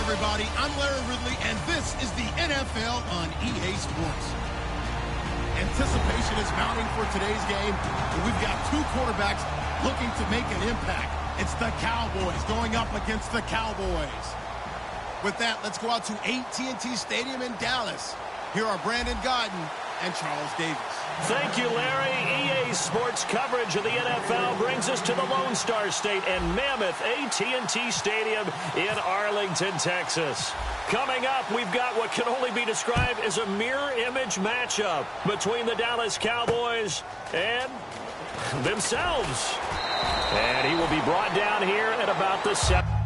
everybody. I'm Larry Ridley, and this is the NFL on EA Sports. Anticipation is mounting for today's game, and we've got two quarterbacks looking to make an impact. It's the Cowboys going up against the Cowboys. With that, let's go out to AT&T Stadium in Dallas. Here are Brandon Gaudin and Charles Davis. Thank you, Larry. EA Sports coverage of the NFL brings us to the Lone Star State and mammoth AT&T Stadium in Arlington, Texas. Coming up, we've got what can only be described as a mirror image matchup between the Dallas Cowboys and themselves. And he will be brought down here at about the 7th.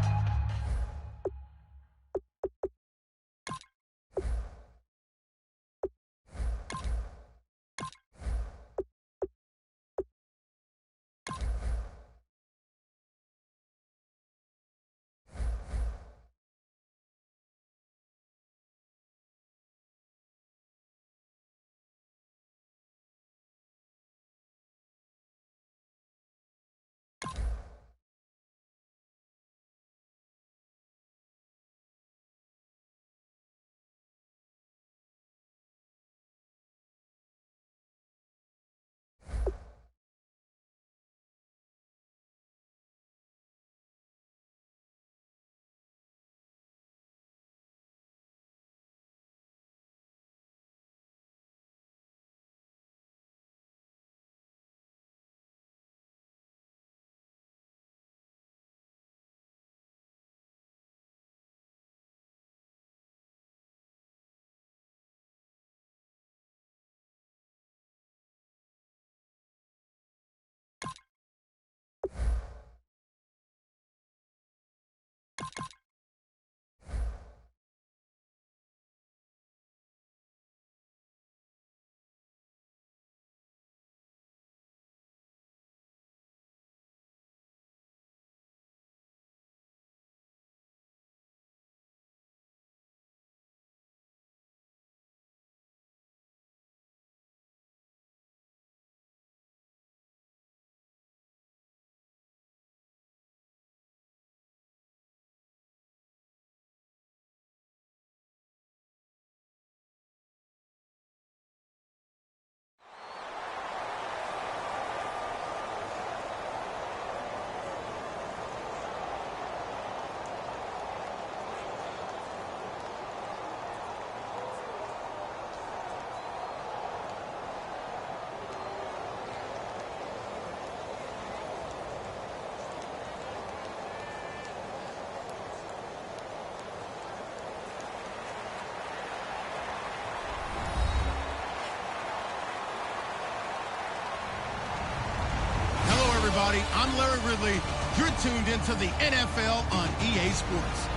Everybody, I'm Larry Ridley. You're tuned into the NFL on EA Sports.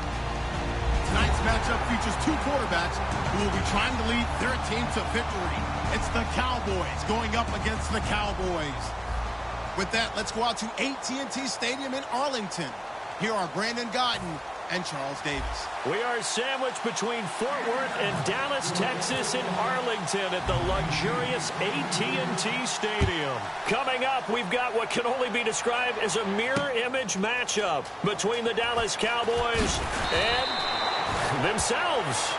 Tonight's matchup features two quarterbacks who will be trying to lead their team to victory. It's the Cowboys going up against the Cowboys. With that, let's go out to AT&T Stadium in Arlington. Here are Brandon Gaudin and Charles Davis. We are sandwiched between Fort Worth and Dallas, Texas, in Arlington at the luxurious AT&T Stadium. Coming up, we've got what can only be described as a mirror image matchup between the Dallas Cowboys and themselves.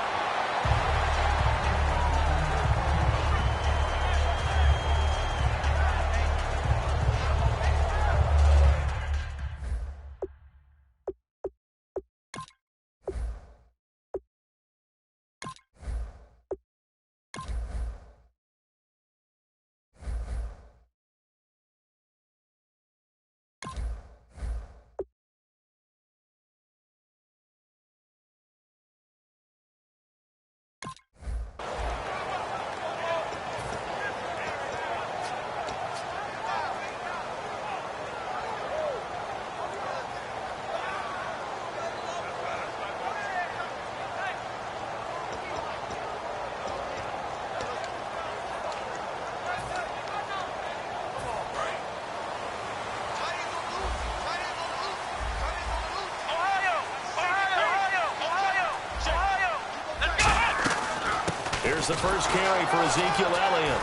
Here's the first carry for Ezekiel Elliott.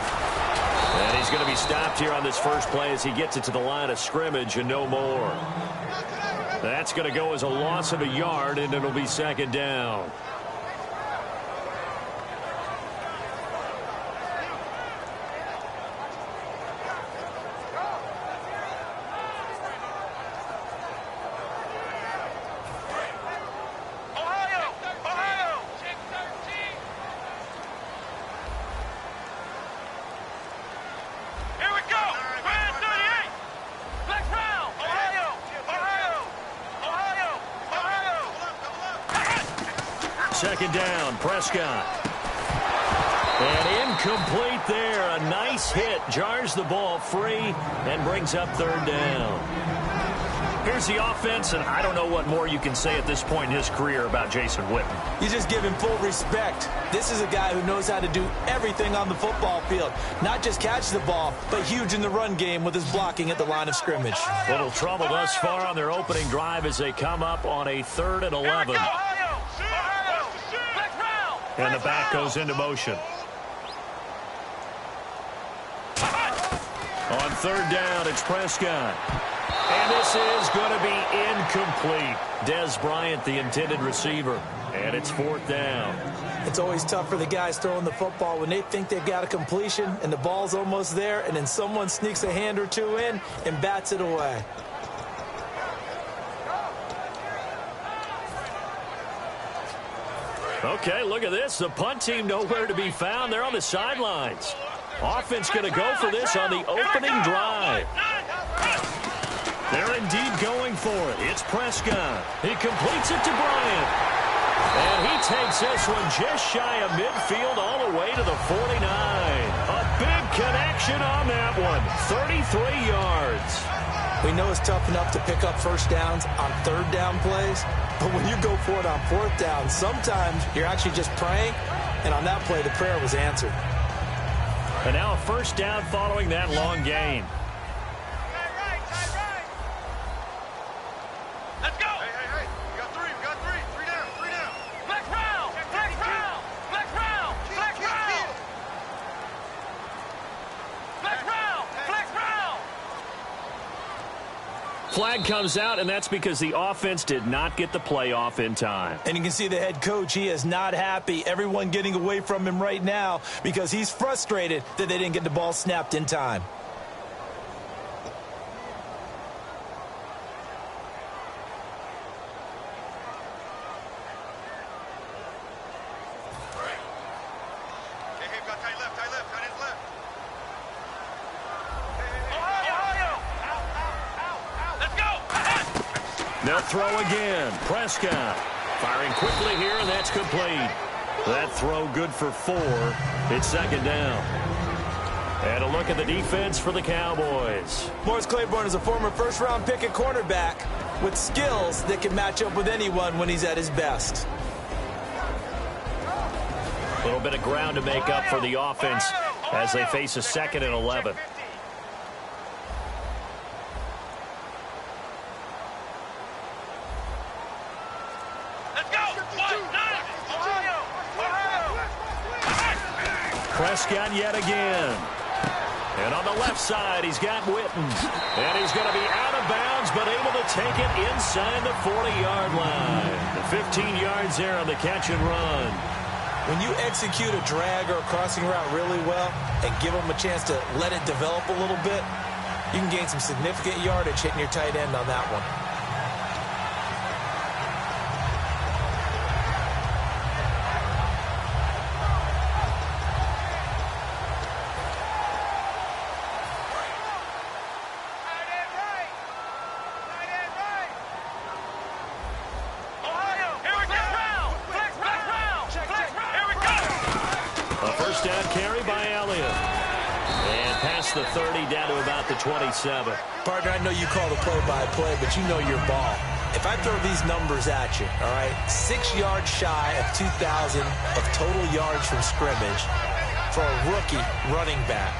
And he's going to be stopped here on this first play as he gets it to the line of scrimmage and no more. That's going to go as a loss of a yard, and it'll be second down. Second down, Prescott. And incomplete there. A nice hit. Jars the ball free and brings up third down. Here's the offense, and I don't know what more you can say at this point in his career about Jason Witten. You just give him full respect. This is a guy who knows how to do everything on the football field. Not just catch the ball, but huge in the run game with his blocking at the line of scrimmage. Little trouble thus far on their opening drive as they come up on a 3rd and 11. And the back goes into motion. On 3rd down, it's Prescott. And this is going to be incomplete. Des Bryant, the intended receiver. And it's 4th down. It's always tough for the guys throwing the football when they think they've got a completion and the ball's almost there, and then someone sneaks a hand or two in and bats it away. Okay, look at this. The punt team nowhere to be found. They're on the sidelines. Offense going to go for this on the opening drive. They're indeed going for it. It's Prescott. He completes it to Bryant. And he takes this one just shy of midfield all the way to the 49. A big connection on that one. 33 yards. We know it's tough enough to pick up first downs on 3rd down plays, but when you go for it on 4th down, sometimes you're actually just praying, and on that play, the prayer was answered. And now a first down following that long gain. Let's go! Hey. We got three. Three down. Flex round! Flex round! Flex round! Flex round! Flex round! Flex round! Flag comes out, and that's because the offense did not get the play off in time. And you can see the head coach, he is not happy. Everyone getting away from him right now because he's frustrated that they didn't get the ball snapped in time. They'll throw again. Prescott firing quickly here, and that's complete. That throw good for 4. It's second down. And a look at the defense for the Cowboys. Morris Claiborne is a former first-round pick at cornerback with skills that can match up with anyone when he's at his best. A little bit of ground to make up for the offense as they face a 2nd and 11. Prescott yet again. And on the left side, he's got Witten. And he's going to be out of bounds, but able to take it inside the 40-yard line. The 15 yards there on the catch and run. When you execute a drag or a crossing route really well and give them a chance to let it develop a little bit, you can gain some significant yardage hitting your tight end on that one. The 30 down to about the 27. Partner, I know you call the play-by-play, but you know your ball. If I throw these numbers at you, all right, 6 yards shy of 2,000 of total yards from scrimmage for a rookie running back.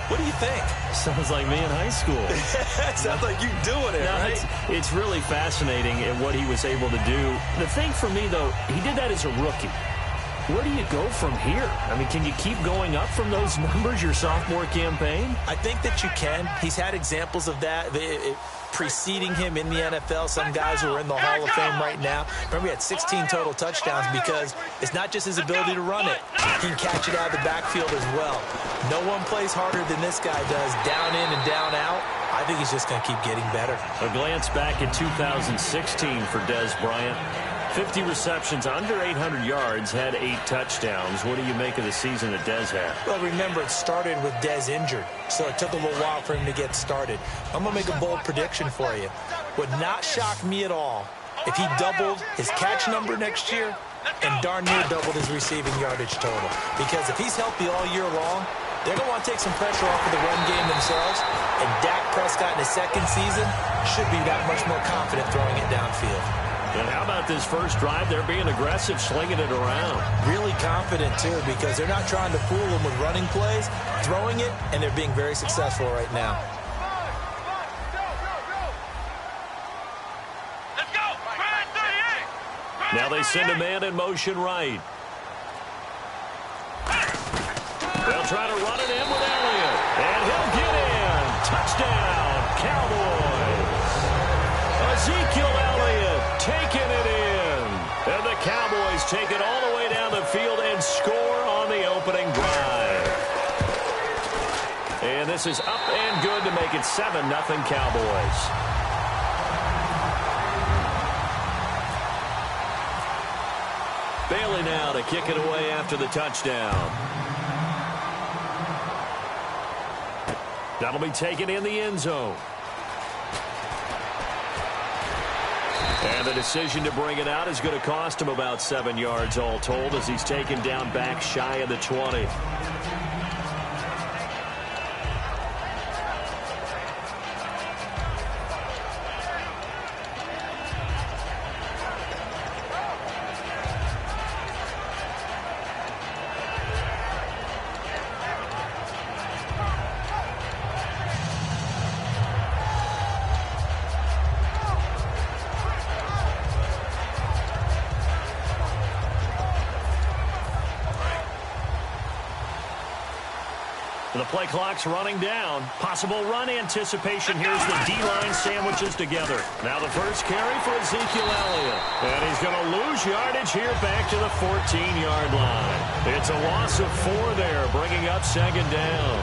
What do you think? Sounds like me in high school. Sounds like you doing it, now, right? It's really fascinating in what he was able to do. The thing for me, though, he did that as a rookie. Where do you go from here? I mean, can you keep going up from those numbers your sophomore campaign? I think that you can. He's had examples of that. preceding him in the NFL, some guys who are in the Hall of Fame right now. Remember, he had 16 total touchdowns because it's not just his ability to run it. He can catch it out of the backfield as well. No one plays harder than this guy does, down in and down out. I think he's just going to keep getting better. A glance back at 2016 for Dez Bryant. 50 receptions, under 800 yards, had 8 touchdowns. What do you make of the season that Dez had? Well, remember, it started with Dez injured, so it took a little while for him to get started. I'm going to make a bold prediction for you. Would not shock me at all if he doubled his catch number next year and darn near doubled his receiving yardage total. Because if he's healthy all year long, they're going to want to take some pressure off of the run game themselves, and Dak Prescott in his second season should be that much more confident throwing it downfield. And how about this first drive? They're being aggressive, slinging it around. Really confident, too, because they're not trying to fool them with running plays, throwing it, and they're being very successful right now. Let's go! Now they send a man in motion right. They'll try to run it in with Elliott. And he'll get in. Touchdown, Cowboys. Ezekiel Elliott taking it in. And the Cowboys take it all the way down the field and score on the opening drive. And this is up and good to make it 7-0 Cowboys. Bailey now to kick it away after the touchdown. That'll be taken in the end zone. And the decision to bring it out is going to cost him about 7 yards all told as he's taken down back shy of the 20. The play clock's running down. Possible run anticipation. Here's the D-line sandwiches together. Now the first carry for Ezekiel Elliott. And he's going to lose yardage here back to the 14-yard line. It's a loss of 4 there, bringing up second down.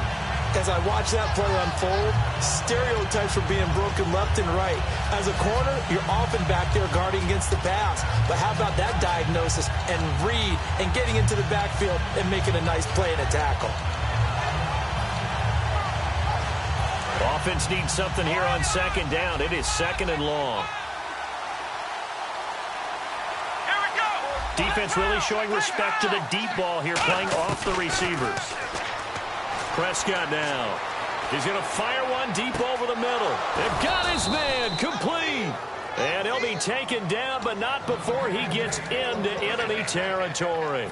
As I watch that play unfold, stereotypes are being broken left and right. As a corner, you're often back there guarding against the pass. But how about that diagnosis and read and getting into the backfield and making a nice play and a tackle? Offense needs something here on second down. It is second and long. Here we go! Defense really showing respect to the deep ball here, playing off the receivers. Prescott now. He's going to fire one deep over the middle. They've got his man complete. And he'll be taken down, but not before he gets into enemy territory.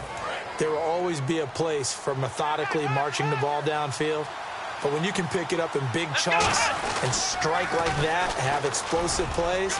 There will always be a place for methodically marching the ball downfield. But when you can pick it up in big chunks and strike like that, have explosive plays,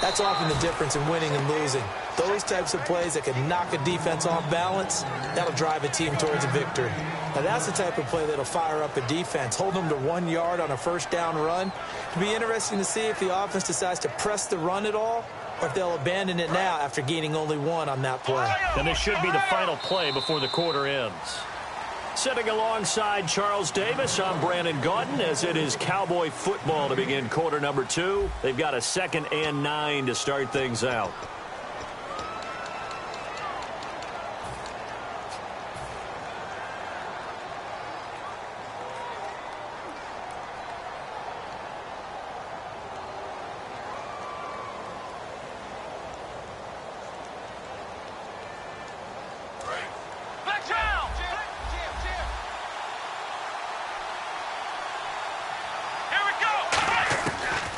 that's often the difference in winning and losing. Those types of plays that can knock a defense off balance, that'll drive a team towards a victory. Now, that's the type of play that'll fire up a defense, hold them to 1 yard on a first down run. It'll be interesting to see if the offense decides to press the run at all, or if they'll abandon it now after gaining only 1 on that play. And this should be the final play before the quarter ends. Sitting alongside Charles Davis, I'm Brandon Gaudin, as it is Cowboy football to begin quarter number 2. They've got a 2nd and 9 to start things out.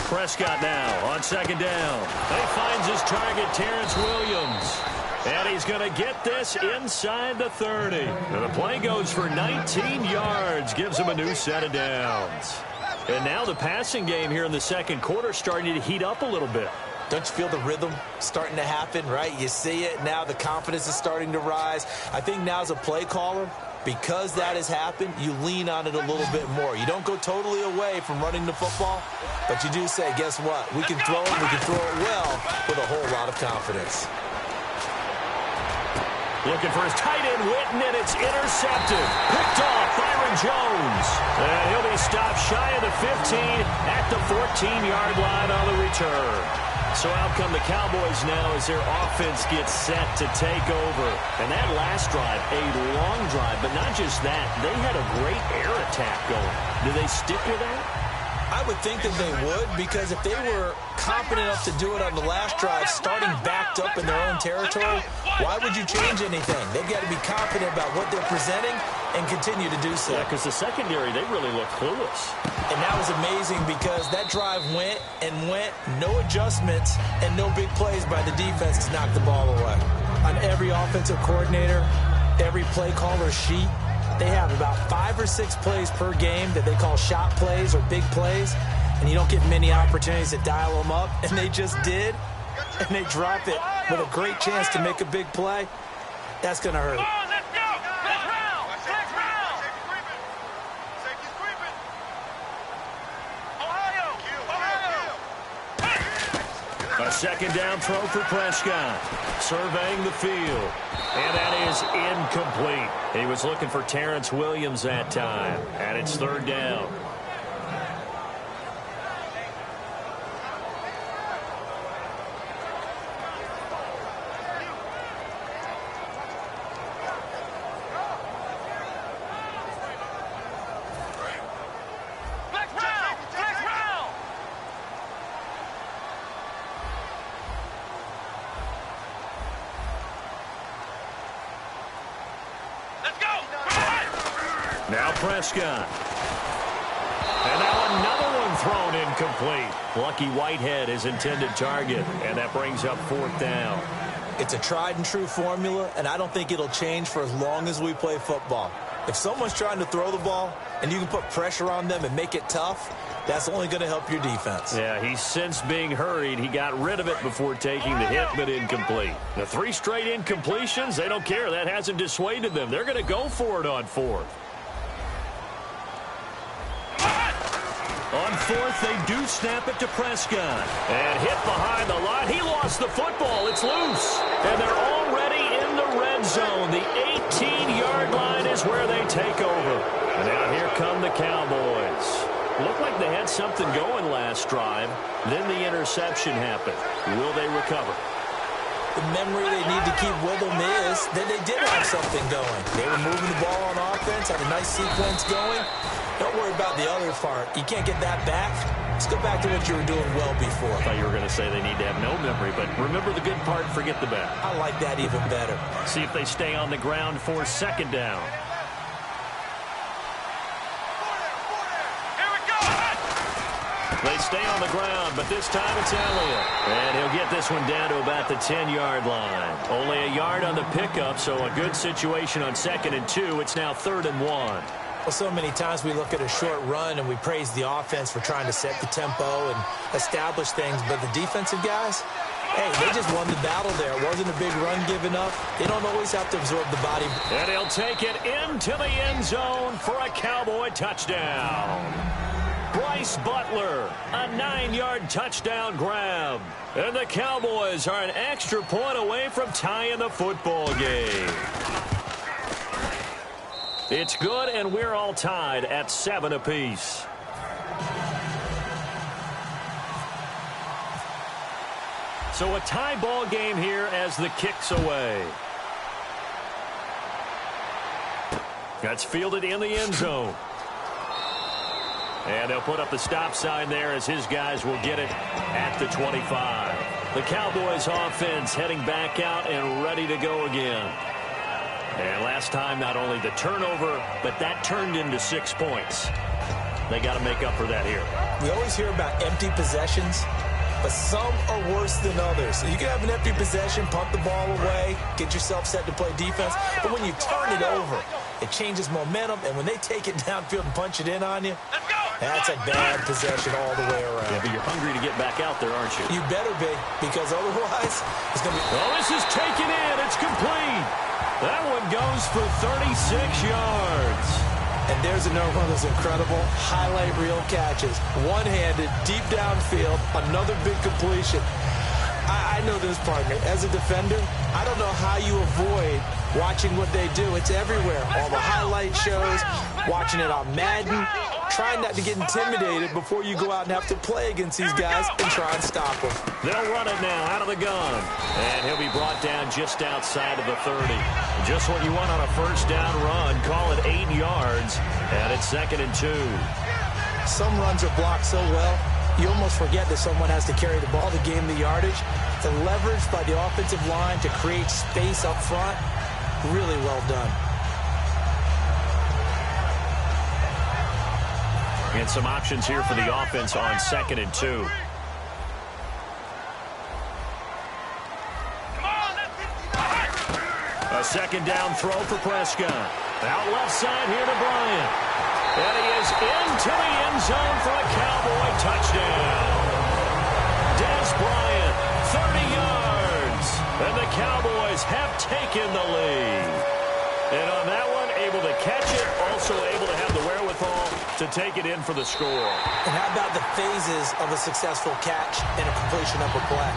Prescott now on second down. He finds his target, Terrence Williams. And he's going to get this inside the 30. And the play goes for 19 yards, gives him a new set of downs. And now the passing game here in the second quarter starting to heat up a little bit. Don't you feel the rhythm starting to happen, right? You see it. Now the confidence is starting to rise. I think now as a play caller, Because that has happened, you lean on it a little bit more. You don't go totally away from running the football, but you do say, guess what? We can throw it, we can throw it well with a whole lot of confidence. Looking for his tight end, Witten, and it's intercepted. Picked off Byron Jones. And he'll be stopped shy of the 15 at the 14-yard line on the return. So out come the Cowboys now as their offense gets set to take over. And that last drive, a long drive, but not just that. They had a great air attack going. Do they stick with that? I would think that they would, because if they were competent enough to do it on the last drive, starting backed up in their own territory, why would you change anything? They've got to be confident about what they're presenting and continue to do so. Yeah, because the secondary, they really look clueless. And that was amazing because that drive went and went, no adjustments and no big plays by the defense to knock the ball away. On every offensive coordinator, every play caller sheet, they have about 5 or 6 plays per game that they call shot plays or big plays, and you don't get many opportunities to dial them up, and they just did, and they drop it with a great chance to make a big play. That's going to hurt. A second down throw for Prescott. Surveying the field. And that is incomplete. He was looking for Terrence Williams that time. And it's third down. Now Prescott. And now another one thrown incomplete. Lucky Whitehead is intended target, and that brings up fourth down. It's a tried-and-true formula, and I don't think it'll change for as long as we play football. If someone's trying to throw the ball and you can put pressure on them and make it tough, that's only going to help your defense. Yeah, he's since being hurried. He got rid of it before taking the hit, but incomplete. The 3 straight incompletions, they don't care. That hasn't dissuaded them. They're going to go for it on fourth. On fourth, they do snap it to Prescott. And hit behind the line. He lost the football. It's loose. And they're already in the red zone. The 18-yard line is where they take over. And now here come the Cowboys. Looked like they had something going last drive. Then the interception happened. Will they recover? The memory they need to keep with them is that they did have something going. They were moving the ball on offense, had a nice sequence going. Don't worry about the other part. You can't get that back. Let's go back to what you were doing well before. I thought you were going to say they need to have no memory, but remember the good part, forget the bad. I like that even better. See if they stay on the ground for second down. Here we go! They stay on the ground, but this time it's Elliott. And he'll get this one down to about the 10-yard line. Only a yard on the pickup, so a good situation on 2nd and 2. It's now 3rd and 1. Well, so many times we look at a short run and we praise the offense for trying to set the tempo and establish things, but the defensive guys, hey, they just won the battle there. It wasn't a big run given up. They don't always have to absorb the body. And he'll take it into the end zone for a Cowboy touchdown. Bryce Butler, a 9-yard touchdown grab. And the Cowboys are an extra point away from tying the football game. It's good, and we're all tied at 7 apiece. So a tie ball game here as the kick's away. That's fielded in the end zone. And they'll put up the stop sign there as his guys will get it at the 25. The Cowboys offense heading back out and ready to go again. And last time, not only the turnover, but that turned into 6 points. They got to make up for that here. We always hear about empty possessions, but some are worse than others. You can have an empty possession, punt the ball away, get yourself set to play defense, but when you turn it over, it changes momentum, and when they take it downfield and punch it in on you, that's a bad possession all the way around. Yeah, but you're hungry to get back out there, aren't you? You better be, because otherwise, it's going to be... Oh, this is taken in. It's complete. That one goes for 36 yards. And there's another one of those incredible highlight reel catches. One-handed, deep downfield, another big completion. I know this, partner. As a defender, I don't know how you avoid watching what they do. It's everywhere. All the highlight shows, watching it on Madden, trying not to get intimidated before you go out and have to play against these guys and try and stop them. They'll run it now out of the gun. And he'll be brought down just outside of the 30. Just what you want on a first down run. Call it 8 yards. And it's 2nd and 2. Some runs are blocked so well, you almost forget that someone has to carry the ball to gain the yardage. The leverage by the offensive line to create space up front, really well done. And some options here for the offense on 2nd and 2. A second down throw for Prescott. Out left side here to Bryant. And he is into the end zone for a Cowboy touchdown. Des Bryant, 30 yards. And the Cowboys have taken the lead. And on that one, able to catch it, also able to have the wherewithal to take it in for the score. And how about the phases of a successful catch and a completion of a play?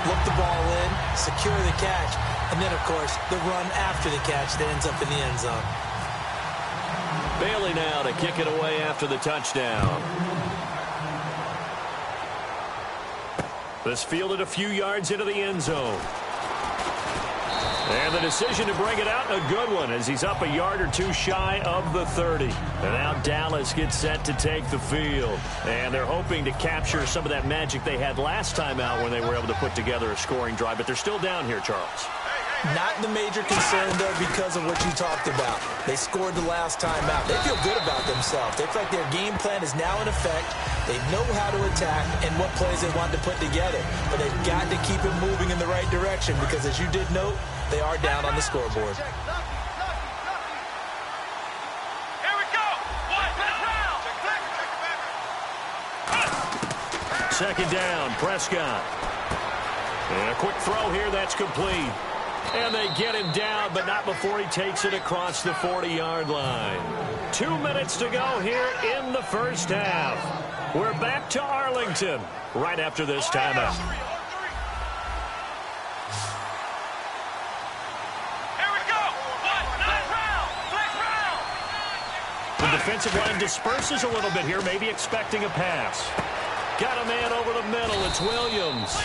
Look the ball in, secure the catch, and then, of course, the run after the catch that ends up in the end zone. Bailey now to kick it away after the touchdown. This fielded a few yards into the end zone. And the decision to bring it out, a good one, as he's up a yard or two shy of the 30. And now Dallas gets set to take the field. And they're hoping to capture some of that magic they had last time out when they were able to put together a scoring drive. But they're still down here, Charles. Not the major concern, though, because of what you talked about. They scored the last time out. They feel good about themselves. They feel like their game plan is now in effect. They know how to attack and what plays they want to put together. But they've got to keep it moving in the right direction because, as you did note, they are down on the scoreboard. Here we go. Second down, Prescott. And a quick throw here, that's complete. And they get him down, but not before he takes it across the 40-yard line. 2 minutes to go here in the first half. We're back to Arlington right after this timeout. Here we go. The defensive line disperses a little bit here, maybe expecting a pass. Got a man over the middle. It's Williams.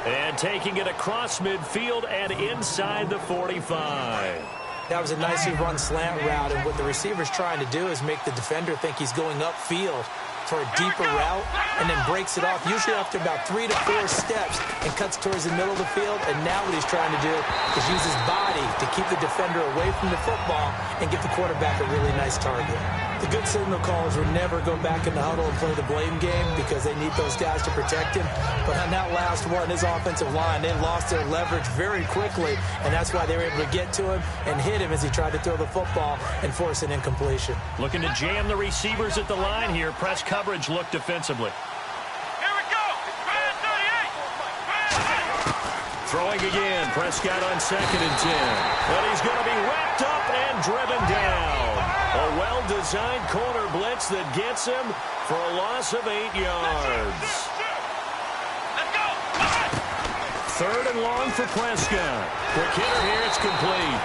And taking it across midfield and inside the 45. That was a nicely run slant route, and what the receiver's trying to do is make the defender think he's going upfield for a deeper route, and then breaks it off, usually after about 3 to 4 steps, and cuts towards the middle of the field. And now what he's trying to do is use his body to keep the defender away from the football and give the quarterback a really nice target. The good signal callers would never go back in the huddle and play the blame game because they need those guys to protect him. But on that last one, his offensive line, they lost their leverage very quickly, and that's why they were able to get to him and hit him as he tried to throw the football and force an incompletion. Looking to jam the receivers at the line here. Press coverage look defensively. Here we go. Brand 38. Throwing again. Prescott on 2nd and 10. But he's going to be wrapped up and driven down. A well-designed corner blitz that gets him for a loss of 8 yards. Let's go. 3rd and long for Prescott. Quick hitter here. It's complete.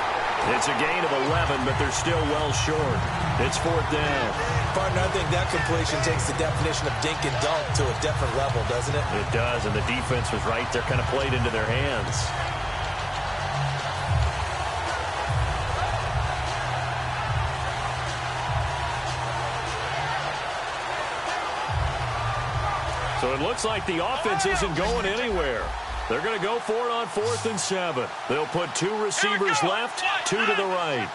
It's a gain of 11, but they're still well short. It's 4th down. Partner, I think that completion takes the definition of dink and dunk to a different level, doesn't it? It does, and the defense was right there, kind of played into their hands. So it looks like the offense isn't going anywhere. They're going to go for it on 4th and 7. They'll put 2 receivers left, 2 to the right.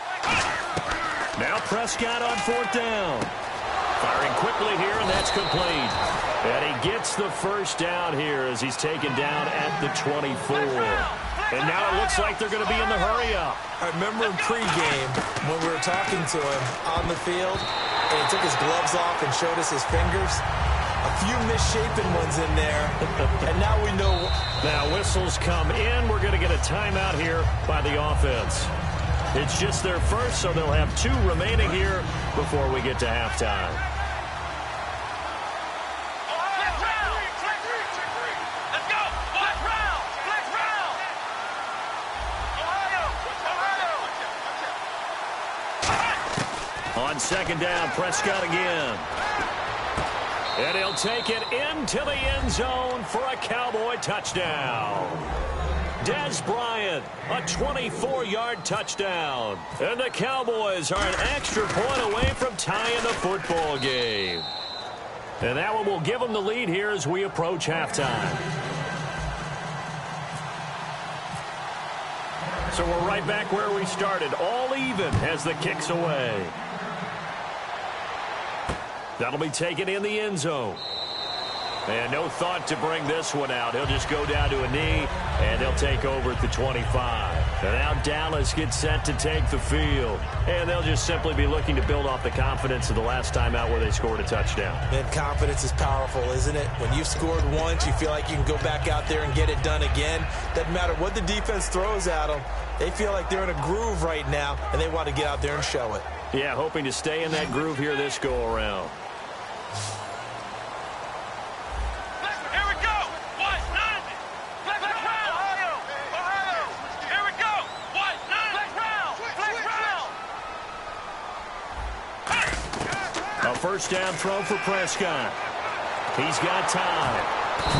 Now Prescott on 4th down. Firing quickly here, and that's complete. And he gets the first down here as he's taken down at the 24. And now it looks like they're going to be in the hurry-up. I remember in pregame when we were talking to him on the field, and he took his gloves off and showed us his fingers. A few misshapen ones in there, and now we know. Now whistles come in. We're going to get a timeout here by the offense. It's just their first, so they'll have 2 remaining here before we get to halftime. On second down, Prescott again. And he'll take it into the end zone for a Cowboy touchdown. Des Bryant, a 24-yard touchdown. And the Cowboys are an extra point away from tying the football game. And that one will give them the lead here as we approach halftime. So we're right back where we started, all even as the kick's away. That'll be taken in the end zone. And no thought to bring this one out. He'll just go down to a knee, and they'll take over at the 25. And now Dallas gets set to take the field. And they'll just simply be looking to build off the confidence of the last time out where they scored a touchdown. And confidence is powerful, isn't it? When you've scored once, you feel like you can go back out there and get it done again. Doesn't matter what the defense throws at them. They feel like they're in a groove right now, and they want to get out there and show it. Yeah, hoping to stay in that groove here this go-around. First down throw for Prescott. He's got time.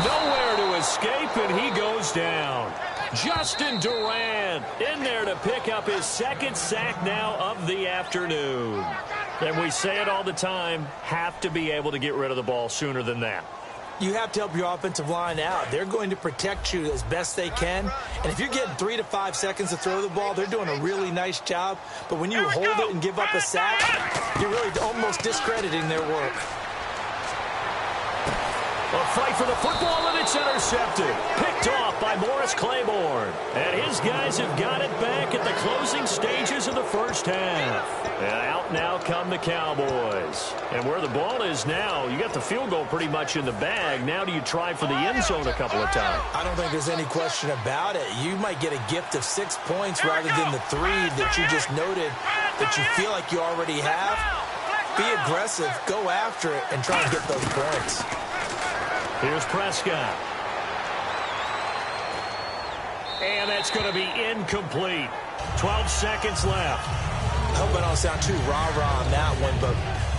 Nowhere to escape, and he goes down. Justin Durant in there to pick up his 2nd sack now of the afternoon. And we say it all the time, have to be able to get rid of the ball sooner than that. You have to help your offensive line out. They're going to protect you as best they can. And if you're getting 3 to 5 seconds to throw the ball, they're doing a really nice job. But when you hold it and give up a sack, you're really almost discrediting their work. A fight for the football, and it's intercepted. Picked off by Morris Claiborne. And his guys have got it back at the closing stages of the first half. And out now come the Cowboys. And where the ball is now, you got the field goal pretty much in the bag. Now do you try for the end zone a couple of times? I don't think there's any question about it. You might get a gift of 6 points rather than the 3 that you just noted that you feel like you already have. Be aggressive, go after it, and try and get those points. Here's Prescott. And that's going to be incomplete. 12 seconds left. I hope I don't sound too rah-rah on that one, but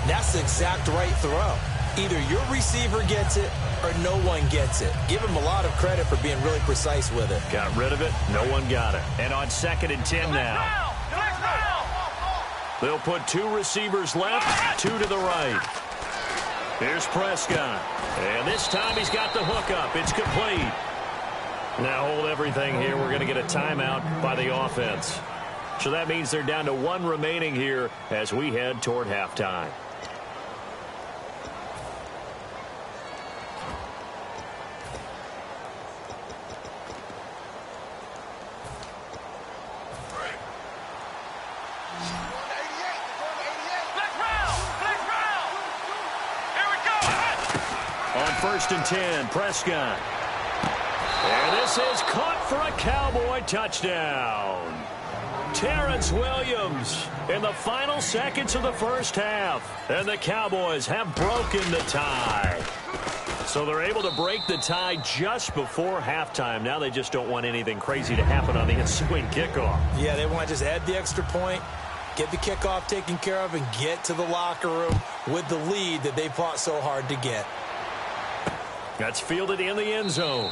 that's the exact right throw. Either your receiver gets it or no one gets it. Give him a lot of credit for being really precise with it. Got rid of it. No one got it. And on 2nd and 10 now. They'll put 2 receivers left, 2 to the right. Here's Prescott. And this time he's got the hook up. It's complete. Now hold everything here. We're going to get a timeout by the offense. So that means they're down to 1 remaining here as we head toward halftime. On 1st and 10, Prescott. And this is caught for a Cowboy touchdown. Terrence Williams in the final seconds of the first half. And the Cowboys have broken the tie. So they're able to break the tie just before halftime. Now they just don't want anything crazy to happen on the ensuing kickoff. Yeah, they want to just add the extra point, get the kickoff taken care of, and get to the locker room with the lead that they fought so hard to get. That's fielded in the end zone.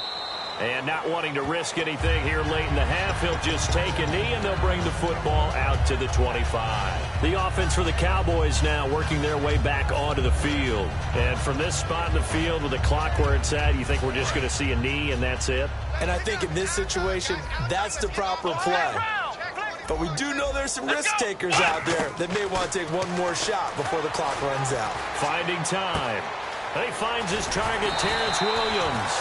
And not wanting to risk anything here late in the half, he'll just take a knee, and they'll bring the football out to the 25. The offense for the Cowboys now working their way back onto the field. And from this spot in the field with the clock where it's at, you think we're just going to see a knee and that's it? And I think in this situation, that's the proper play. But we do know there's some risk takers out there that may want to take one more shot before the clock runs out. Finding time. He finds his target, Terrence Williams.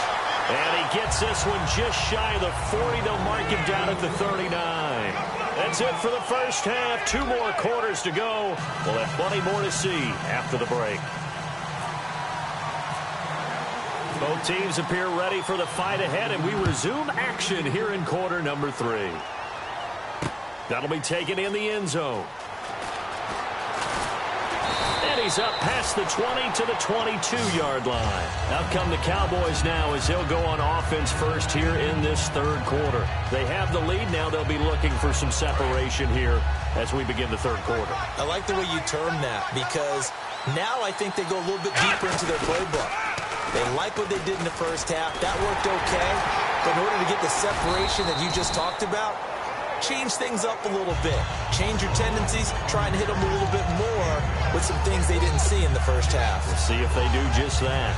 And he gets this one just shy of the 40. They'll mark him down at the 39. That's it for the first half. 2 more quarters to go. We'll have plenty more to see after the break. Both teams appear ready for the fight ahead, and we resume action here in quarter number 3. That'll be taken in the end zone. And he's up past the 20 to the 22-yard line. Out come the Cowboys now as they'll go on offense first here in this third quarter. They have the lead. Now they'll be looking for some separation here as we begin the third quarter. I like the way you term that because now I think they go a little bit deeper into their playbook. They like what they did in the first half. That worked okay. But in order to get the separation that you just talked about, change things up a little bit. Change your tendencies, try and hit them a little bit more with some things they didn't see in the first half. We'll see if they do just that.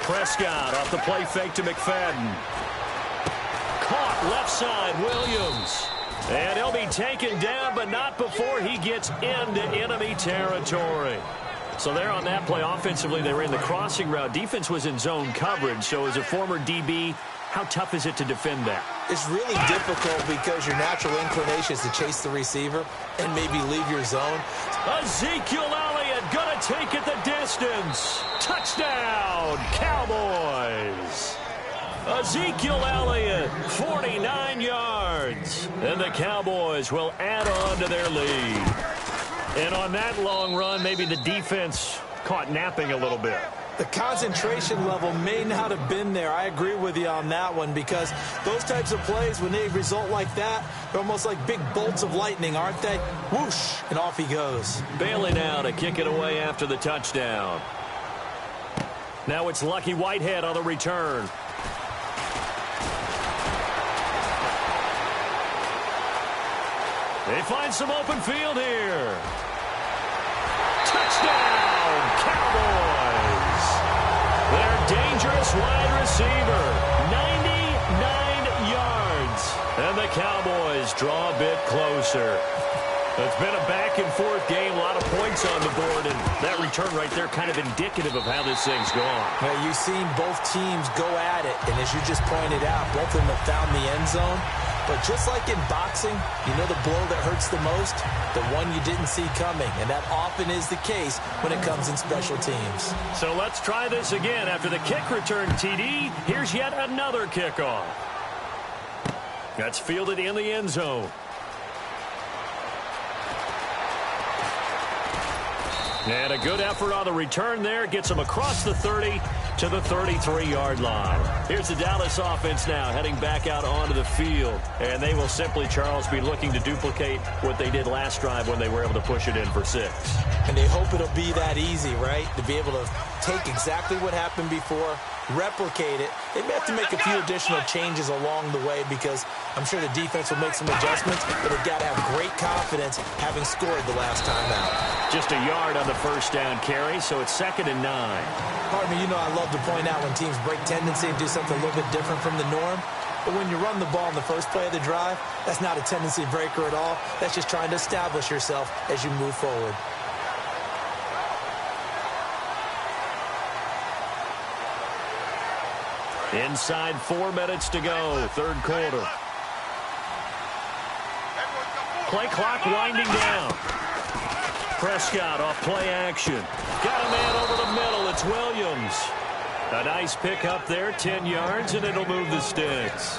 Prescott off the play fake to McFadden. Caught left side, Williams. And he'll be taken down, but not before he gets into enemy territory. So there on that play, offensively, they ran the crossing route. Defense was in zone coverage, so as a former DB, how tough is it to defend that? It's really difficult because your natural inclination is to chase the receiver and maybe leave your zone. Ezekiel Elliott gonna take it the distance. Touchdown, Cowboys. Ezekiel Elliott, 49 yards. And the Cowboys will add on to their lead. And on that long run, maybe the defense caught napping a little bit. The concentration level may not have been there. I agree with you on that one because those types of plays, when they result like that, they're almost like big bolts of lightning, aren't they? Whoosh, and off he goes. Bailey now to kick it away after the touchdown. Now it's Lucky Whitehead on the return. They find some open field here. Touchdown, Cowboys. Their dangerous wide receiver, 99 yards. And the Cowboys draw a bit closer. It's been a back-and-forth game, a lot of points on the board, and that return right there kind of indicative of how this thing's gone. Well, you've seen both teams go at it, and as you just pointed out, both of them have found the end zone. But just like in boxing, you know the blow that hurts the most? The one you didn't see coming, and that often is the case when it comes in special teams. So let's try this again. After the kick return, TD, here's yet another kickoff. That's fielded in the end zone. And a good effort on the return there. Gets them across the 30 to the 33-yard line. Here's the Dallas offense now heading back out onto the field. And they will simply, Charles, be looking to duplicate what they did last drive when they were able to push it in for 6. And they hope it'll be that easy, right? To be able to take exactly what happened before, replicate it. They may have to make a few additional changes along the way because I'm sure the defense will make some adjustments, but they've got to have great confidence having scored the last time out. Just a yard on the first down carry, so it's 2nd and 9. Pardon me, you know I love to point out when teams break tendency and do something a little bit different from the norm. But when you run the ball in the first play of the drive, that's not a tendency breaker at all. That's just trying to establish yourself as you move forward. Inside 4 minutes to go, third quarter. Play clock winding down. Prescott off play action. Got a man over the middle. It's Williams. A nice pick up there, 10 yards, and it'll move the sticks.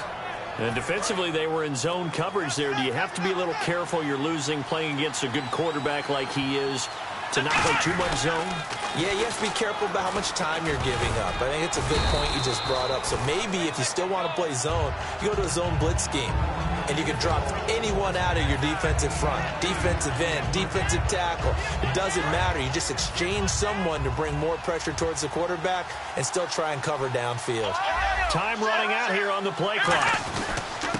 And defensively, they were in zone coverage there. Do you have to be a little careful? You're losing playing against a good quarterback like he is to not play too much zone? Yeah, you have to be careful about how much time you're giving up. I think it's a good point you just brought up. So maybe if you still want to play zone, you go to a zone blitz scheme. And you can drop anyone out of your defensive front, defensive end, defensive tackle. It doesn't matter. You just exchange someone to bring more pressure towards the quarterback and still try and cover downfield. Time running out here on the play clock.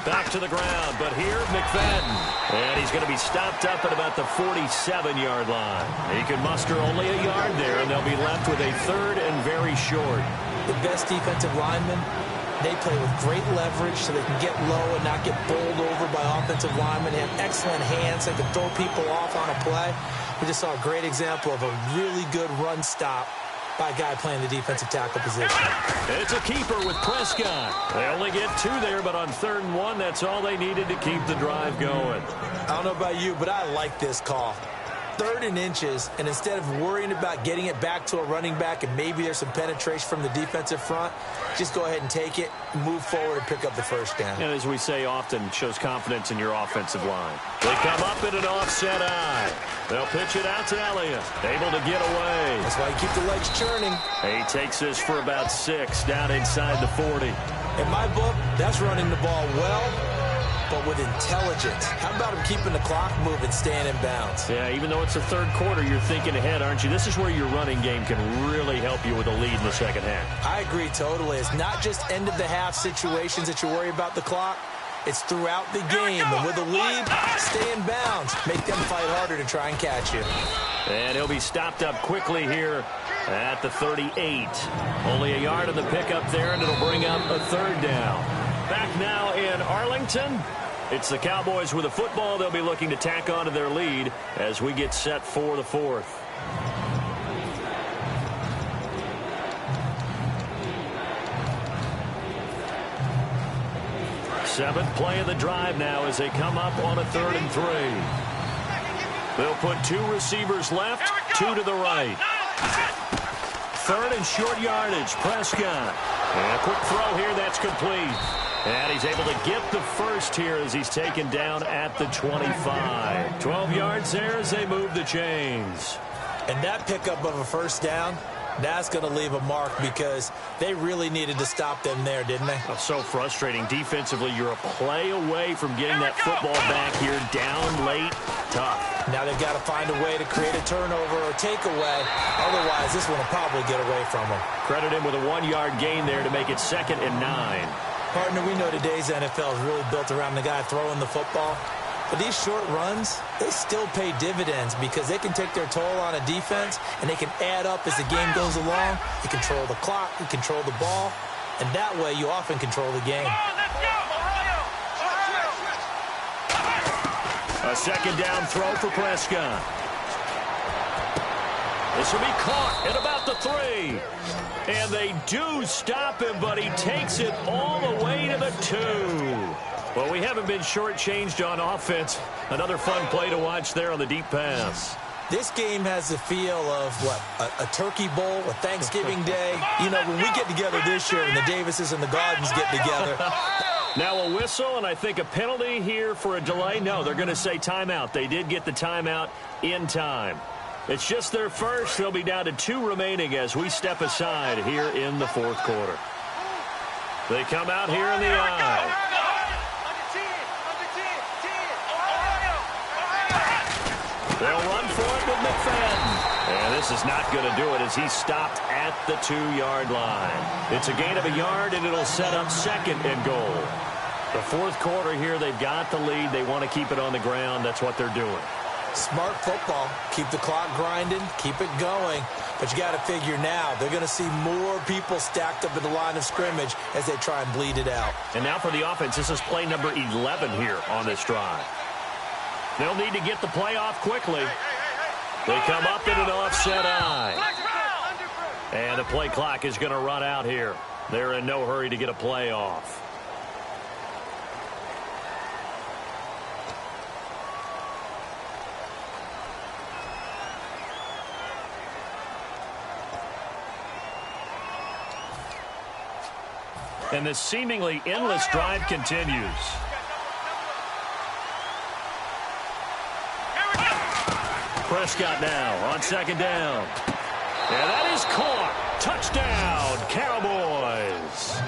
Back to the ground, but here, McFadden. And he's going to be stopped up at about the 47-yard line. He can muster only a yard there, and they'll be left with a 3rd and very short. The best defensive linemen, they play with great leverage so they can get low and not get bowled over by offensive linemen. They have excellent hands. They can throw people off on a play. We just saw a great example of a really good run stop by a guy playing the defensive tackle position. It's a keeper with Prescott. They only get 2 there, but on 3rd and 1, that's all they needed to keep the drive going. I don't know about you, but I like this call. 3rd and inches, and instead of worrying about getting it back to a running back and maybe there's some penetration from the defensive front, just go ahead and take it, move forward, and pick up the 1st down. And as we say often, shows confidence in your offensive line. They come up in an offset eye. They'll pitch it out to Elliott. Able to get away. That's why you keep the legs churning. He takes this for about 6 down inside the 40. In my book, that's running the ball well, but with intelligence. How about him keeping the clock moving, staying in bounds? Yeah, even though it's the 3rd quarter, you're thinking ahead, aren't you? This is where your running game can really help you with a lead in the 2nd half. I agree totally. It's not just end-of-the-half situations that you worry about the clock. It's throughout the game. And with a lead, stay in bounds. Make them fight harder to try and catch you. And he'll be stopped up quickly here at the 38. Only a yard on the pickup there, and it'll bring up a 3rd down. Back now in Arlington. It's the Cowboys with a football. They'll be looking to tack on to their lead as we get set for the 4th. Seventh play of the drive now as they come up on a 3rd and 3. They'll put 2 receivers left, 2 to the right. 3rd and short yardage, Prescott. And a quick throw here, that's complete. And he's able to get the 1st here as he's taken down at the 25. 12 yards there as they move the chains. And that pickup of a 1st down, that's going to leave a mark because they really needed to stop them there, didn't they? Oh, so frustrating. Defensively, you're a play away from getting that football back here, down late, tough. Now they've got to find a way to create a turnover or takeaway. Otherwise, this one will probably get away from them. Credit him with a 1-yard gain there to make it 2nd and 9. Partner, we know today's NFL is really built around the guy throwing the football. But these short runs, they still pay dividends because they can take their toll on a defense and they can add up as the game goes along. They control the clock, they control the ball, and that way you often control the game. A 2nd down throw for Prescott. This will be caught at about the 3. And they do stop him, but he takes it all the way to the 2. Well, we haven't been shortchanged on offense. Another fun play to watch there on the deep pass. This game has the feel of, what, a turkey bowl, a Thanksgiving day. You know, when we get together this year and the Davises and the Gardens get together. Now a whistle, and I think a penalty here for a delay. No, they're going to say timeout. They did get the timeout in time. It's just their 1st. They'll be down to 2 remaining as we step aside here in the 4th quarter. They come out here in the eye. They'll run for it with McFadden. And this is not going to do it as he's stopped at the 2-yard line. It's a gain of a yard, and it'll set up 2nd and goal. The 4th quarter here, they've got the lead. They want to keep it on the ground. That's what they're doing. Smart football. Keep the clock grinding. Keep it going. But you got to figure now they're going to see more people stacked up in the line of scrimmage as they try and bleed it out. And now for the offense, this is play number 11 here on this drive. They'll need to get the play off quickly. They come up in an offset eye. And the play clock is going to run out here. They're in no hurry to get a play off. And this seemingly endless drive continues. Prescott now on 2nd down. And that is caught. Touchdown, Cowboys.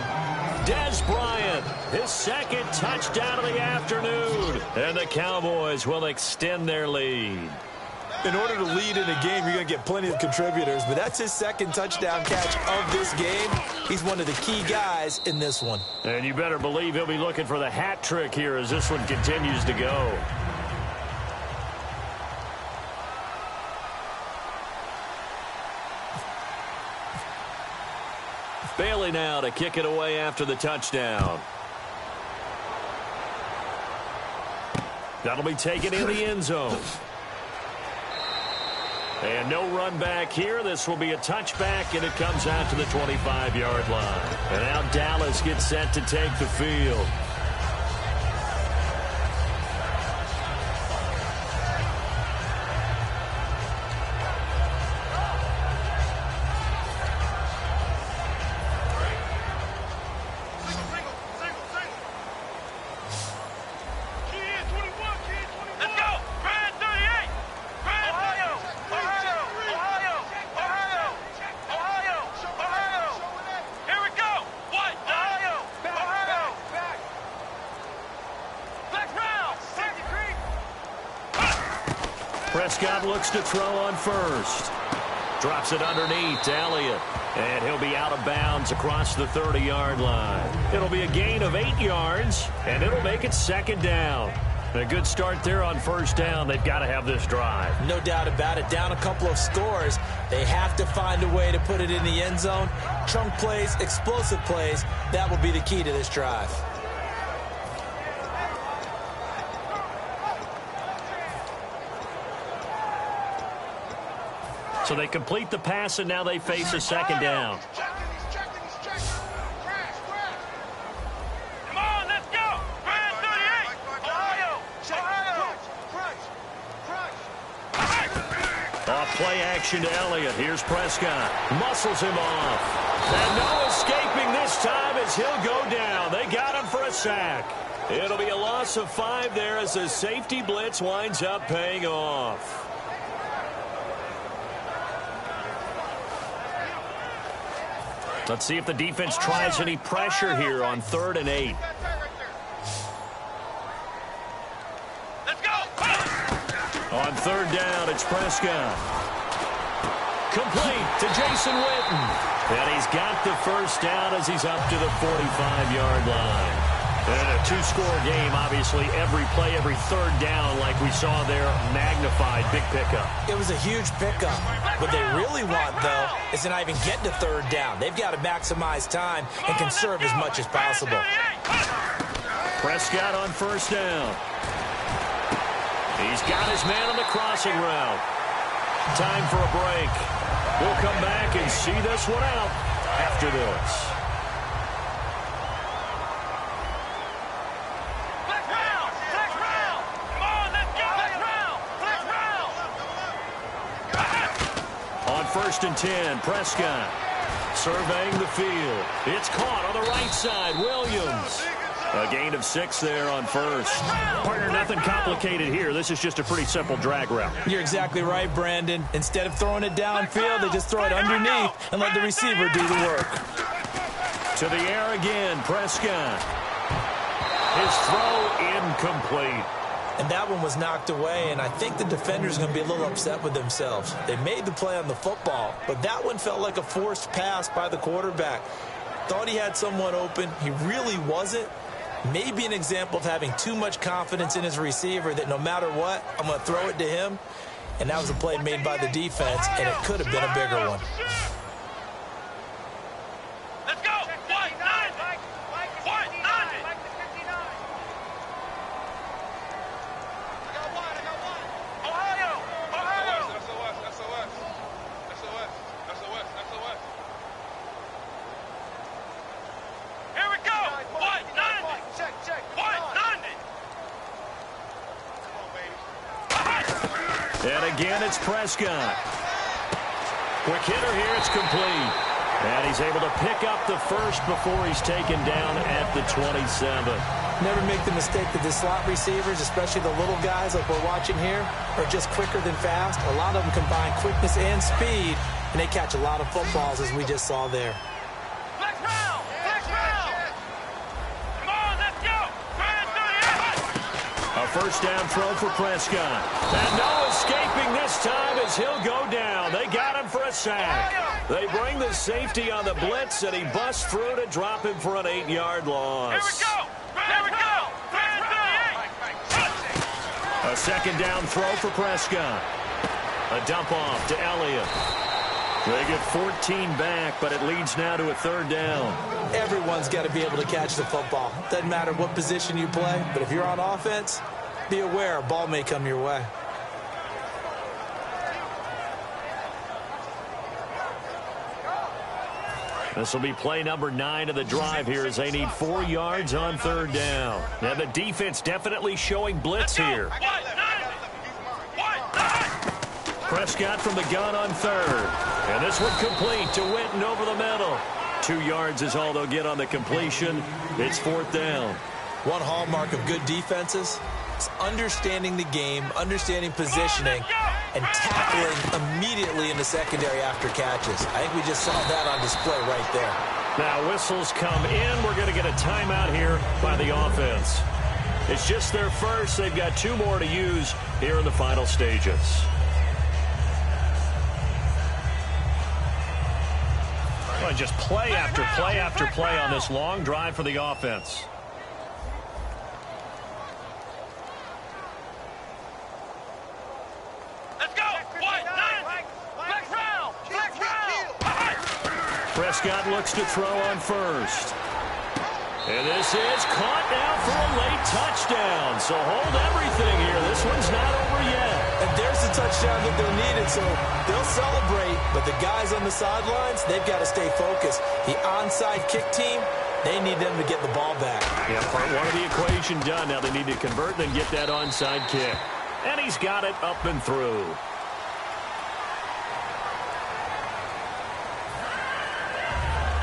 Dez Bryant, his 2nd touchdown of the afternoon. And the Cowboys will extend their lead. In order to lead in a game, you're going to get plenty of contributors, but that's his 2nd touchdown catch of this game. He's one of the key guys in this one. And you better believe he'll be looking for the hat trick here as this one continues to go. Bailey now to kick it away after the touchdown. That'll be taken in the end zone. And no run back here. This will be a touchback, and it comes out to the 25-yard line. And now Dallas gets set to take the field. Prescott looks to throw on first. Drops it underneath to Elliott. And he'll be out of bounds across the 30-yard line. It'll be a gain of 8 yards, and it'll make it second down. A good start there on first down. They've got to have this drive. No doubt about it. Down a couple of scores. They have to find a way to put it in the end zone. Chunk plays, explosive plays. That will be the key to this drive. So they complete the pass, and now they face a second down. Come on, let's go. Brand 38. Ohio. Off play action to Elliott. Here's Prescott. Muscles him off. And no escaping this time as he'll go down. They got him for a sack. It'll be a loss of 5 there as the safety blitz winds up paying off. Let's see if the defense tries any pressure here on 3rd and 8. Let's go. On 3rd down, it's Prescott. Complete to Jason Witten. And he's got the first down as he's up to the 45-yard line. And a 2-score game, obviously, every play, every 3rd down, like we saw there, magnified, big pickup. It was a huge pickup. What they really want, though, is to not even get to 3rd down. They've got to maximize time and conserve as much as possible. Prescott on first down. He's got his man on the crossing route. Time for a break. We'll come back and see this one out after this. First and 10, Prescott surveying the field. It's caught on the right side. Williams. A gain of 6 there on first. Partner, nothing complicated here. This is just a pretty simple drag route. You're exactly right, Brandon. Instead of throwing it downfield, they just throw it underneath and let the receiver do the work. To the air again, Prescott. His throw incomplete. And that one was knocked away, and I think the defender's going to be a little upset with themselves. They made the play on the football, but that one felt like a forced pass by the quarterback. Thought he had someone open. He really wasn't. Maybe an example of having too much confidence in his receiver that no matter what, I'm going to throw it to him. And that was a play made by the defense, and it could have been a bigger one. Let's go. White 90. White 90. Ohio. Here we go. White 90. Check. White 90. And again, it's Prescott. Quick hitter here. It's complete. And he's able to pick up the first before he's taken down at the 27. Never make the mistake that the slot receivers, especially the little guys like we're watching here, are just quicker than fast. A lot of them combine quickness and speed, and they catch a lot of footballs, as we just saw there. Flex round. Come on, let's go. Brand 38. A first down throw for Prescott. And no escaping this time as he'll go down. They got him for a sack. They bring the safety on the blitz, and he busts through to drop him for an 8-yard loss. Here we go. Brand 38. A second down throw for Prescott. A dump off to Elliott. They get 14 back, but it leads now to a 3rd down. Everyone's got to be able to catch the football. Doesn't matter what position you play, but if you're on offense, be aware a ball may come your way. This will be play number 9 of the drive here as they need 4 yards on 3rd down. Now the defense definitely showing blitz here. Prescott from the gun on 3rd. And this one complete to Witten over the middle. 2 yards is all they'll get on the completion. It's 4th down. One hallmark of good defenses is understanding the game, understanding positioning, and tackling immediately in the secondary after catches. I think we just saw that on display right there. Now whistles come in. We're going to get a timeout here by the offense. It's just their first. They've got 2 more to use here in the final stages. Well, just play after play after play on this long drive for the offense. Prescott looks to throw on 1st. And this is caught now for a late touchdown. So hold everything here. This one's not over yet. And there's the touchdown that they needed, so they'll celebrate. But the guys on the sidelines, they've got to stay focused. The onside kick team, they need them to get the ball back. Yeah, part 1 of the equation done. Now they need to convert and get that onside kick. And he's got it up and through.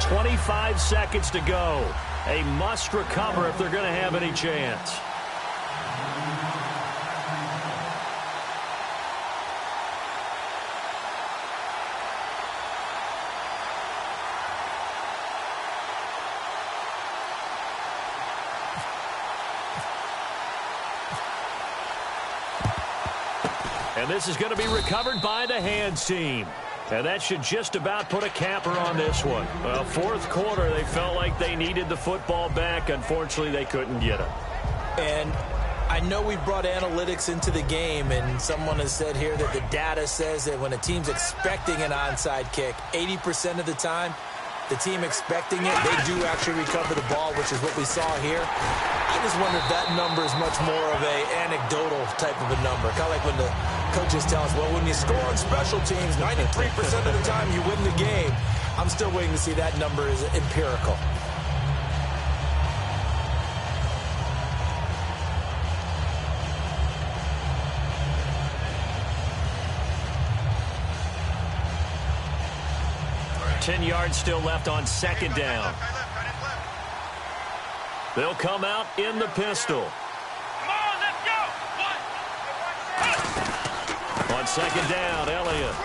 25 seconds to go. A must recover if they're going to have any chance. And this is going to be recovered by the hands team. And that should just about put a capper on this one. Well, 4th quarter, they felt like they needed the football back. Unfortunately, they couldn't get it. And I know we brought analytics into the game, and someone has said here that the data says that when a team's expecting an onside kick, 80% of the time, the team expecting it, they do actually recover the ball, which is what we saw here. I just wonder if that number is much more of a anecdotal type of a number. Kind of like when the coaches tell us, well, when you score on special teams, 93% of the time you win the game. I'm still waiting to see that number is empirical. Ten yards still left on 2nd down. They'll come out in the pistol. Come on, let's go. On 2nd down, Elliott.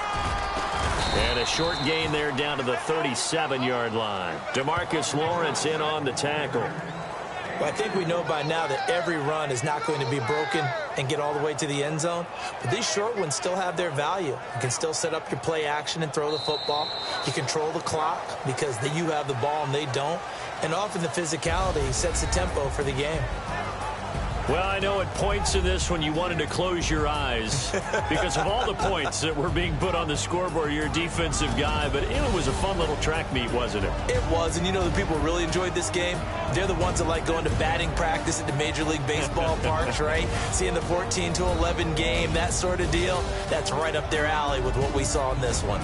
And a short gain there down to the 37-yard line. DeMarcus Lawrence in on the tackle. Well, I think we know by now that every run is not going to be broken and get all the way to the end zone. But these short ones still have their value. You can still set up your play action and throw the football. You control the clock because you have the ball and they don't. And often the physicality sets the tempo for the game. Well, I know at points in this when you wanted to close your eyes because of all the points that were being put on the scoreboard. You're a defensive guy, but it was a fun little track meet, wasn't it? It was, and you know the people who really enjoyed this game? They're the ones that like going to batting practice at the Major League Baseball parks, right? Seeing the 14-11 game, that sort of deal. That's right up their alley with what we saw in this one.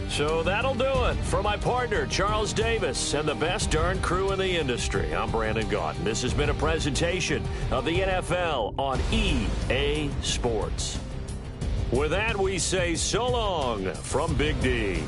So that'll do it. For my partner, Charles Davis, and the best darn crew in the industry, I'm Brandon Gaudin. This has been a presentation of the NFL on EA Sports. With that, we say so long from Big D.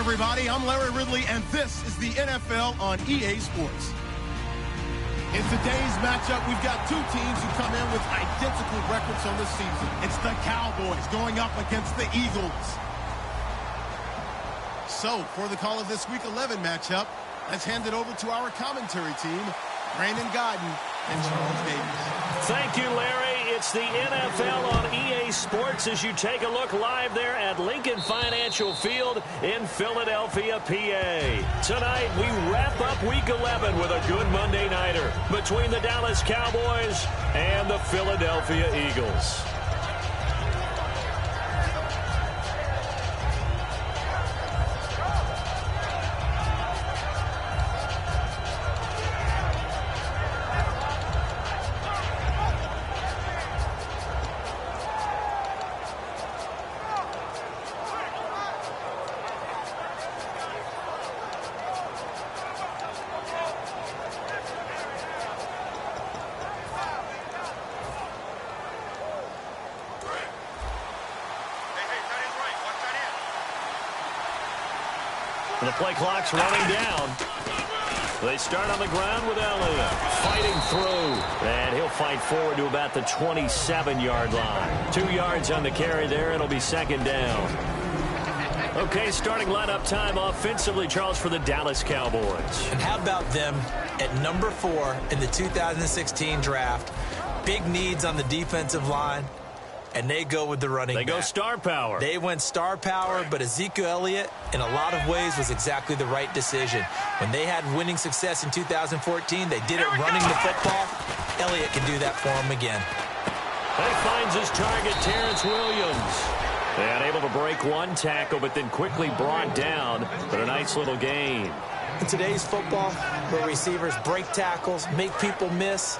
everybody. I'm Larry Ridley, and this is the NFL on EA Sports. In today's matchup, we've got two teams who come in with identical records on the season. It's the Cowboys going up against the Eagles. So, for the call of this Week 11 matchup, let's hand it over to our commentary team, Brandon Godden and Charles Davis. Thank you, Larry. It's the NFL on EA Sports as you take a look live there at Lincoln Financial Field in Philadelphia, PA. Tonight, we wrap up Week 11 with a good Monday nighter between the Dallas Cowboys and the Philadelphia Eagles. The play clock's running down. They start on the ground with Elliott fighting through. And he'll fight forward to about the 27-yard line. 2 yards on the carry there. It'll be second down. Okay, starting lineup time offensively, Charles, for the Dallas Cowboys. And how about them at number 4 in the 2016 draft? Big needs on the defensive line. And they go with the running back. They go star power. They went star power, but Ezekiel Elliott, in a lot of ways, was exactly the right decision. When they had winning success in 2014, they did it running the football. Elliott can do that for them again. He finds his target, Terrence Williams. And able to break one tackle, but then quickly brought down for a nice little gain. In today's football, where receivers break tackles, make people miss,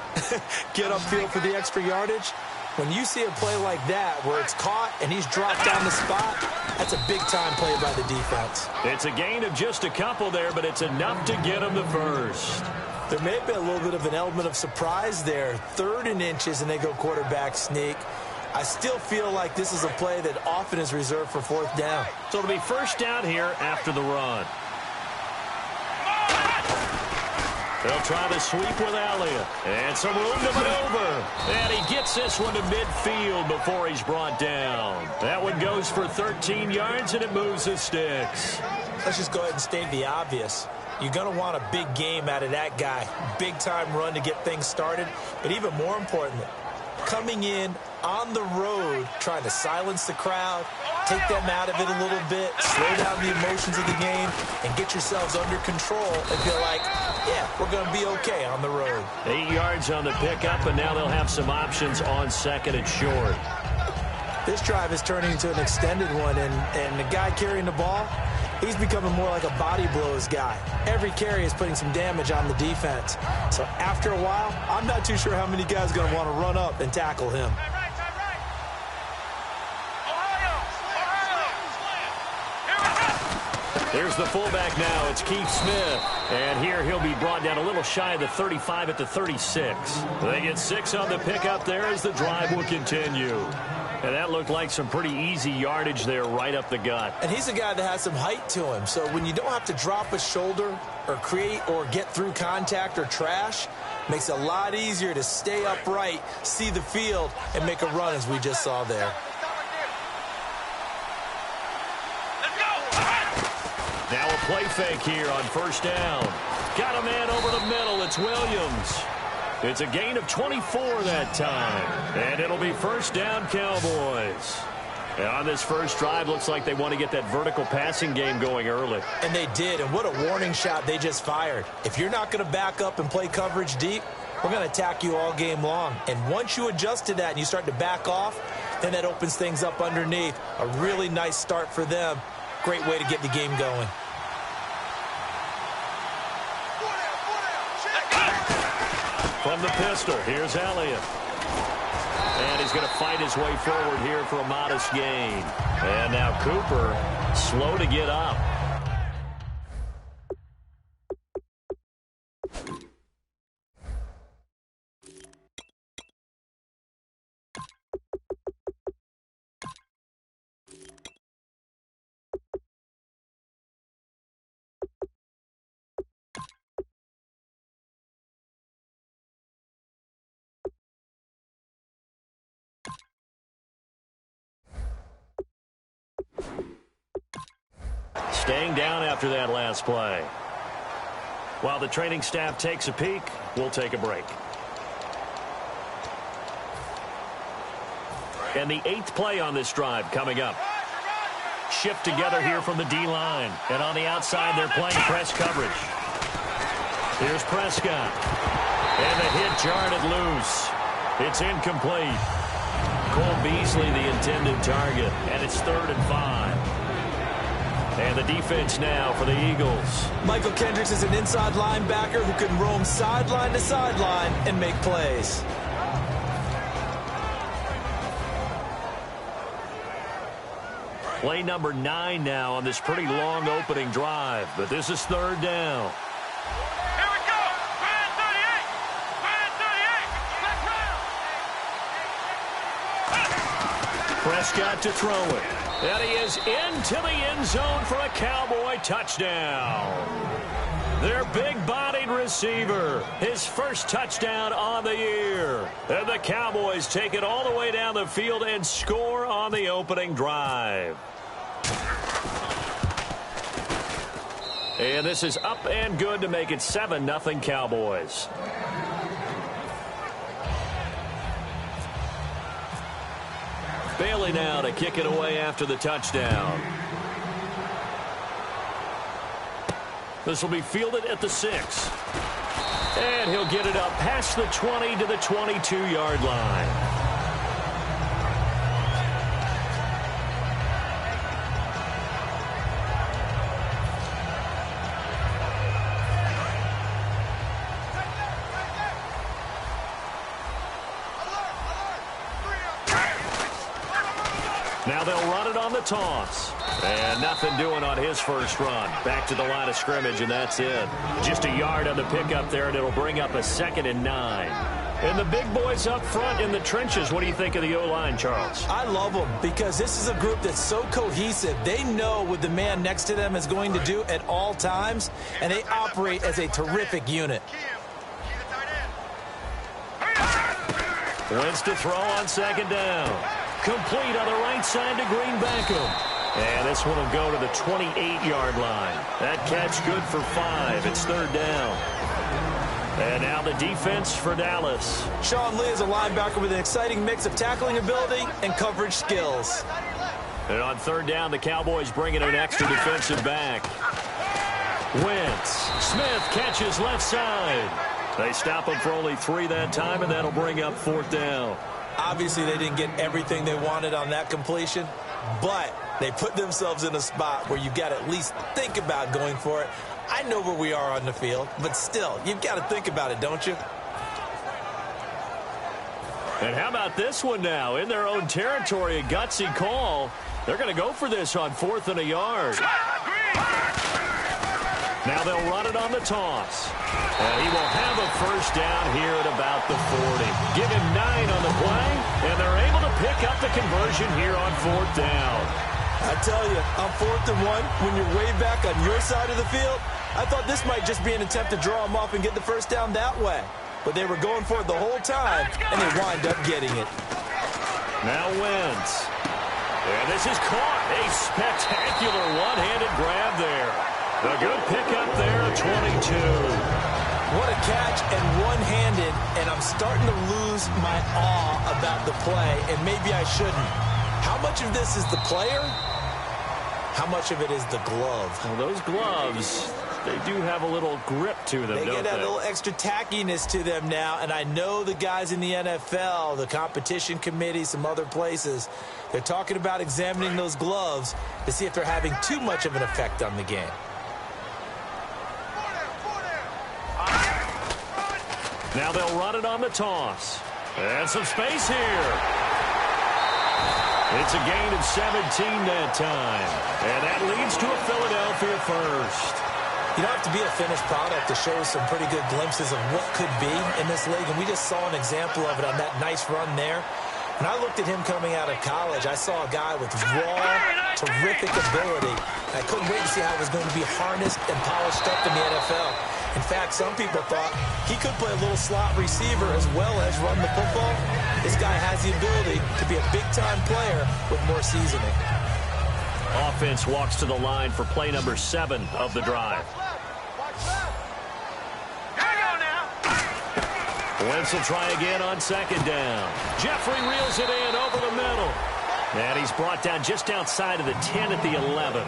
get upfield for the extra yardage, when you see a play like that where it's caught and he's dropped down the spot, that's a big-time play by the defense. It's a gain of just a couple there, but it's enough to get him the first. There may have been a little bit of an element of surprise there. 3rd and inches, and they go quarterback sneak. I still feel like this is a play that often is reserved for 4th down. So it'll be first down here after the run. They'll try the sweep with Elliott. And some room to maneuver. And he gets this one to midfield before he's brought down. That one goes for 13 yards, and it moves the sticks. Let's just go ahead and state the obvious. You're going to want a big game out of that guy. Big-time run to get things started. But even more importantly, coming in on the road, trying to silence the crowd, take them out of it a little bit, slow down the emotions of the game, and get yourselves under control and feel like, yeah, we're going to be okay on the road. 8 yards on the pickup, and now they'll have some options on second and short. This drive is turning into an extended one, and the guy carrying the ball, he's becoming more like a body blows guy. Every carry is putting some damage on the defense. So after a while, I'm not too sure how many guys are going to want to run up and tackle him. There's the fullback now. It's Keith Smith. And here he'll be brought down a little shy of the 35 at the 36. They get 6 on the pickup there as the drive will continue. And that looked like some pretty easy yardage there right up the gut. And he's a guy that has some height to him. So when you don't have to drop a shoulder or create or get through contact or trash, makes it a lot easier to stay upright, see the field, and make a run as we just saw there. Now a play fake here on first down. Got a man over the middle. It's Williams. It's a gain of 24 that time. And it'll be first down, Cowboys. And on this first drive, looks like they want to get that vertical passing game going early. And they did, and what a warning shot they just fired. If you're not going to back up and play coverage deep, we're going to attack you all game long. And once you adjust to that and you start to back off, then that opens things up underneath. A really nice start for them. Great way to get the game going. From the pistol, here's Elliott. And he's going to fight his way forward here for a modest gain. And now Cooper, slow to get up. staying down after that last play. While the training staff takes a peek, we'll take a break. And the 8th play on this drive coming up. Shift together here from the D-line. And on the outside, they're playing press coverage. Here's Prescott. And the hit jarred it loose. It's incomplete. Cole Beasley, the intended target. And it's 3rd and 5. And the defense now for the Eagles. Michael Kendricks is an inside linebacker who can roam sideline to sideline and make plays. Play number 9 now on this pretty long opening drive. But this is 3rd down. Here we go. Grand 38. Grand 38. Let's round. Prescott to throw it. And he is into the end zone for a Cowboy touchdown. Their big-bodied receiver, his first touchdown on the year. And the Cowboys take it all the way down the field and score on the opening drive. And this is up and good to make it 7-0 Cowboys. Bailey now to kick it away after the touchdown. This will be fielded at the 6. And he'll get it up past the 20 to the 22-yard line. Now they'll run it on the toss. And nothing doing on his first run. Back to the line of scrimmage, and that's it. Just a yard on the pickup there, and it'll bring up a 2nd and 9. And the big boys up front in the trenches. What do you think of the O-line, Charles? I love them because this is a group that's so cohesive. They know what the man next to them is going to do at all times, and they operate as a terrific unit. Wentz to throw on 2nd down. Complete on the right side to Green Beckham. And this one will go to the 28-yard line. That catch good for 5. It's 3rd down. And now the defense for Dallas. Sean Lee is a linebacker with an exciting mix of tackling ability and coverage skills. And on 3rd down, the Cowboys bring in an extra defensive back. Wentz. Smith catches left side. They stop him for only 3 that time, and that'll bring up 4th down. Obviously, they didn't get everything they wanted on that completion, but they put themselves in a spot where you've got to at least think about going for it. I know where we are on the field, but still, you've got to think about it, don't you? And how about this one now? In their own territory, a gutsy call. They're going to go for this on 4th and a yard. Now they'll run it on the toss. And he will have a first down here at about the 40. Give him 9 on the play, and they're able to pick up the conversion here on 4th down. I tell you, on 4th and 1, when you're way back on your side of the field, I thought this might just be an attempt to draw him off and get the first down that way. But they were going for it the whole time, and they wind up getting it. Now Wentz. And this is caught. A spectacular one-handed grab there. A good pickup there at 22. What a catch and one-handed, and I'm starting to lose my awe about the play, and maybe I shouldn't. How much of this is the player? How much of it is the glove? Well, those gloves, they do have a little grip to them, They don't get they? that little extra tackiness to them now, and I know the guys in the NFL, the competition committee, some other places, they're talking about examining those gloves to see if they're having too much of an effect on the game. Now they'll run it on the toss. And some space here. It's a gain of 17 that time. And that leads to a Philadelphia first. You don't have to be a finished product to show some pretty good glimpses of what could be in this league, and we just saw an example of it on that nice run there. When I looked at him coming out of college, I saw a guy with raw, terrific ability. I couldn't wait to see how he was going to be harnessed and polished up in the NFL. In fact, some people thought he could play a little slot receiver as well as run the football. This guy has the ability to be a big-time player with more seasoning. Offense walks to the line for play number 7 of the drive. Wentz will try again on 2nd down. Jeffrey reels it in over the middle. And he's brought down just outside of the 10 at the 11.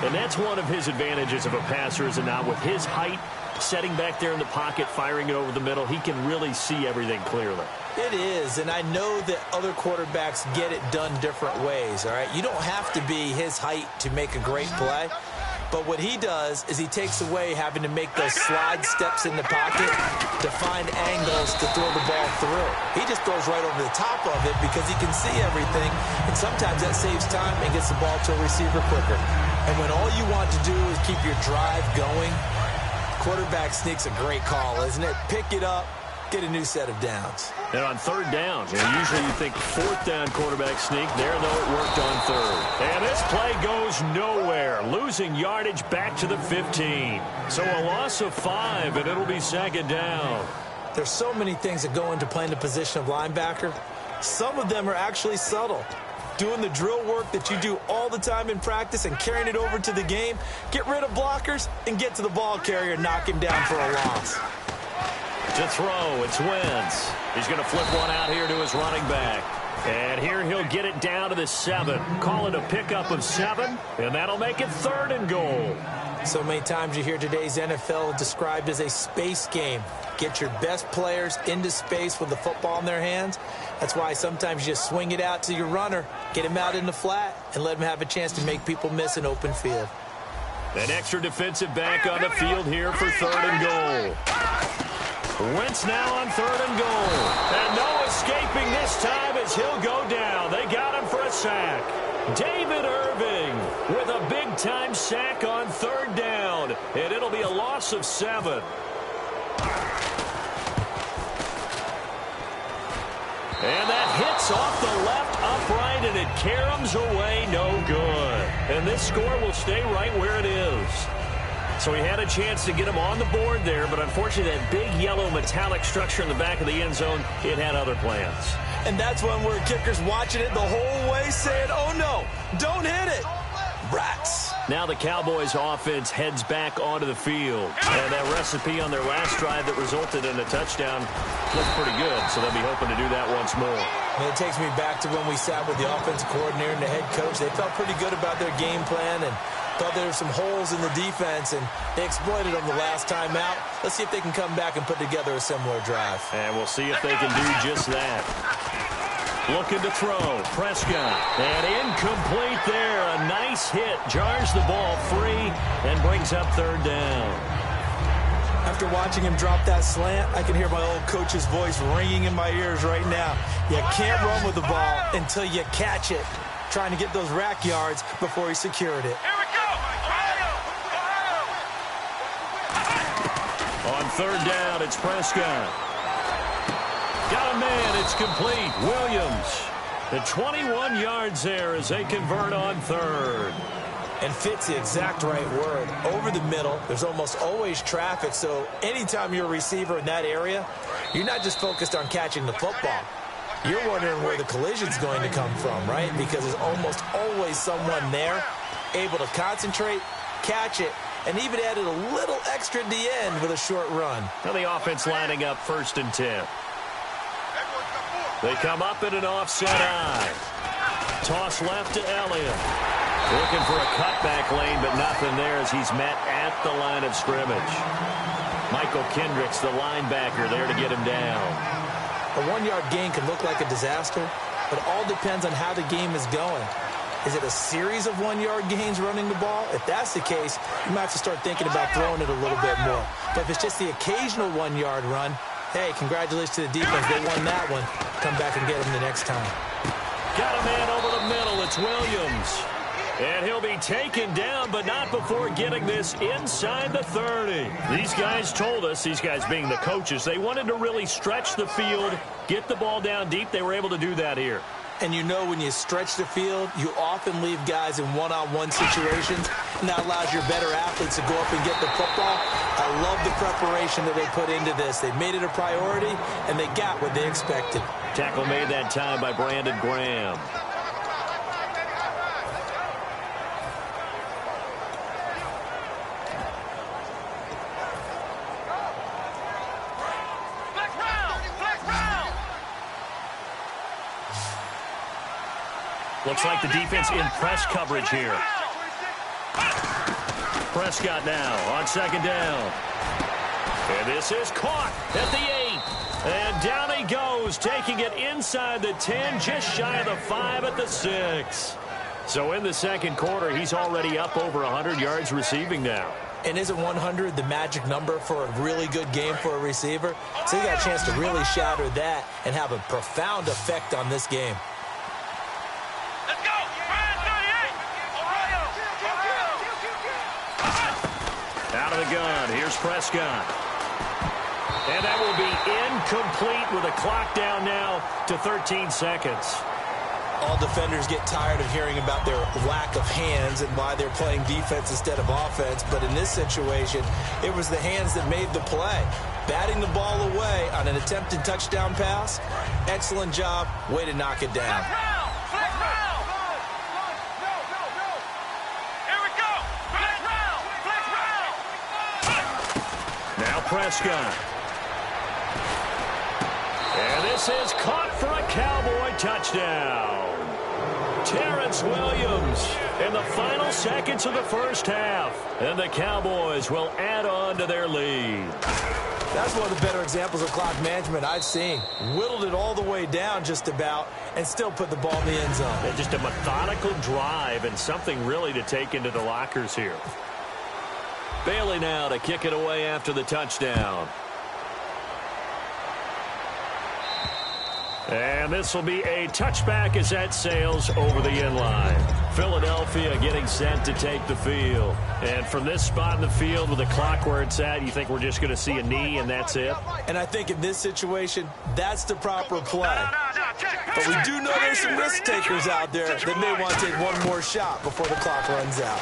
And that's one of his advantages of a passer, is it not? With his height, setting back there in the pocket, firing it over the middle, he can really see everything clearly. It is, and I know that other quarterbacks get it done different ways, all right? You don't have to be his height to make a great play. But what he does is he takes away having to make those slide steps in the pocket to find angles to throw the ball through. He just throws right over the top of it because he can see everything, and sometimes that saves time and gets the ball to a receiver quicker. And when all you want to do is keep your drive going, quarterback sneak's a great call, isn't it? Pick it up, get a new set of downs. And on 3rd down, usually you think 4th down quarterback sneak. There, though, it worked on 3rd. And this play goes nowhere, losing yardage back to the 15. So a loss of 5, and it'll be 2nd down. There's so many things that go into playing the position of linebacker. Some of them are actually subtle. Doing the drill work that you do all the time in practice and carrying it over to the game. Get rid of blockers and get to the ball carrier and knock him down for a loss. To throw, it's Wentz. He's going to flip one out here to his running back. And here he'll get it down to the 7. Call it a pickup of 7, and that'll make it 3rd and goal. So many times you hear today's NFL described as a space game. Get your best players into space with the football in their hands. That's why sometimes you just swing it out to your runner, get him out in the flat, and let him have a chance to make people miss an open field. An extra defensive back on the field here for 3rd and goal. Wentz now on 3rd and goal. And no escaping this time as he'll go down. They got him for a sack. David Irving with a big-time sack on 3rd down. And it'll be a loss of 7. And that hits off the left upright, and it caroms away no good. And this score will stay right where it is. So he had a chance to get him on the board there, but unfortunately that big yellow metallic structure in the back of the end zone, it had other plans. And that's one where kicker's watching it the whole way saying, oh no, don't hit it. Rats. Now the Cowboys offense heads back onto the field. And that recipe on their last drive that resulted in a touchdown looked pretty good, so they'll be hoping to do that once more. And it takes me back to when we sat with the offensive coordinator and the head coach. They felt pretty good about their game plan and thought there were some holes in the defense, and they exploited them the last time out. Let's see if they can come back and put together a similar drive. And we'll see if they can do just that. Looking to throw. Prescott. And incomplete there. A nice hit. Jars the ball free and brings up 3rd down. After watching him drop that slant, I can hear my old coach's voice ringing in my ears right now. You can't run with the ball until you catch it. Trying to get those rack yards before he secured it. Here we go! On 3rd down, it's Prescott. Got a man. It's complete. Williams. The 21 yards there as they convert on 3rd. And fits the exact right word. Over the middle, there's almost always traffic, so anytime you're a receiver in that area, you're not just focused on catching the football. You're wondering where the collision's going to come from, right? Because there's almost always someone there able to concentrate, catch it, and even added a little extra at the end with a short run. Now the offense lining up 1st and 10. They come up in an offset eye. Toss left to Elliott. Looking for a cutback lane, but nothing there as he's met at the line of scrimmage. Michael Kendricks, the linebacker, there to get him down. A 1-yard gain can look like a disaster, but it all depends on how the game is going. Is it a series of 1-yard gains running the ball? If that's the case, you might have to start thinking about throwing it a little bit more. But if it's just the occasional 1-yard run, hey, congratulations to the defense. They won that one. Come back and get them the next time. Got a man over the middle. It's Williams. And he'll be taken down, but not before getting this inside the 30. These guys told us, these guys being the coaches, they wanted to really stretch the field, get the ball down deep. They were able to do that here. And you know when you stretch the field, you often leave guys in one-on-one situations, and that allows your better athletes to go up and get the football. I love the preparation that they put into this. They made it a priority, and they got what they expected. Tackle made that time by Brandon Graham. Looks like the defense in press coverage here. Prescott now on second down. And this is caught at the 8. And down he goes, taking it inside the 10, just shy of the 5 at the 6. So in the second quarter, he's already up over 100 yards receiving now. And isn't 100 the magic number for a really good game for a receiver? So he got a chance to really shatter that and have a profound effect on this game. Let's go! Out of the gun, here's Prescott. And that will be incomplete with a clock down now to 13 seconds. All defenders get tired of hearing about their lack of hands and why they're playing defense instead of offense. But in this situation, it was the hands that made the play. Batting the ball away on an attempted touchdown pass. Excellent job. Way to knock it down. Now Prescott. And this is caught for a Cowboy touchdown. Terrence Williams in the final seconds of the first half. And the Cowboys will add on to their lead. That's one of the better examples of clock management I've seen. Whittled it all the way down just about and still put the ball in the end zone. And just a methodical drive and something really to take into the lockers here. Bailey now to kick it away after the touchdown. And this will be a touchback as that sails over the end line. Philadelphia getting set to take the field. And from this spot in the field with the clock where it's at, you think we're just going to see a knee and that's it? And I think in this situation, that's the proper play. But we do know there's some risk takers out there that may want to take one more shot before the clock runs out.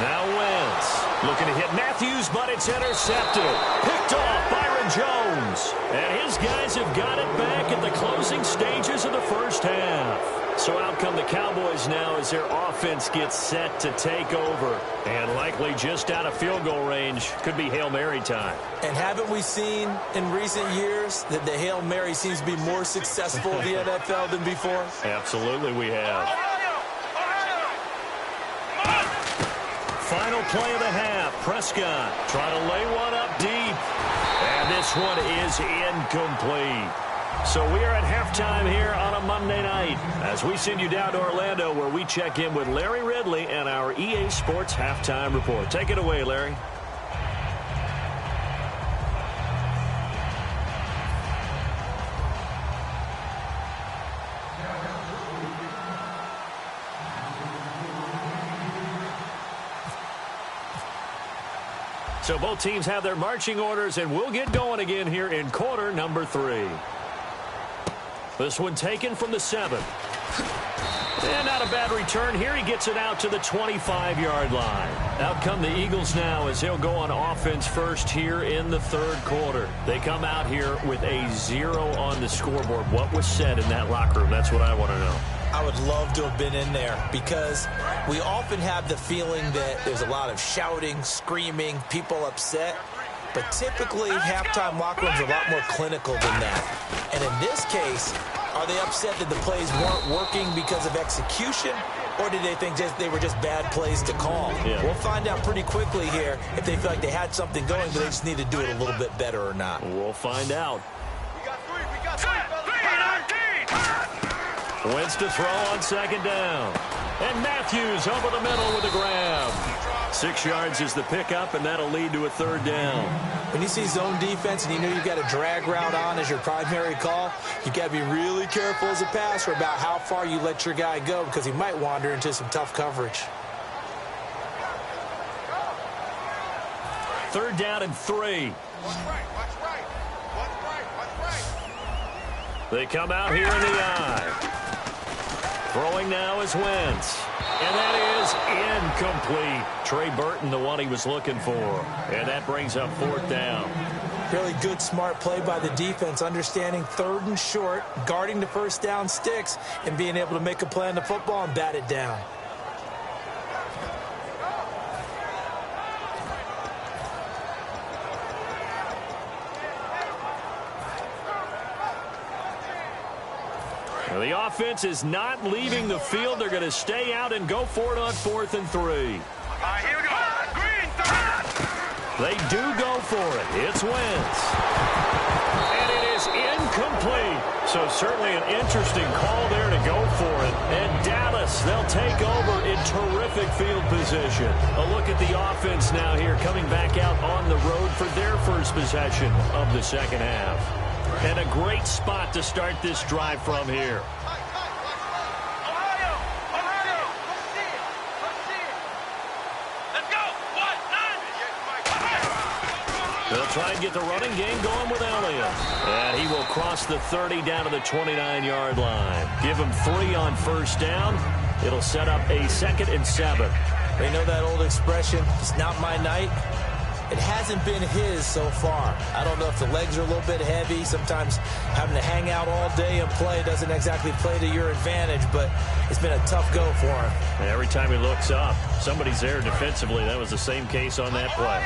Now Wentz looking to hit Matthews, but it's intercepted. Picked off Byron Jones. And his guys have got it back at the closing stages of the first half. So out come the Cowboys now as their offense gets set to take over. And likely just out of field goal range. Could be Hail Mary time. And haven't we seen in recent years that the Hail Mary seems to be more successful in the NFL than before? Absolutely we have. Final play of the half. Prescott trying to lay one up deep. And this one is incomplete. So we are at halftime here on a Monday night as we send you down to Orlando where we check in with Larry Ridley and our EA Sports Halftime Report. Take it away, Larry. So both teams have their marching orders, and we'll get going again here in quarter number 3. This one taken from the 7. And not a bad return here. He gets it out to the 25-yard line. Out come the Eagles now as they'll go on offense first here in the third quarter. They come out here with a 0 on the scoreboard. What was said in that locker room? That's what I want to know. I would love to have been in there because we often have the feeling that there's a lot of shouting, screaming, people upset. But typically, halftime locker rooms are a lot more clinical than that. And in this case, are they upset that the plays weren't working because of execution? Or did they think they were just bad plays to call? Yeah. We'll find out pretty quickly here if they feel like they had something going, but they just need to do it a little bit better or not. We'll find out. We got three, Wentz to throw on second down. And Matthews over the middle with a grab. 6 yards is the pickup, and that'll lead to a third down. When you see zone defense and you know you've got a drag route on as your primary call, you've got to be really careful as a passer about how far you let your guy go because he might wander into some tough coverage. Third down and 3. Watch right, watch right. Watch right, watch right. They come out here in the eye. Throwing now is Wentz. And that is incomplete. Trey Burton, the one he was looking for. And that brings up fourth down. Really good, smart play by the defense, understanding third and short, guarding the first down sticks, and being able to make a play on the football and bat it down. Well, the offense is not leaving the field. They're going to stay out and go for it on 4th and 3. All right, here we go. Green, they do go for it. It's Wentz. And it is incomplete. So certainly an interesting call there to go for it. And Dallas, they'll take over in terrific field position. A look at the offense now here, coming back out on the road for their first possession of the second half. And a great spot to start this drive from here. They'll try and get the running game going with Elliott. And he will cross the 30 down to the 29-yard line. Give him 3 on first down. It'll set up a 2nd and 7. They know that old expression, it's not my night. It hasn't been his so far. I don't know if the legs are a little bit heavy. Sometimes having to hang out all day and play doesn't exactly play to your advantage, but it's been a tough go for him. And every time he looks up, somebody's there defensively. That was the same case on that play.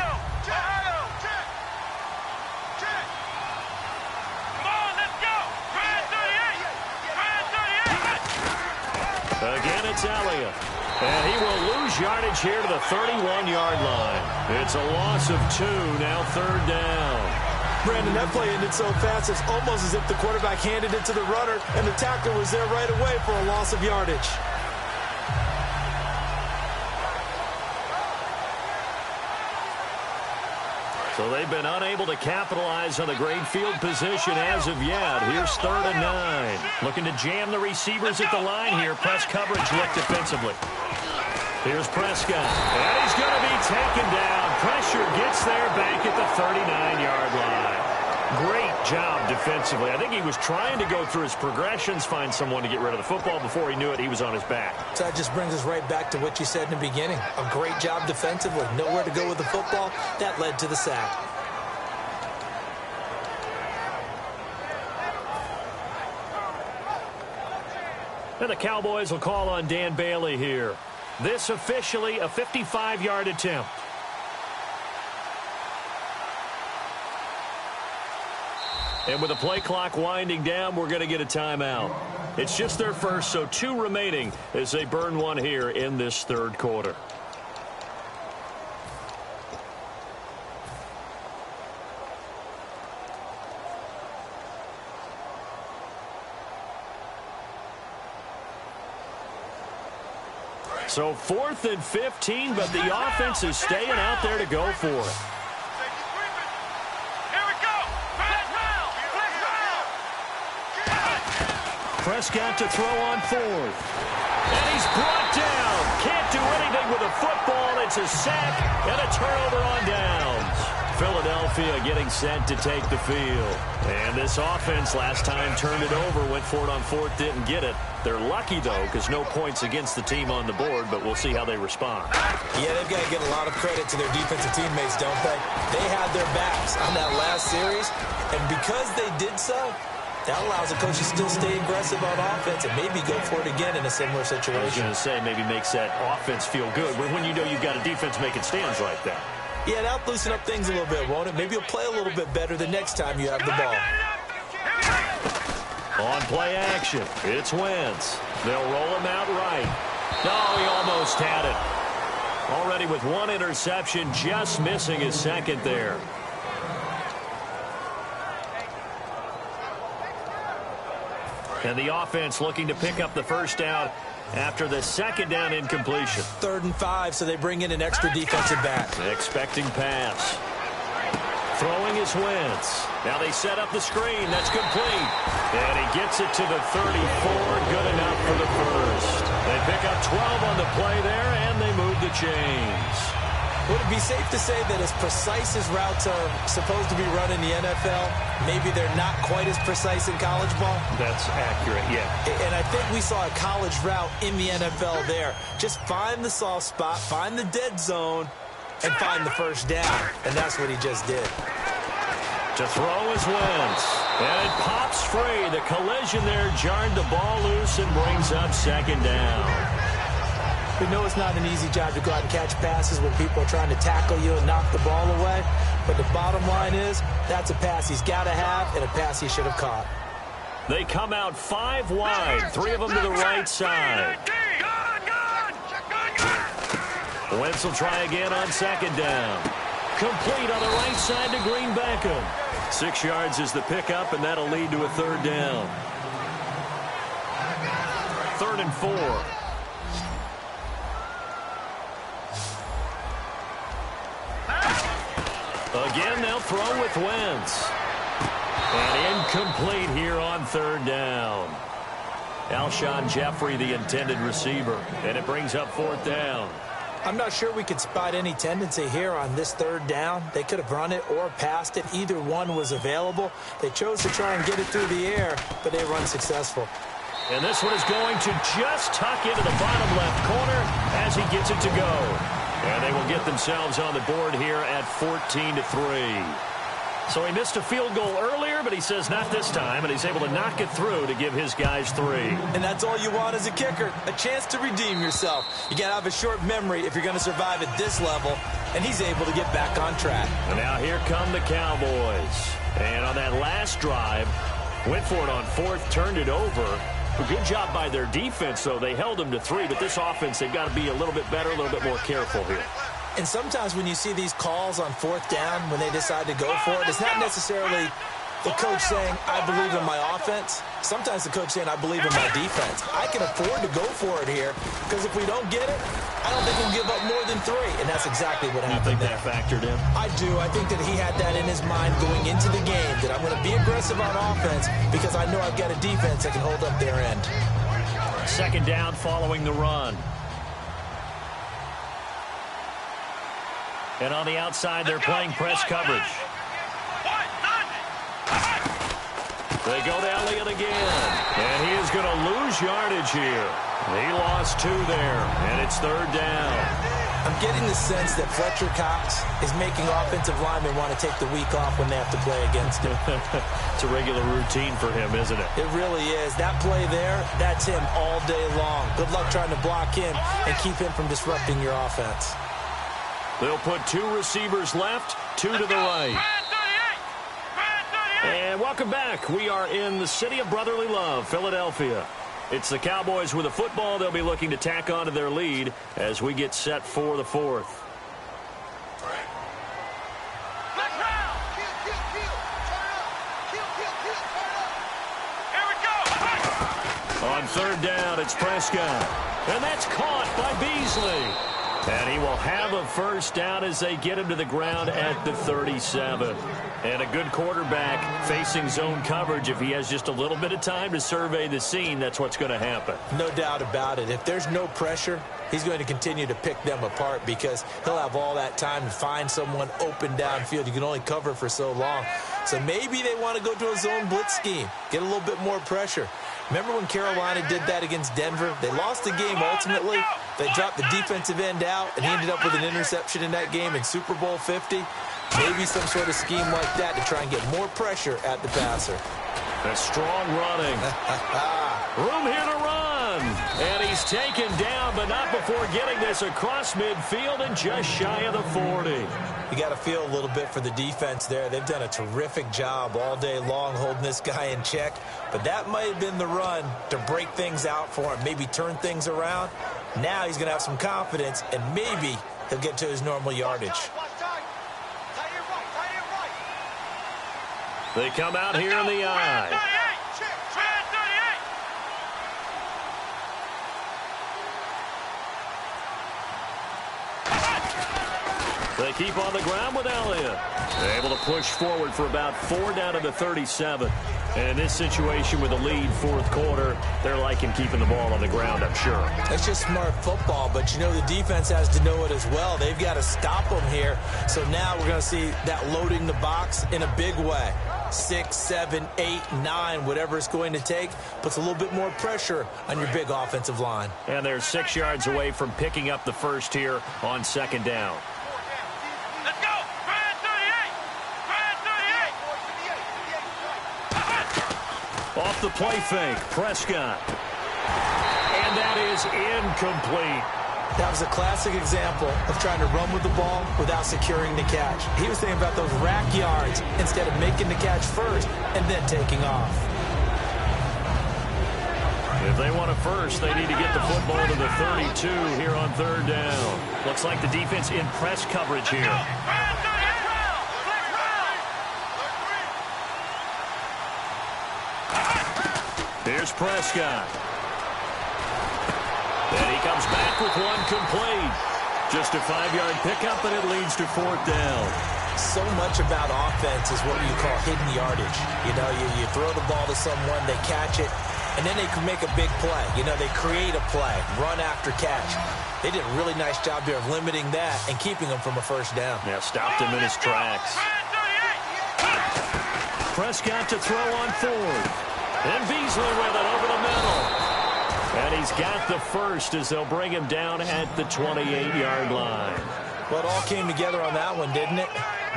Again, it's Elliott. And he will lose yardage here to the 31-yard line. It's a loss of 2, now 3rd down. Brandon, that play ended so fast, it's almost as if the quarterback handed it to the runner, and the tackler was there right away for a loss of yardage. So they've been unable to capitalize on the great field position as of yet. Here's 3rd and 9. Looking to jam the receivers at the line here. Press coverage look defensively. Here's Prescott. And he's going to be taken down. Pressure gets there back at the 39-yard line. Great job defensively. I think he was trying to go through his progressions, find someone to get rid of the football. Before he knew it, he was on his back. So that just brings us right back to what you said in the beginning. A great job defensively. Nowhere to go with the football. That led to the sack. And the Cowboys will call on Dan Bailey here. This officially a 55-yard attempt. And with the play clock winding down, we're going to get a timeout. It's just their first, so 2 remaining as they burn one here in this 3rd quarter. So 4th and 15, but the offense is staying out there to go for it. Prescott to throw on 4th. And he's brought down. Can't do anything with a football. It's a sack and a turnover on downs. Philadelphia getting set to take the field. And this offense last time turned it over, went for it on 4th, didn't get it. They're lucky, though, because no points against the team on the board, but we'll see how they respond. Yeah, they've got to get a lot of credit to their defensive teammates, don't they? They had their backs on that last series, and because they did so, that allows the coach to still stay aggressive on offense and maybe go for it again in a similar situation. I was going to say, maybe makes that offense feel good when you know you've got a defense making stands like that. Yeah, that'll loosen up things a little bit, won't it? Maybe you'll play a little bit better the next time you have the ball. On play action, it's Wentz. They'll roll him out right. No, he almost had it. Already with 1 interception, just missing his 2nd there. And the offense looking to pick up the first down after the 2nd down incompletion. 3rd and 5, so they bring in an extra defensive back. Expecting pass. Throwing is Wentz. Now they set up the screen. That's complete. And he gets it to the 34. Good enough for the first. They pick up 12 on the play there, and they move the chains. Would it be safe to say that as precise as routes are supposed to be run in the NFL, maybe they're not quite as precise in college ball? That's accurate, yeah. And I think we saw a college route in the NFL there. Just find the soft spot, find the dead zone, and find the first down. And that's what he just did. To throw is Wentz. And it pops free. The collision there jarred the ball loose and brings up 2nd down. We know it's not an easy job to go out and catch passes when people are trying to tackle you and knock the ball away. But the bottom line is, that's a pass he's got to have and a pass he should have caught. They come out 5 wide, 3 of them to the right side. Wentz will try again on 2nd down. Complete on the right side to Green Beckham. 6 yards is the pickup, and that'll lead to a 3rd down. 3rd and 4. Again, they'll throw with Wentz. And incomplete here on 3rd down. Alshon Jeffrey, the intended receiver, and it brings up 4th down. I'm not sure we could spot any tendency here on this 3rd down. They could have run it or passed it. Either one was available. They chose to try and get it through the air, but they were unsuccessful. And this one is going to just tuck into the bottom left corner as he gets it to go. And they will get themselves on the board here at 14-3. So he missed a field goal earlier, but he says not this time, and he's able to knock it through to give his guys 3. And that's all you want as a kicker, a chance to redeem yourself. You got to have a short memory if you're going to survive at this level, and he's able to get back on track. And now here come the Cowboys. And on that last drive, went for it on 4th, turned it over. A good job by their defense, though. They held them to 3, but this offense, they've got to be a little bit better, a little bit more careful here. And sometimes when you see these calls on 4th down, when they decide to go for it, it's not necessarily the coach saying, I believe in my offense. Sometimes the coach saying, I believe in my defense. I can afford to go for it here, because if we don't get it, I don't think we'll give up more than 3. And that's exactly what happened. You think that factored in? I do. I think that he had that in his mind going into the game, that I'm going to be aggressive on offense because I know I've got a defense that can hold up their end. 2nd down following the run. And on the outside, they're playing press coverage. They go to Elliott again. And he is going to lose yardage here. He lost 2 there, and it's 3rd down. I'm getting the sense that Fletcher Cox is making offensive linemen want to take the week off when they have to play against him. It's a regular routine for him, isn't it? It really is. That play there, that's him all day long. Good luck trying to block him and keep him from disrupting your offense. They'll put 2 receivers left, 2 to the right. And welcome back. We are in the city of brotherly love, Philadelphia. It's the Cowboys with a football. They'll be looking to tack on to their lead as we get set for the 4th. On 3rd down, it's Prescott. And that's caught by Beasley. And he will have a 1st down as they get him to the ground at the 37. And a good quarterback facing zone coverage. If he has just a little bit of time to survey the scene, that's what's going to happen. No doubt about it. If there's no pressure, he's going to continue to pick them apart because he'll have all that time to find someone open downfield. You can only cover for so long. So maybe they want to go to a zone blitz scheme, get a little bit more pressure. Remember when Carolina did that against Denver? They lost the game ultimately. They dropped the defensive end out, and he ended up with an interception in that game in Super Bowl 50. Maybe some sort of scheme like that to try and get more pressure at the passer. A strong running. Room here to run. And he's taken down, but not before getting this across midfield and just shy of the 40. You got to feel a little bit for the defense there. They've done a terrific job all day long holding this guy in check. But that might have been the run to break things out for him, maybe turn things around. Now he's going to have some confidence, and maybe he'll get to his normal yardage. They come out here in the eye. They keep on the ground with Elliott. They're able to push forward for about 4 down to the 37. And in this situation with a lead 4th quarter, they're liking keeping the ball on the ground, I'm sure. That's just smart football, but you know the defense has to know it as well. They've got to stop them here. So now we're going to see that loading the box in a big way. 6, 7, 8, 9, whatever it's going to take, puts a little bit more pressure on your big offensive line. And they're 6 yards away from picking up the 1st here on 2nd down. Let's go! Try 38! Off the play fake, Prescott. And that is incomplete. That was a classic example of trying to run with the ball without securing the catch. He was thinking about those rack yards instead of making the catch first and then taking off. If they want a first, they need to get the football to the 32 here on third down. Looks like the defense in press coverage here. Here's Prescott. And he comes back with one complete. Just a 5-yard pickup, and it leads to fourth down. So much about offense is what you call hidden yardage. You know, you throw the ball to someone, they catch it, and then they can make a big play. You know, they create a play, run after catch. They did a really nice job there of limiting that and keeping them from a first down. Yeah, stopped him in his tracks. Prescott to throw on fourth. And Beasley with it over the middle. And he's got the first as they'll bring him down at the 28-yard line. Well, it all came together on that one, didn't it?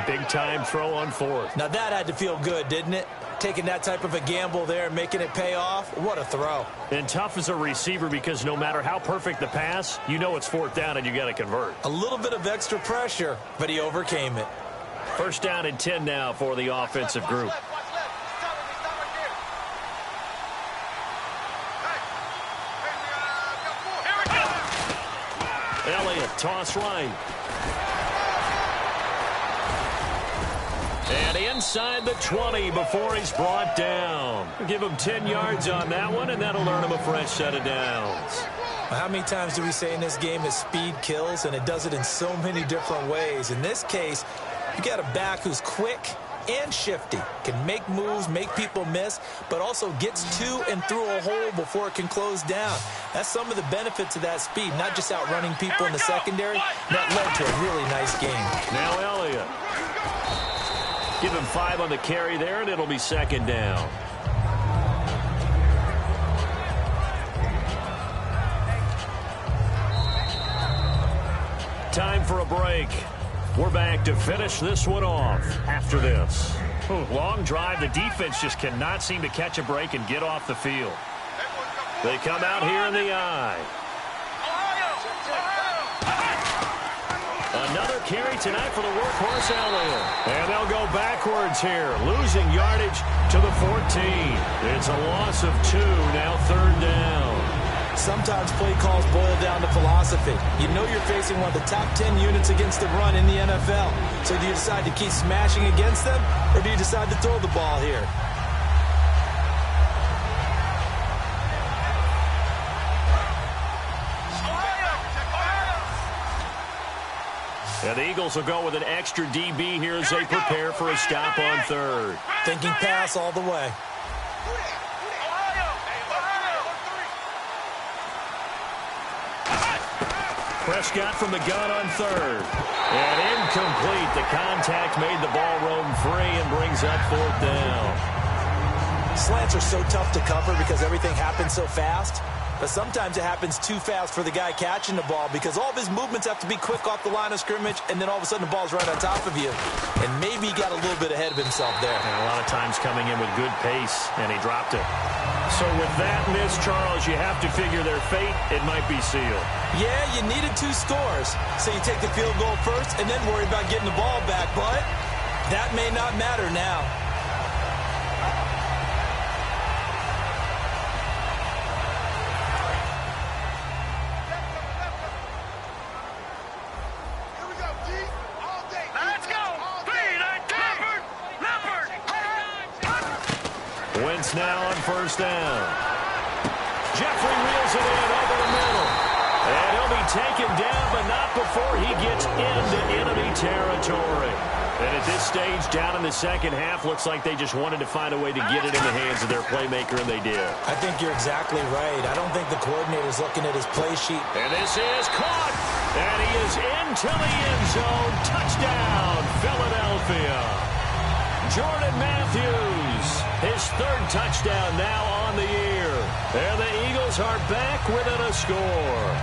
Big-time throw on fourth. Now, that had to feel good, didn't it? Taking that type of a gamble there and making it pay off. What a throw. And tough as a receiver because no matter how perfect the pass, you know it's fourth down and you got to convert. A little bit of extra pressure, but he overcame it. First down and 10 now for the offensive group. Elliott, toss right. And inside the 20 before he's brought down. Give him 10 yards on that one, and that'll earn him a fresh set of downs. How many times do we say in this game that speed kills, and it does it in so many different ways? In this case, you got a back who's quick and shifty, can make moves, make people miss, but also gets to and through a hole before it can close down. That's some of the benefits of that speed, not just outrunning people in the secondary. That led to a really nice game. Now Elliott. Give him 5 on the carry there, and it'll be second down. Time for a break. We're back to finish this one off after this. Long drive. The defense just cannot seem to catch a break and get off the field. They come out here in the eye. Another carry tonight for the workhorse Elliott. And they'll go backwards here, losing yardage to the 14. It's a loss of 2, now third down. Sometimes play calls boil down to philosophy. You know you're facing one of the top 10 units against the run in the NFL. So do you decide to keep smashing against them, or do you decide to throw the ball here? And the Eagles will go with an extra DB here as they prepare for a stop on third. Thinking pass all the way. Prescott from the gun on third. And incomplete. The contact made the ball roam free and brings up fourth down. Slants are so tough to cover because everything happens so fast. But sometimes it happens too fast for the guy catching the ball because all of his movements have to be quick off the line of scrimmage, and then all of a sudden the ball's right on top of you. And maybe he got a little bit ahead of himself there. And a lot of times coming in with good pace, and he dropped it. So with that miss, Charles, you have to figure their fate. It might be sealed. Yeah, you needed 2 scores. So you take the field goal first and then worry about getting the ball back. But that may not matter now. Wentz now on first down. Jeffrey reels it in over the middle. And he'll be taken down, but not before he gets into enemy territory. And at this stage, down in the second half, looks like they just wanted to find a way to get it in the hands of their playmaker, and they did. I think you're exactly right. I don't think the coordinator's looking at his play sheet. And this is caught. And he is into the end zone. Touchdown, Philadelphia. Jordan Matthews, his 3rd touchdown now on the year. And the Eagles are back within a score.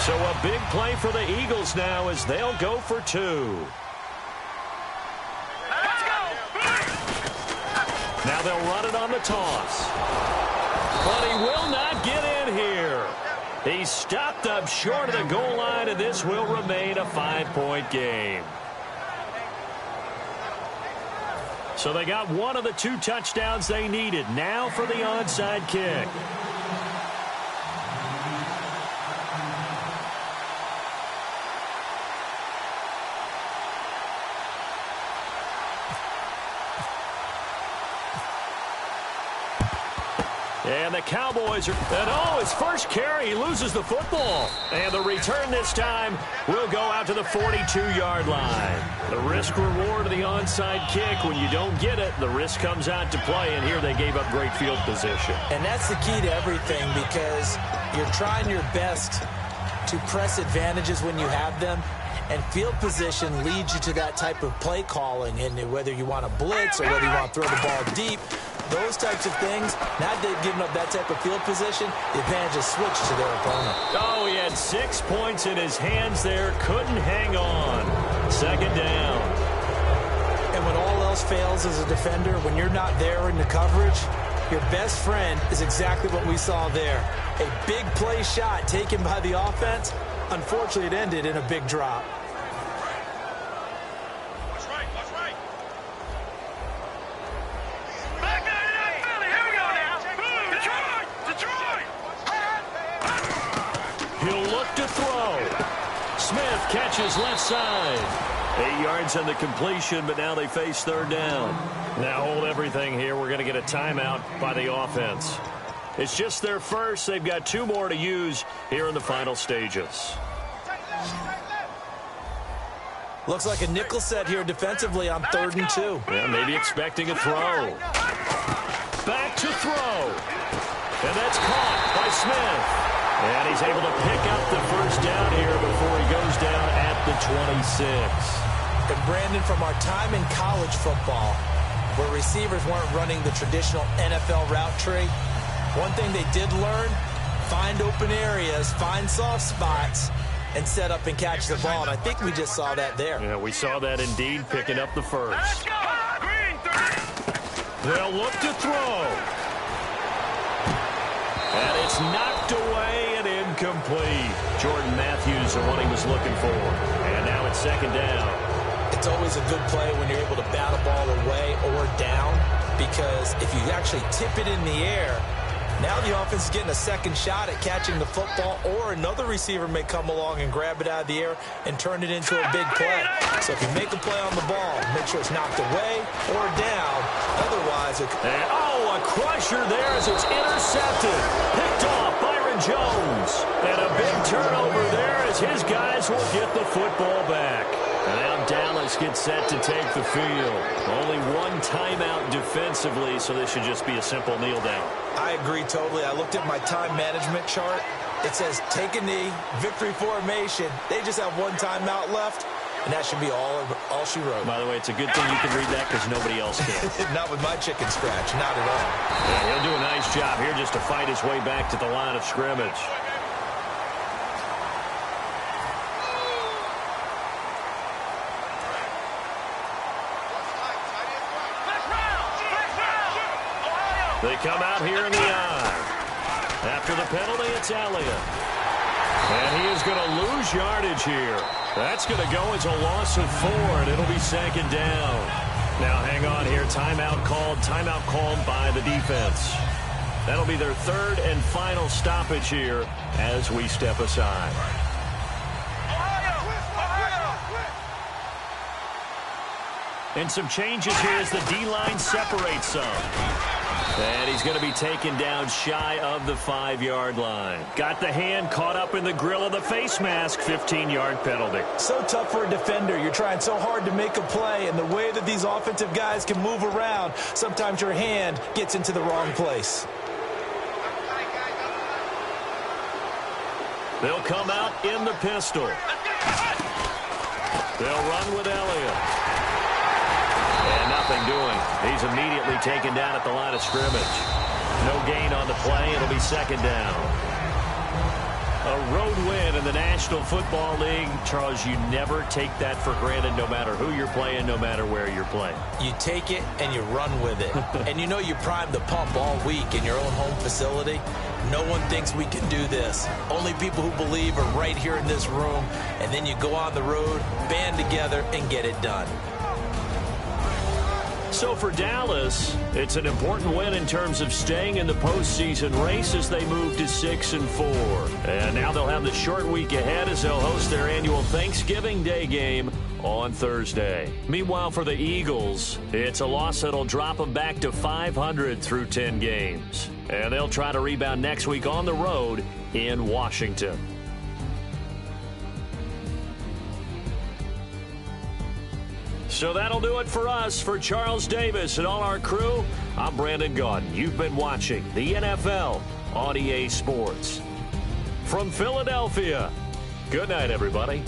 So a big play for the Eagles now as they'll go for 2. Let's go! Now they'll run it on the toss. But he will not get in here. He's stopped up short of the goal line, and this will remain a 5-point game. So they got one of the 2 touchdowns they needed. Now for the onside kick. And the Cowboys are... And his first carry, he loses the football. And the return this time will go out to the 42-yard line. The risk-reward of the onside kick, when you don't get it, the risk comes out to play, and here they gave up great field position. And that's the key to everything, because you're trying your best to press advantages when you have them, and field position leads you to that type of play calling, and whether you want to blitz or whether you want to throw the ball deep, those types of things, now they've given up that type of field position, the advantage is switched to their opponent. Oh, he had 6 points in his hands there, couldn't hang on. Second down. And when all else fails as a defender, when you're not there in the coverage, your best friend is exactly what we saw there. A big play shot taken by the offense. Unfortunately, it ended in a big drop. Smith catches left side. 8 yards on the completion, but now they face third down. Now hold everything here. We're going to get a timeout by the offense. It's just their first. They've got 2 more to use here in the final stages. Looks like a nickel set here defensively on 3rd and 2. Yeah, maybe expecting a throw. Back to throw. And that's caught by Smith. And he's able to pick up the first down here before he goes down at the 26. And Brandon, from our time in college football, where receivers weren't running the traditional NFL route tree, one thing they did learn, find open areas, find soft spots, and set up and catch the ball. And I think we just saw that there. Yeah, we saw that indeed, picking up the first. They'll look to throw. And it's knocked away and incomplete. Jordan Matthews, the one he was looking for. And now it's second down. It's always a good play when you're able to bat a ball away or down, because if you actually tip it in the air, now the offense is getting a second shot at catching the football, or another receiver may come along and grab it out of the air and turn it into a big play. So if you make a play on the ball, make sure it's knocked away or down. Otherwise, a crusher there as it's intercepted. Picked off Byron Jones. And a big turnover there as his guys will get the football back. And now Dallas gets set to take the field. Only one timeout defensively, so this should just be a simple kneel down. I agree totally. I looked at my time management chart. It says take a knee, victory formation. They just have one timeout left, and that should be all she wrote. By the way, it's a good thing you can read that because nobody else can. Not with my chicken scratch, not at all. Yeah, he'll do a nice job here just to fight his way back to the line of scrimmage. They come out here in the eye. After the penalty, it's Elliott. And he is going to lose yardage here. That's going to go as a loss of 4, and it'll be second down. Now, hang on here. Timeout called by the defense. That'll be their 3rd and final stoppage here as we step aside. And some changes here as the D-line separates some. And he's going to be taken down shy of the 5-yard line. Got the hand caught up in the grill of the face mask. 15-yard penalty. So tough for a defender. You're trying so hard to make a play, and the way that these offensive guys can move around, sometimes your hand gets into the wrong place. They'll come out in the pistol. They'll run with Elliott. And nothing doing. He's immediately taken down at the line of scrimmage. No gain on the play. It'll be second down. A road win in the National Football League. Charles, you never take that for granted, no matter who you're playing, no matter where you're playing. You take it and you run with it. And you know you primed the pump all week in your own home facility. No one thinks we can do this. Only people who believe are right here in this room. And then you go on the road, band together, and get it done. So for Dallas, it's an important win in terms of staying in the postseason race as they move to 6-4. And now they'll have the short week ahead as they'll host their annual Thanksgiving Day game on Thursday. Meanwhile, for the Eagles, it's a loss that'll drop them back to 500 through 10 games. And they'll try to rebound next week on the road in Washington. So that'll do it for us. For Charles Davis and all our crew, I'm Brandon Gaudin. You've been watching the NFL on EA Sports. From Philadelphia, good night, everybody.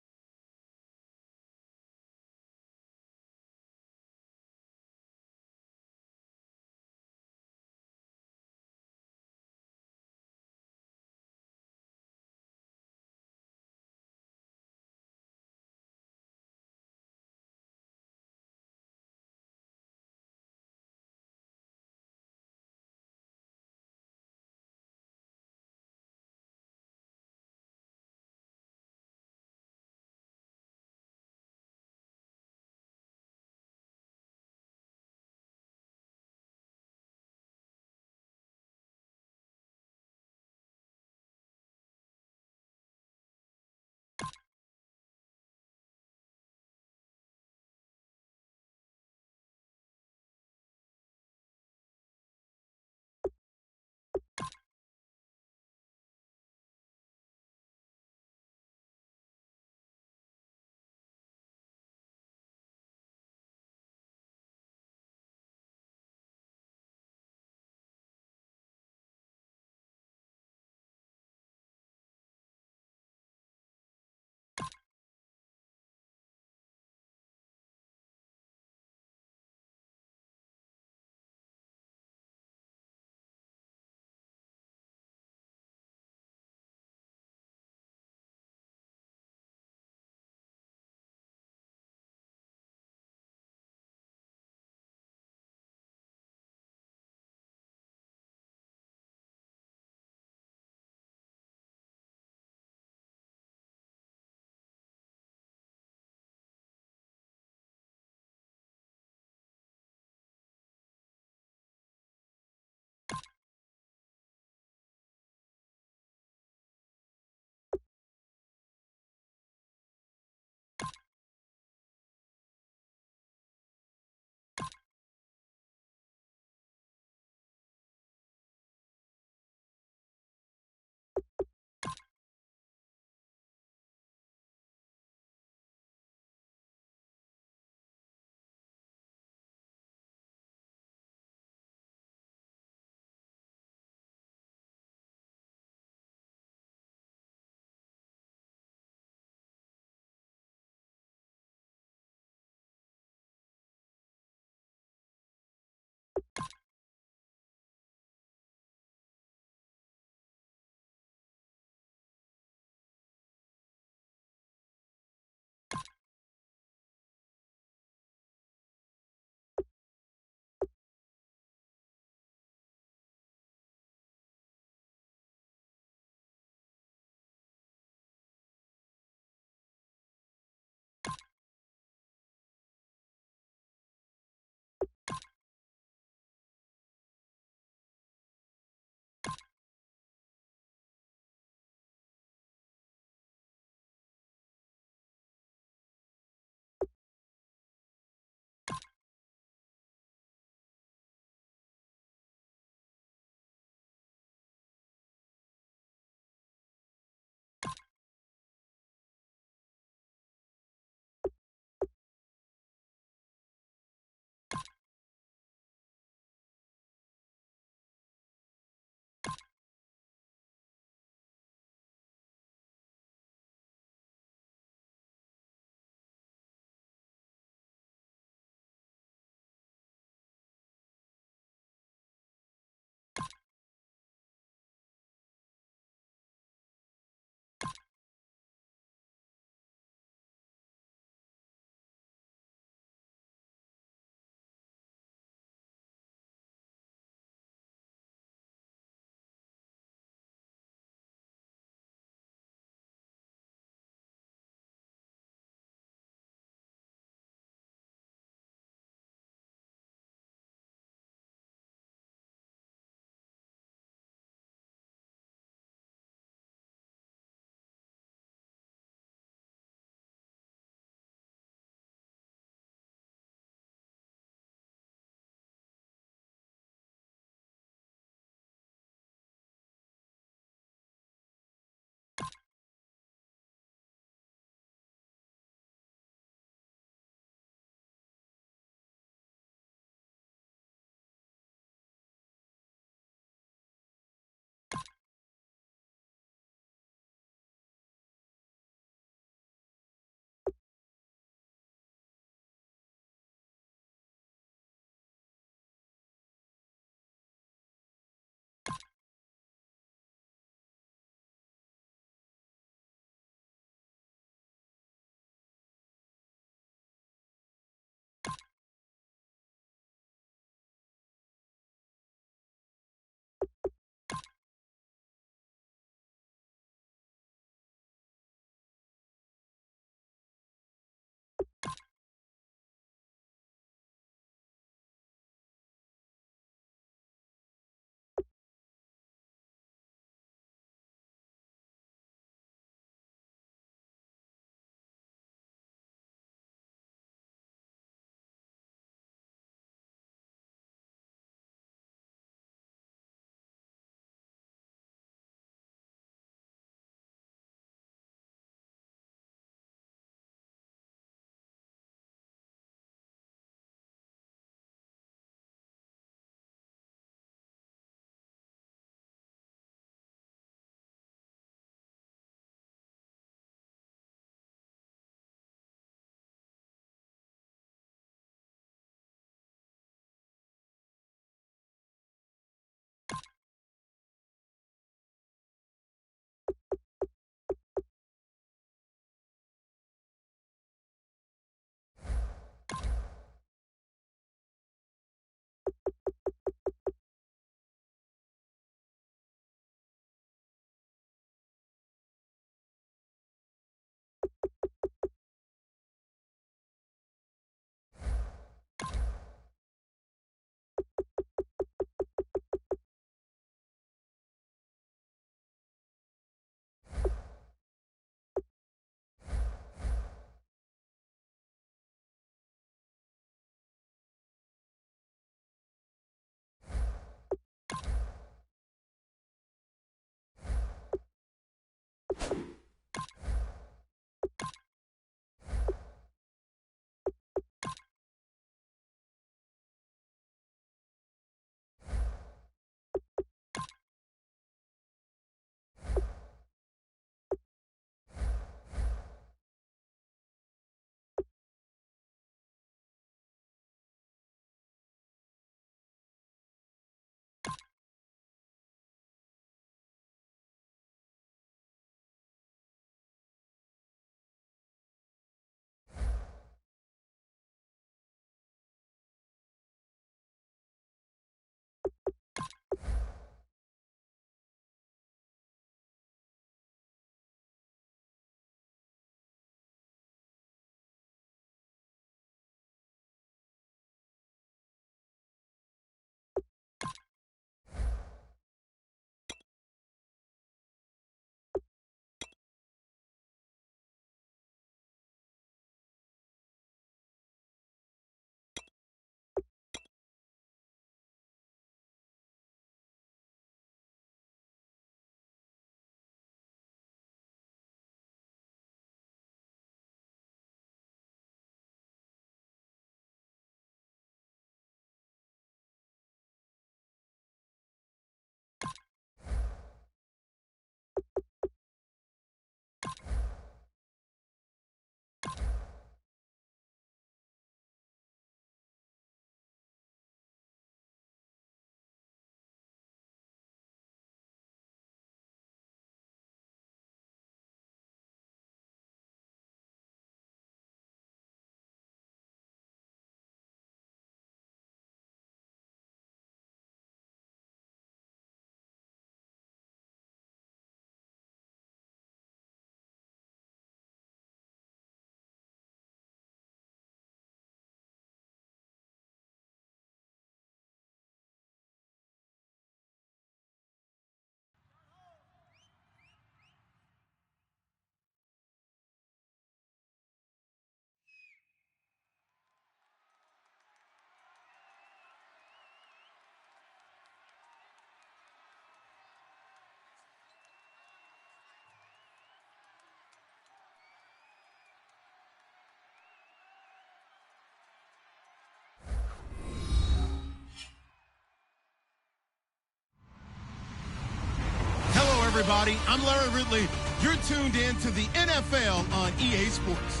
everybody. I'm Larry Ridley. You're tuned in to the NFL on EA Sports.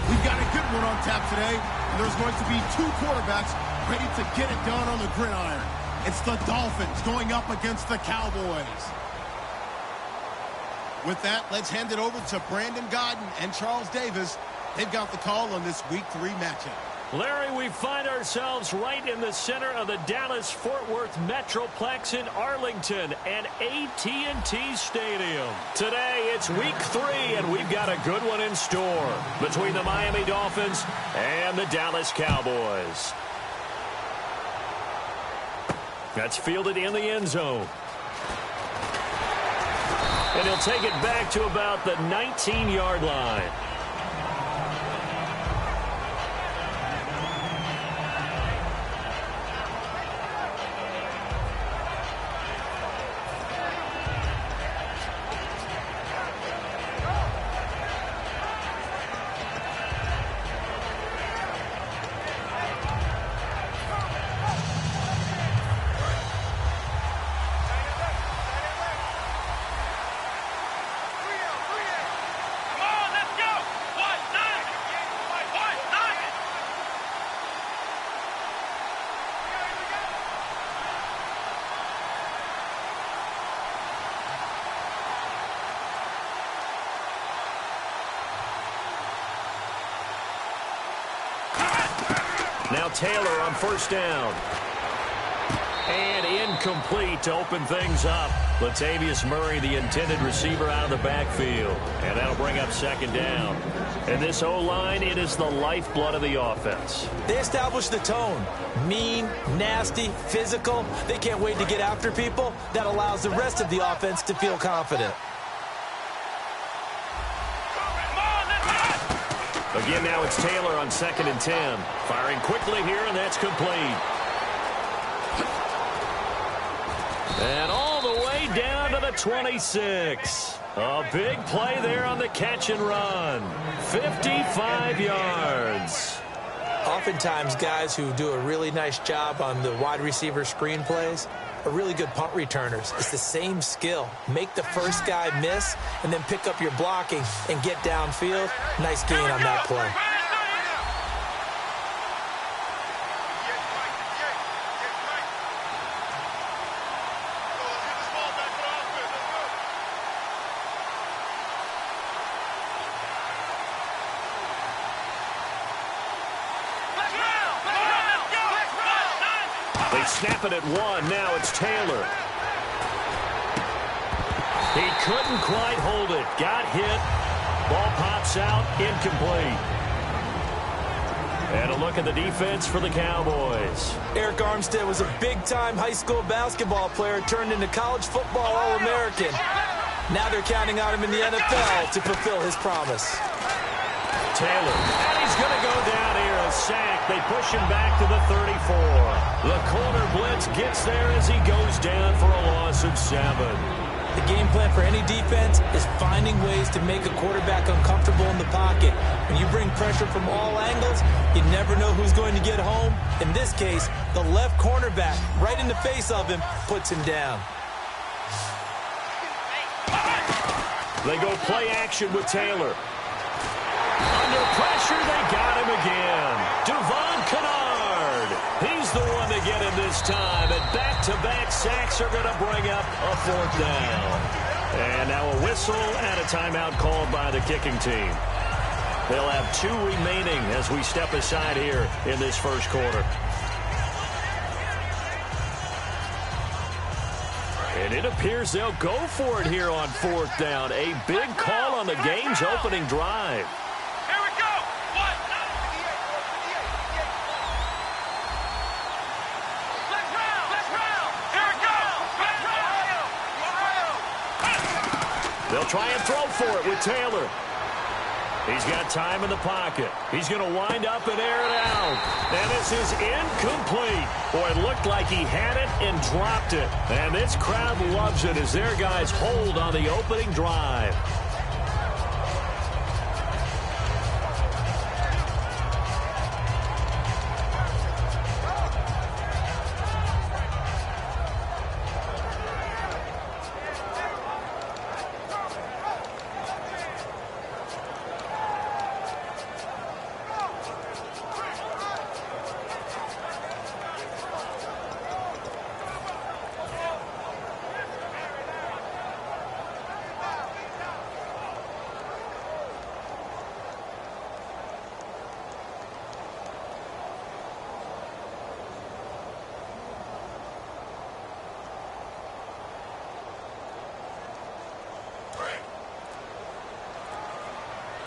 We've got a good one on tap today, and there's going to be two quarterbacks ready to get it done on the gridiron. It's the Dolphins going up against the Cowboys. With that, let's hand it over to Brandon Godden and Charles Davis. They've got the call on this Week 3 matchup. Larry, we find ourselves right in the center of the Dallas-Fort Worth Metroplex in Arlington and AT&T Stadium. Today, it's Week 3, and we've got a good one in store between the Miami Dolphins and the Dallas Cowboys. That's fielded in the end zone. And he'll take it back to about the 19-yard line. Now Taylor on first down. And incomplete to open things up. Latavius Murray, the intended receiver, out of the backfield. And that'll bring up second down. And this O-line, it is the lifeblood of the offense. They establish the tone. Mean, nasty, physical. They can't wait to get after people. That allows the rest of the offense to feel confident. Again, now it's Taylor on 2nd and 10. Firing quickly here, and that's complete. And all the way down to the 26. A big play there on the catch and run. 55 yards. Oftentimes, guys who do a really nice job on the wide receiver screen plays are really good punt returners. It's the same skill. Make the first guy miss and then pick up your blocking and get downfield. Nice gain on that play. They snap it at one. Now it's Taylor. He couldn't quite hold it. Got hit. Ball pops out. Incomplete. And a look at the defense for the Cowboys. Eric Armstead was a big-time high school basketball player turned into college football All-American. Now they're counting on him in the NFL to fulfill his promise. Taylor. And he's going to go down here. A sack. They push him back to the 34. The corner blitz gets there as he goes down for a loss of 7. The game plan for any defense is finding ways to make a quarterback uncomfortable in the pocket. When you bring pressure from all angles, you never know who's going to get home. In this case, the left cornerback, right in the face of him, puts him down. They go play action with Taylor. Under pressure, they got him again. Devon Kennard. He's the one to get him this time. And back-to-back sacks are going to bring up a 4th down. And now a whistle and a timeout called by the kicking team. They'll have 2 remaining as we step aside here in this first quarter. And it appears they'll go for it here on 4th down. A big call on the game's opening drive. They'll try and throw for it with Taylor. He's got time in the pocket. He's going to wind up and air it out. And this is incomplete. Boy, it looked like he had it and dropped it. And this crowd loves it as their guys hold on the opening drive.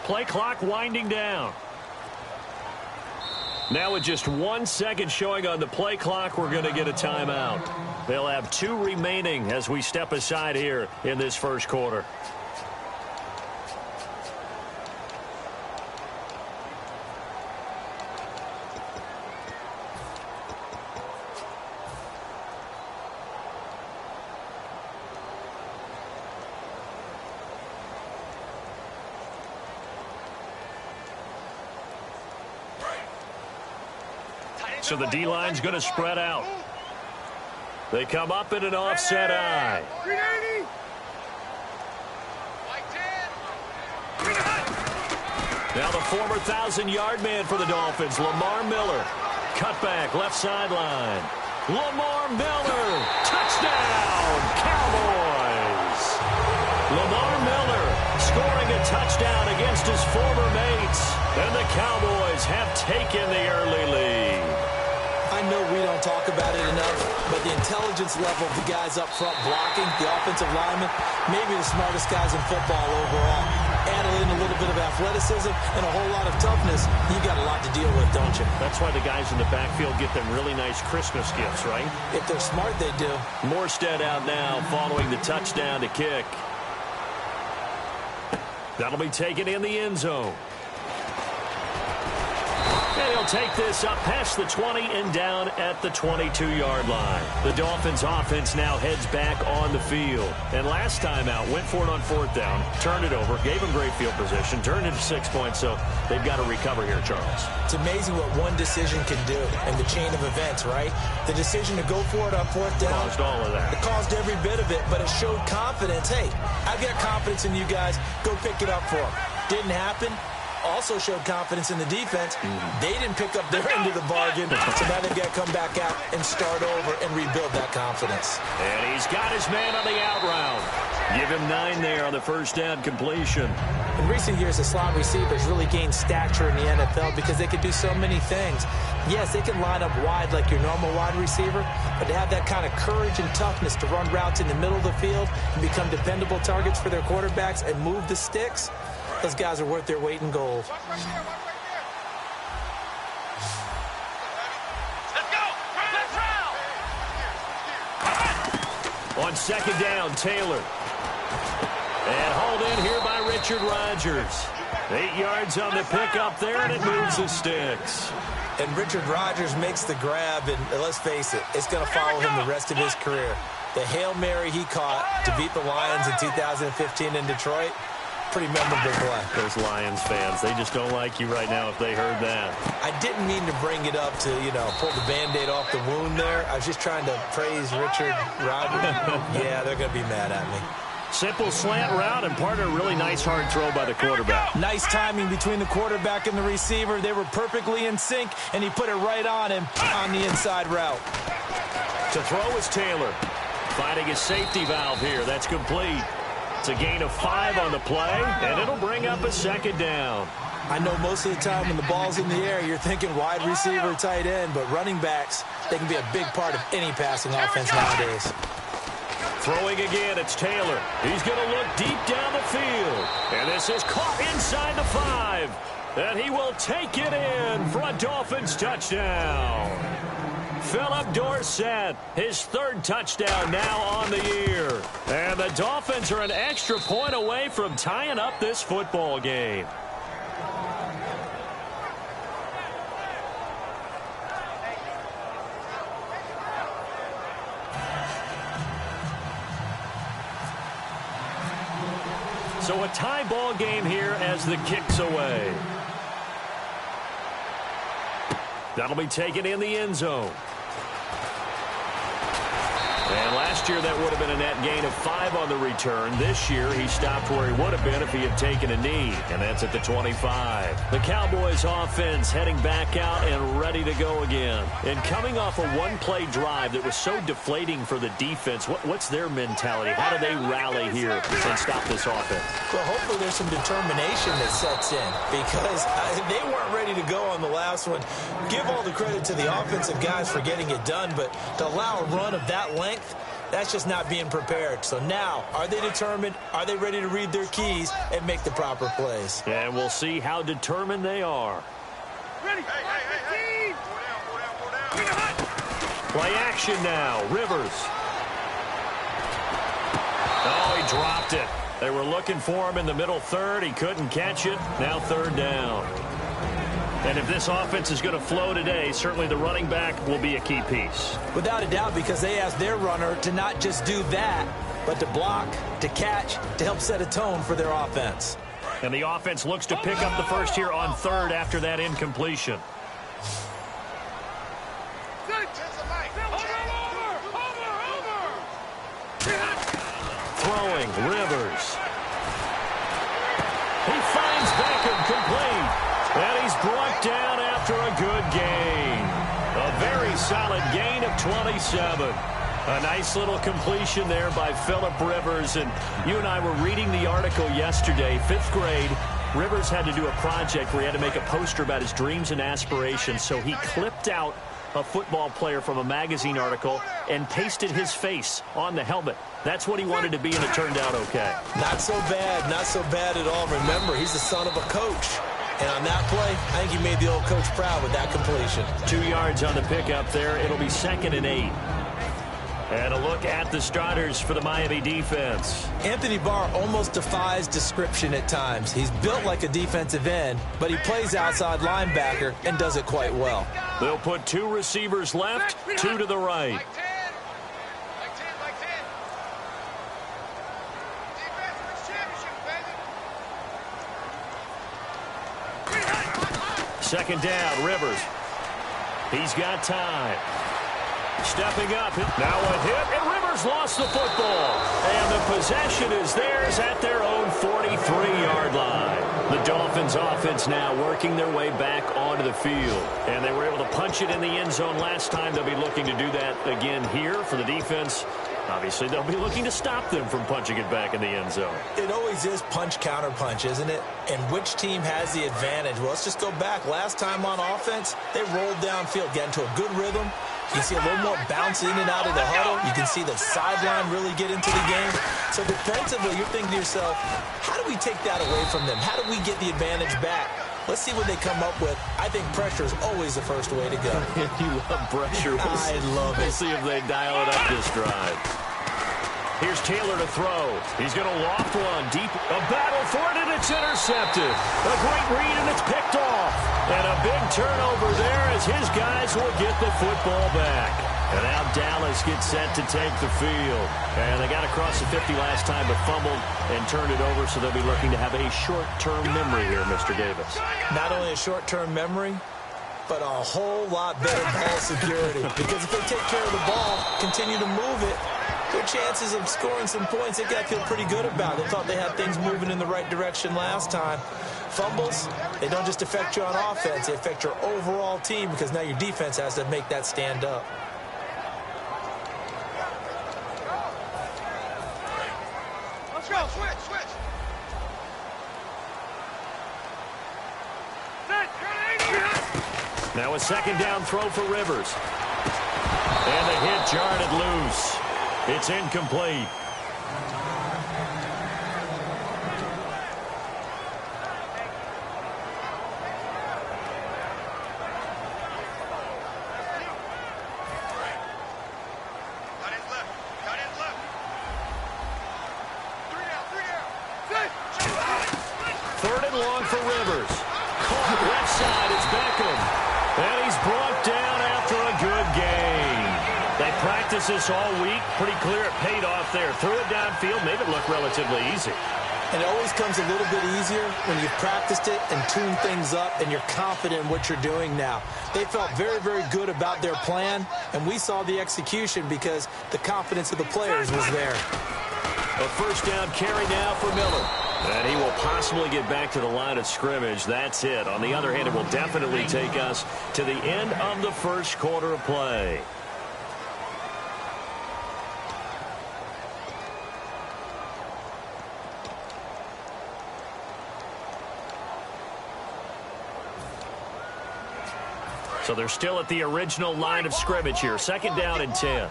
play clock winding down. Now with just 1 second showing on the play clock, we're going to get a timeout. They'll have 2 remaining as we step aside here in this first quarter. So the D-line's going to spread out. They come up in an offset eye. Now the former 1,000-yard man for the Dolphins, Lamar Miller. Cutback, left sideline. Lamar Miller, touchdown, Cowboys. Lamar Miller scoring a touchdown against his former mates. And the Cowboys have taken the early lead. I know we don't talk about it enough, but the intelligence level of the guys up front blocking, the offensive linemen, maybe the smartest guys in football overall. Add in a little bit of athleticism and a whole lot of toughness, you got a lot to deal with, don't you? That's why the guys in the backfield get them really nice Christmas gifts, right? If they're smart, they do. Morstead out now following the touchdown to kick. That'll be taken in the end zone. And he'll take this up past the 20 and down at the 22-yard line. The Dolphins offense now heads back on the field. And last time out, went for it on 4th down, turned it over, gave them great field position, turned it to 6 points, so they've got to recover here, Charles. It's amazing what one decision can do in the chain of events, right? The decision to go for it on 4th down. Caused all of that. It caused every bit of it, but it showed confidence. Hey, I've got confidence in you guys. Go pick it up for them. Didn't happen. Also showed confidence in the defense. They didn't pick up their end of the bargain, so now they've got to come back out and start over and rebuild that confidence. And he's got his man on the out route. Give him 9 there on the first down completion. In recent years, the slot receivers really gained stature in the NFL because they could do so many things. Yes, they can line up wide like your normal wide receiver, but to have that kind of courage and toughness to run routes in the middle of the field and become dependable targets for their quarterbacks and move the sticks, those guys are worth their weight in gold. Let's go! Let's round! On second down, Taylor. And hauled in here by Richard Rodgers. 8 yards on the pickup there, and it moves the sticks. And Richard Rodgers makes the grab, and let's face it, it's going to follow him the rest of his career. The Hail Mary he caught to beat the Lions in 2015 in Detroit, pretty memorable play. Those Lions fans, they just don't like you right now if they heard that. I didn't mean to bring it up to, pull the Band-Aid off the wound there. I was just trying to praise Richard Rodgers. Yeah, they're going to be mad at me. Simple slant route and part of a really nice hard throw by the quarterback. Nice timing between the quarterback and the receiver. They were perfectly in sync, and he put it right on him on the inside route. To throw is Taylor. Finding his safety valve here. That's complete. It's a gain of 5 on the play, and it'll bring up a second down. I know most of the time when the ball's in the air, you're thinking wide receiver, tight end, but running backs, they can be a big part of any passing offense nowadays. Throwing again, it's Taylor. He's going to look deep down the field. And this is caught inside the 5. And he will take it in for a Dolphins touchdown. Philip Dorsett, his 3rd touchdown now on the year. And the Dolphins are an extra point away from tying up this football game. So a tie ball game here as the kick's away. That'll be taken in the end zone. And last year that would have been a net gain of 5 on the return. This year he stopped where he would have been if he had taken a knee, and that's at the 25. The Cowboys offense heading back out and ready to go again. And coming off a one-play drive that was so deflating for the defense, what's their mentality? How do they rally here and stop this offense? Well, hopefully there's some determination that sets in because they weren't ready to go on the last one. Give all the credit to the offensive guys for getting it done, but to allow a run of that length, That's just not being prepared. So now, are they determined? Are they ready to read their keys and make the proper plays? And we'll see how determined they are. Ready. Hey. Four down. Play action now. Rivers. Oh, he dropped it. They were looking for him in the middle third. He couldn't catch it. Now third down. And if this offense is going to flow today, certainly the running back will be a key piece. Without a doubt, because they asked their runner to not just do that, but to block, to catch, to help set a tone for their offense. And the offense looks to pick up the first here on third after that incompletion. Throwing, Rivers. He finds Beckham complete. And he's brought down after a good gain. A very solid gain of 27. A nice little completion there by Phillip Rivers. And you and I were reading the article yesterday, 5th grade. Rivers had to do a project where he had to make a poster about his dreams and aspirations. So he clipped out a football player from a magazine article and pasted his face on the helmet. That's what he wanted to be, and it turned out okay. Not so bad at all. Remember, he's the son of a coach. And on that play, I think he made the old coach proud with that completion. 2 yards on the pickup there. It'll be 2nd and 8. And a look at the starters for the Miami defense. Anthony Barr almost defies description at times. He's built like a defensive end, but he plays outside linebacker and does it quite well. They'll put 2 receivers left, 2 to the right. Like 10. Defense wins championship, baby. Second down, Rivers. He's got time. Stepping up, now a hit, and Rivers lost the football. And the possession is theirs at their own 43-yard line. The Dolphins offense now working their way back onto the field. And they were able to punch it in the end zone last time. They'll be looking to do that again here for the defense. Obviously, they'll be looking to stop them from punching it back in the end zone. It always is punch, counter punch, isn't it? And which team has the advantage? Well, let's just go back. Last time on offense, they rolled downfield, got into a good rhythm. You can see a little more bounce in and out of the huddle. You can see the sideline really get into the game. So defensively, you're thinking to yourself, how do we take that away from them? How do we get the advantage back? Let's see what they come up with. I think pressure is always the first way to go. You love pressure. I love it. We'll see if they dial it up this drive. Here's Taylor to throw. He's going to loft one deep. A battle for it, and it's intercepted. A great read, and it's picked off. And a big turnover there as his guys will get the football back. And now Dallas gets set to take the field. And they got across the 50 last time, but fumbled and turned it over, so they'll be looking to have a short-term memory here, Mr. Davis. Not only a short-term memory, but a whole lot better ball security. Because if they take care of the ball, continue to move it, their chances of scoring some points, they got to feel pretty good about. They thought they had things moving in the right direction last time. Fumbles, they don't just affect you on offense, they affect your overall team because now your defense has to make that stand up. Let's go. Switch. Now a second down throw for Rivers. And the hit jarred it loose. It's incomplete. Got in left. 3 down. Third and long for Rivers. Caught left side, it's Beckham. And he's brought down after a good game. They practiced this all week. Pretty clear it paid off there. Threw it downfield, made it look relatively easy. And it always comes a little bit easier when you've practiced it and tuned things up and you're confident in what you're doing now. They felt very, very good about their plan, and we saw the execution because the confidence of the players was there. A first down carry now for Miller. And he will possibly get back to the line of scrimmage. That's it. On the other hand, it will definitely take us to the end of the first quarter of play. So they're still at the original line of scrimmage here. Second down and 10.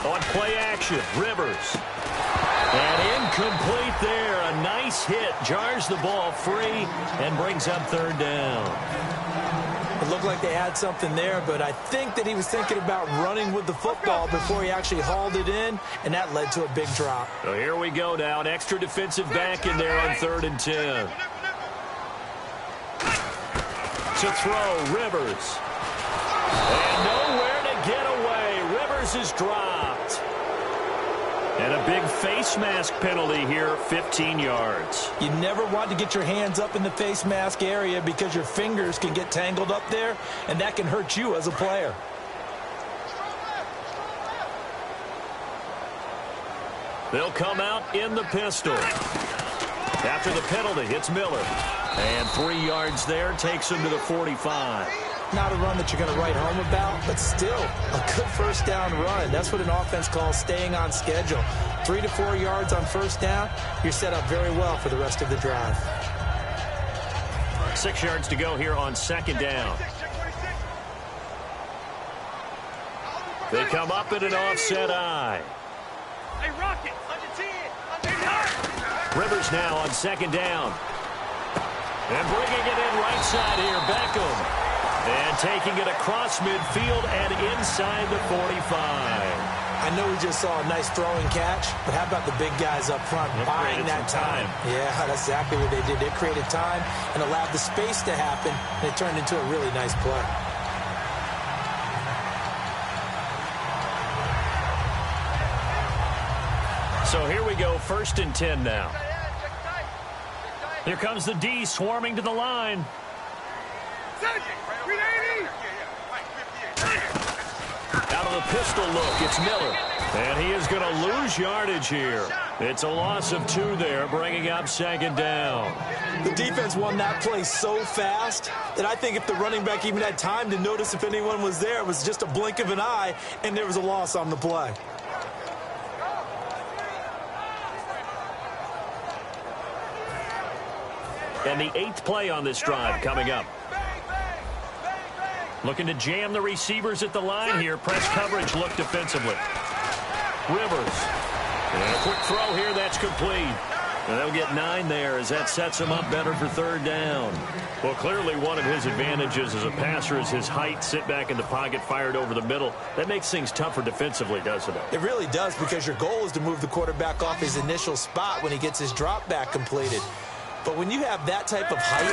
On play action, Rivers. And incomplete there. A nice hit. Jars the ball free and brings up third down. It looked like they had something there, but I think that he was thinking about running with the football before he actually hauled it in, and that led to a big drop. So here we go now. An extra defensive back in there on 3rd and 10. To throw, Rivers. And nowhere to get away. Rivers is dropped. And a big face mask penalty here, 15 yards. You never want to get your hands up in the face mask area because your fingers can get tangled up there, and that can hurt you as a player. They'll come out in the pistol. After the penalty, it's Miller. And 3 yards there, takes him to the 45. Not a run that you're going to write home about, but still a good first down run. That's what an offense calls staying on schedule. 3 to 4 yards on first down, you're set up very well for the rest of the drive. 6 yards to go here on 2nd down. They come up in an offset eye. Hey, Rocket, under 10. Rivers now on 2nd down. And bringing it in right side here, Beckham. And taking it across midfield and inside the 45. I know we just saw a nice throwing catch, but how about the big guys up front buying that time? Yeah, that's exactly what they did. They created time and allowed the space to happen, and it turned into a really nice play. So here we go, 1st and 10 now. Here comes the D swarming to the line. Out of the pistol look, it's Miller. And he is going to lose yardage here. It's a loss of 2 there, bringing up 2nd down. The defense won that play so fast that I think if the running back even had time to notice if anyone was there, it was just a blink of an eye, and there was a loss on the play. And the 8th play on this drive coming up. Looking to jam the receivers at the line here. Press coverage look defensively. Rivers. And a quick throw here. That's complete. And they'll get 9 there as that sets him up better for 3rd down. Well, clearly one of his advantages as a passer is his height. Sit back in the pocket, fired over the middle. That makes things tougher defensively, doesn't it? It really does, because your goal is to move the quarterback off his initial spot when he gets his drop back completed. But when you have that type of height,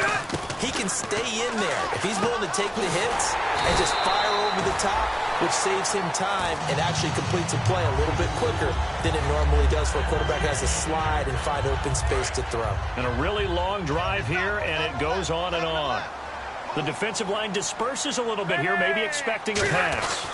he can stay in there. If he's willing to take the hits and just fire over the top, which saves him time and actually completes a play a little bit quicker than it normally does for a quarterback who has to slide and find open space to throw. And a really long drive here, and it goes on and on. The defensive line disperses a little bit here, maybe expecting a pass.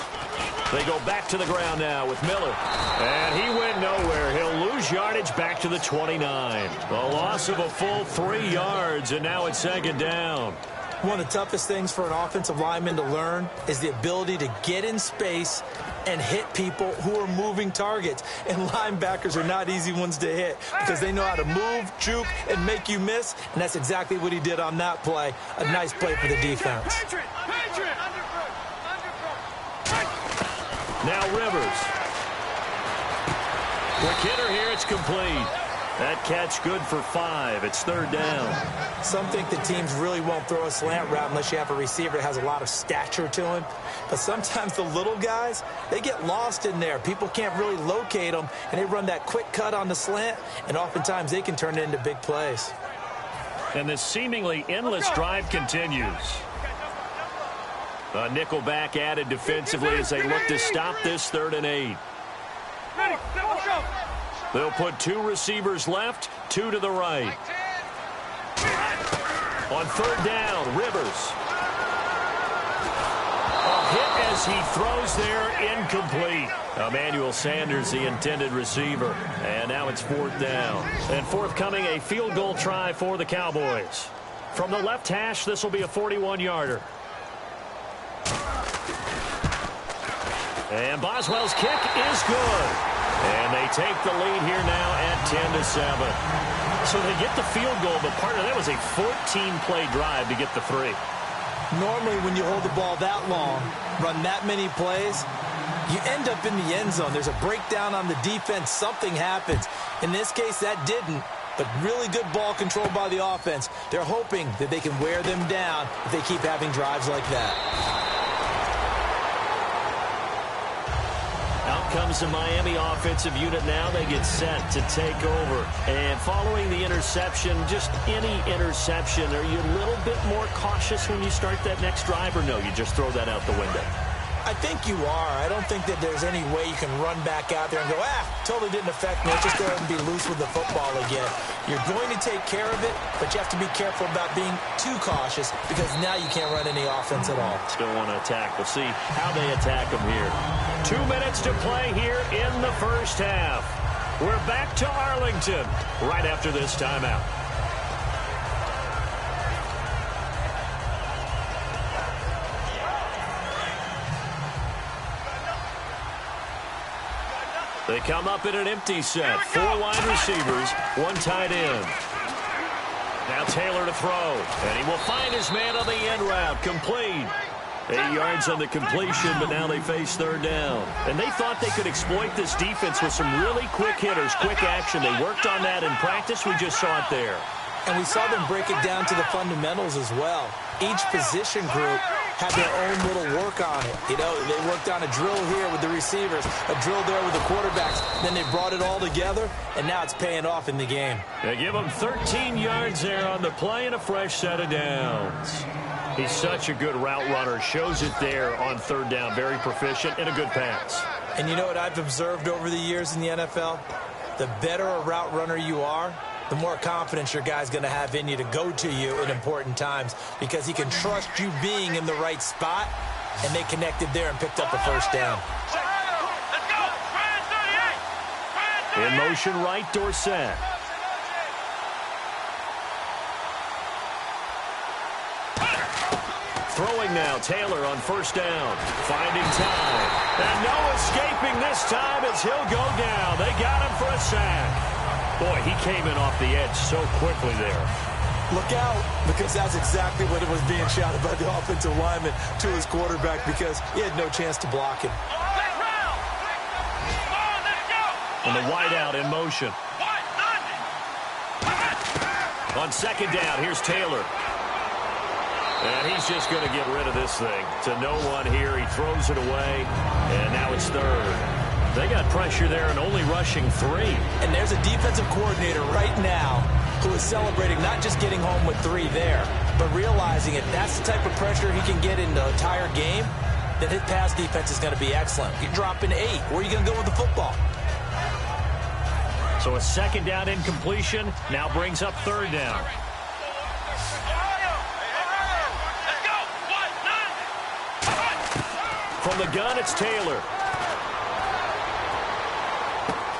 They go back to the ground now with Miller. And he went nowhere. He'll lose yardage back to the 29. A loss of a full 3 yards, and now it's 2nd down. One of the toughest things for an offensive lineman to learn is the ability to get in space and hit people who are moving targets. And linebackers are not easy ones to hit because they know how to move, juke, and make you miss. And that's exactly what he did on that play. A nice play for the defense. Now Rivers. Quick hitter here, it's complete. That catch good for 5. It's 3rd down. Some think that teams really won't throw a slant route unless you have a receiver that has a lot of stature to him. But sometimes the little guys, they get lost in there. People can't really locate them, and they run that quick cut on the slant, and oftentimes they can turn it into big plays. And this seemingly endless drive continues. A nickel back added defensively as they look to stop this 3rd and 8. They'll put 2 receivers left, 2 to the right. On 3rd down, Rivers. A hit as he throws there, incomplete. Emmanuel Sanders, the intended receiver. And now it's 4th down. And forthcoming, a field goal try for the Cowboys. From the left hash, this will be a 41-yarder. And Boswell's kick is good. And they take the lead here now at 10-7. So they get the field goal, but part of that was a 14-play drive to get the 3. Normally when you hold the ball that long, run that many plays, You end up in the end zone. There's a breakdown on the defense. Something happens. In this case, that didn't. But really good ball control by the offense. They're hoping that they can wear them down if they keep having drives like that. Out comes the Miami offensive unit now. They get set to take over. And following the interception, just any interception, are you a little bit more cautious when you start that next drive, or no, you just throw that out the window? I think you are. I don't think that there's any way you can run back out there and go, totally didn't affect me. Let's just go ahead and be loose with the football again. You're going to take care of it, but you have to be careful about being too cautious because now you can't run any offense at all. Still want to attack. We'll see how they attack them here. 2 minutes to play here in the first half. We're back to Arlington right after this timeout. They come up in an empty set. 4 wide receivers, 1 tight end. Now Taylor to throw. And he will find his man on the end route. Complete. 8 yards on the completion, but now they face third down. And they thought they could exploit this defense with some really quick hitters, quick action. They worked on that in practice. We just saw it there. And we saw them break it down to the fundamentals as well. Each position group had their own little work on it. You know, they worked on a drill here with the receivers, a drill there with the quarterbacks. Then they brought it all together, and now it's paying off in the game. They give him 13 yards there on the play and a fresh set of downs. He's such a good route runner. Shows it there on third down. Very proficient and a good pass. And you know what I've observed over the years in the NFL? The better a route runner you are, the more confidence your guy's going to have in you to go to you in important times because he can trust you being in the right spot, and they connected there and picked up a first down. In motion right, Dorsett. Throwing now, Taylor on first down. Finding time. And no escaping this time as he'll go down. They got him for a sack. Boy, he came in off the edge so quickly there. Look out, because that's exactly what it was being shouted by the offensive lineman to his quarterback because he had no chance to block him. And the wideout in motion. On second down, here's Taylor. And he's just going to get rid of this thing. To no one here, he throws it away, and now it's third. They got pressure there and only rushing 3. And there's a defensive coordinator right now who is celebrating not just getting home with 3 there, but realizing if that's the type of pressure he can get in the entire game, then his pass defense is going to be excellent. You're dropping 8. Where are you going to go with the football? So a second down incompletion now brings up third down. From the gun, it's Taylor.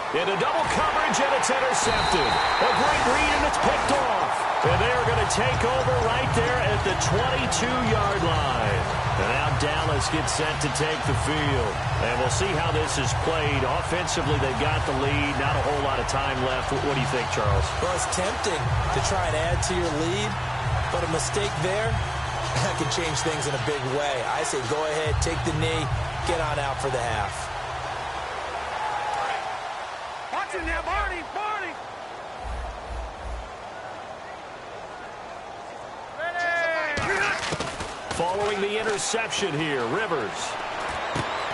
Into double coverage, and it's intercepted. A great read, and it's picked off. And they are going to take over right there at the 22-yard line. And now Dallas gets set to take the field. And we'll see how this is played. Offensively, they've got the lead. Not a whole lot of time left. What do you think, Charles? Well, it's tempting to try and add to your lead, but a mistake there, that can change things in a big way. I say go ahead, take the knee, get on out for the half. Watch it now, Barney! Following the interception here, Rivers.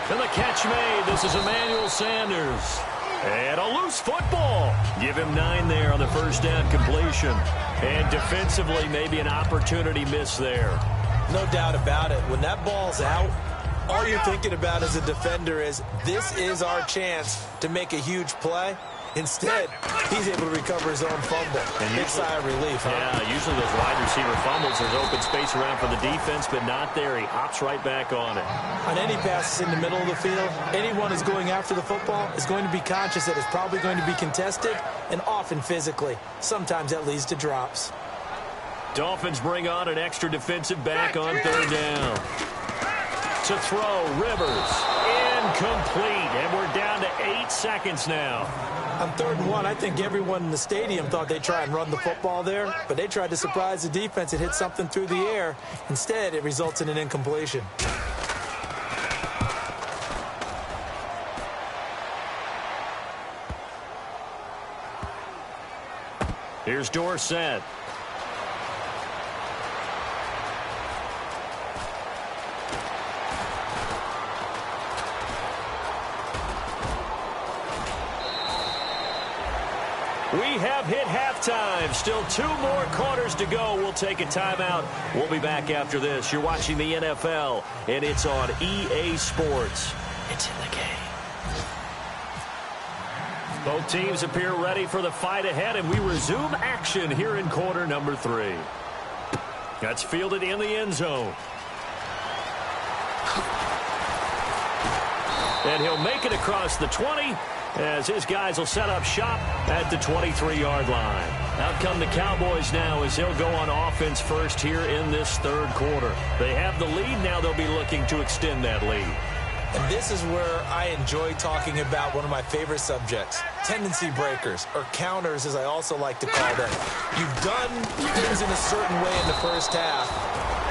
And the catch made. This is Emmanuel Sanders. And a loose football. Give him 9 there on the first down completion. And defensively, maybe an opportunity miss there. No doubt about it. When that ball's out, all you're thinking about as a defender is, this is our chance to make a huge play. Instead, he's able to recover his own fumble. Big sigh of relief, huh? Yeah, usually those wide receiver fumbles, there's open space around for the defense, but not there. He hops right back on it. On any passes in the middle of the field, anyone who's going after the football is going to be conscious that it's probably going to be contested, and often physically. Sometimes that leads to drops. Dolphins bring on an extra defensive back on third down. To throw, Rivers. Incomplete, and we're down to 8 seconds now. On 3rd and 1, I think everyone in the stadium thought they'd try and run the football there, but they tried to surprise the defense and hit something through the air. Instead, it results in an incompletion. Here's Dorsett. We have hit halftime. Still 2 more quarters to go. We'll take a timeout. We'll be back after this. You're watching the NFL, and it's on EA Sports. It's in the game. Both teams appear ready for the fight ahead, and we resume action here in quarter number 3. That's fielded in the end zone. And he'll make it across the 20 as his guys will set up shop at the 23-yard line. Out come the Cowboys now as they'll go on offense first here in this third quarter. They have the lead. Now they'll be looking to extend that lead. And this is where I enjoy talking about one of my favorite subjects, tendency breakers, or counters as I also like to call them. You've done things in a certain way in the first half,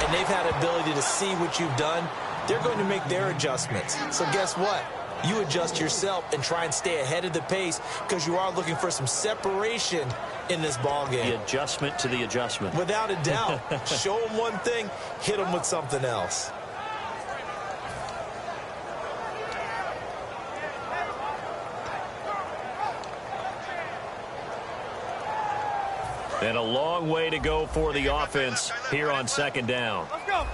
and they've had ability to see what you've done. They're going to make their adjustments. So guess what? You adjust yourself and try and stay ahead of the pace because you are looking for some separation in this ball game. The adjustment to the adjustment. Without a doubt. Show them one thing, hit them with something else. And a long way to go for the offense here on second down. Let's go.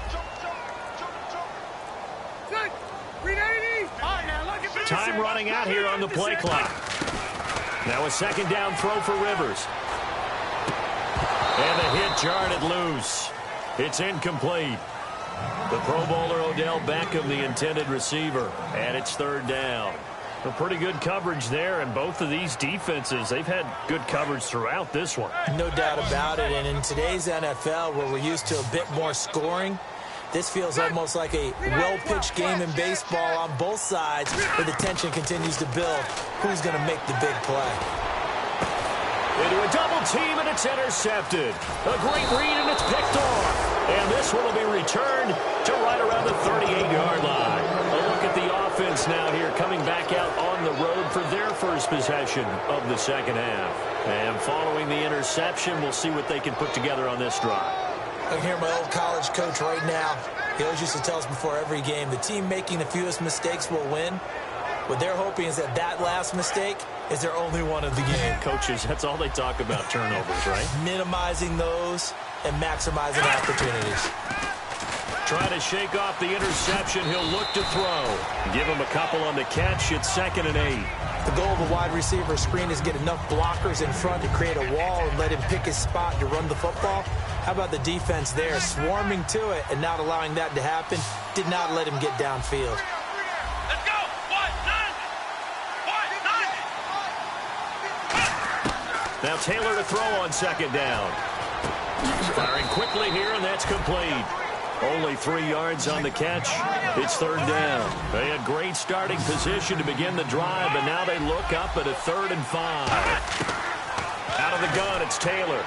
Time running out here on the play clock. Now a second down throw for Rivers. And the hit jarred it loose. It's incomplete. The Pro Bowler Odell Beckham, the intended receiver, and it's third down. A pretty good coverage there, and both of these defenses, they've had good coverage throughout this one. No doubt about it, and in today's NFL, where we're used to a bit more scoring, this feels almost like a well-pitched game in baseball on both sides, where the tension continues to build. Who's going to make the big play? Into a double team, and it's intercepted. A great read, and it's picked off. And this one will be returned to right around the 38-yard line. A look at the offense now here, coming back out on the road for their first possession of the second half. And following the interception, we'll see what they can put together on this drive. I can hear my old college coach right now. He always used to tell us before every game, the team making the fewest mistakes will win. What they're hoping is that that last mistake is their only one of the game. Coaches, that's all they talk about, turnovers, right? Minimizing those and maximizing opportunities. Trying to shake off the interception. He'll look to throw. Give him a couple on the catch. It's 2nd and 8. The goal of a wide receiver screen is get enough blockers in front to create a wall and let him pick his spot to run the football. How about the defense there, swarming to it and not allowing that to happen? Did not let him get downfield. Let's go. Now Taylor to throw on second down. Firing quickly here, and that's complete. Only 3 yards on the catch. It's third down. They had great starting position to begin the drive, but now they look up at a 3rd and 5. Out of the gun, it's Taylor.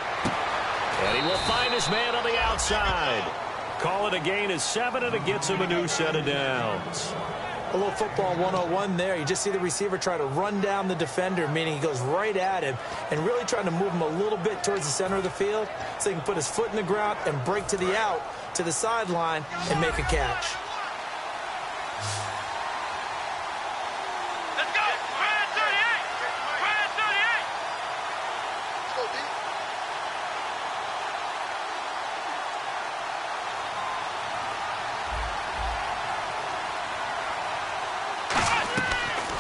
And he will find his man on the outside. Call it a gain of 7, and it gets him a new set of downs. A little football 101 there. You just see the receiver try to run down the defender, meaning he goes right at him and really trying to move him a little bit towards the center of the field so he can put his foot in the ground and break to the out, to the sideline, and make a catch. Let's go. Red 38. Red 38. Let's go, D.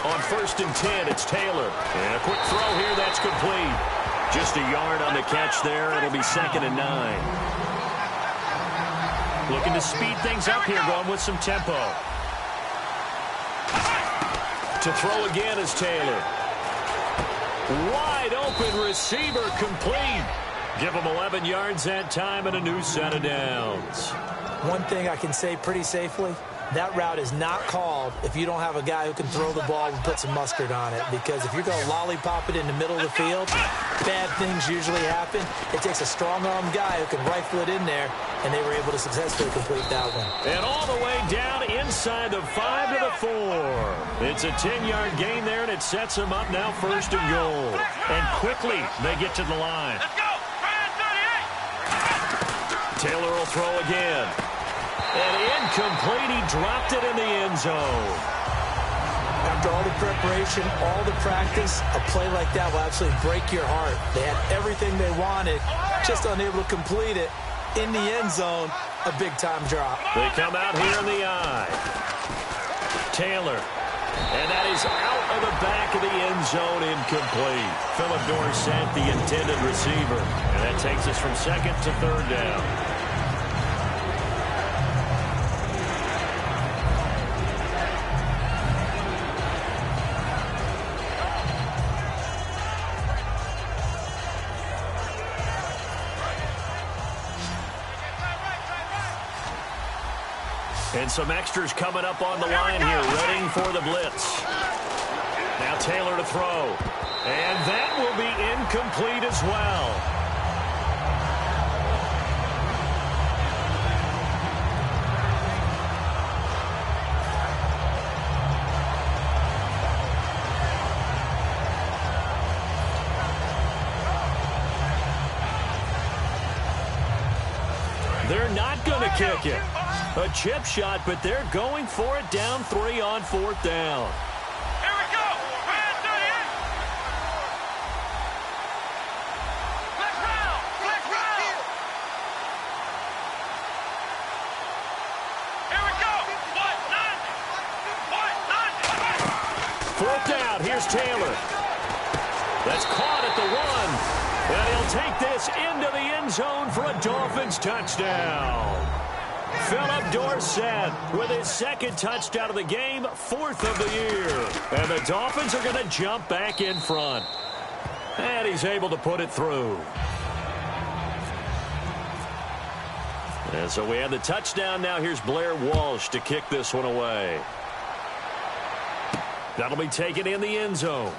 On 1st and 10, it's Taylor. And a quick throw here, that's complete. Just a yard on the catch there. It'll be 2nd and 9. Looking to speed things up here, going with some tempo. To throw again is Taylor. Wide open receiver, complete. Give him 11 yards that time and a new set of downs. One thing I can say pretty safely, that route is not called if you don't have a guy who can throw the ball and put some mustard on it. Because if you're going to lollipop it in the middle of the field, bad things usually happen. It takes a strong-armed guy who can rifle it in there, and they were able to successfully complete that one. And all the way down inside the 5 to the 4. It's a 10-yard gain there, and it sets them up now 1st and goal. And quickly they get to the line. Let's go. Taylor will throw again. And incomplete. He dropped it in the end zone. After all the preparation, all the practice, a play like that will absolutely break your heart. They had everything they wanted, just unable to complete it. In the end zone, a big-time drop. They come out here in the eye. Taylor. And that is out of the back of the end zone, incomplete. Philip Dorsett, the intended receiver. And that takes us from second to third down. And some extras coming up on the line here, ready for the blitz. Now Taylor to throw. And that will be incomplete as well. They're not going to kick it. A chip shot, but they're going for it down 3 on 4th down. Here we go. Flex round. Flex round. Here we go. 4th down. Here's Taylor. That's caught at the 1. And he'll take this into the end zone for a Dolphins touchdown. Philip Dorsett with his second touchdown of the game, 4th of the year. And the Dolphins are going to jump back in front. And he's able to put it through. And so we have the touchdown. Now here's Blair Walsh to kick this one away. That'll be taken in the end zone.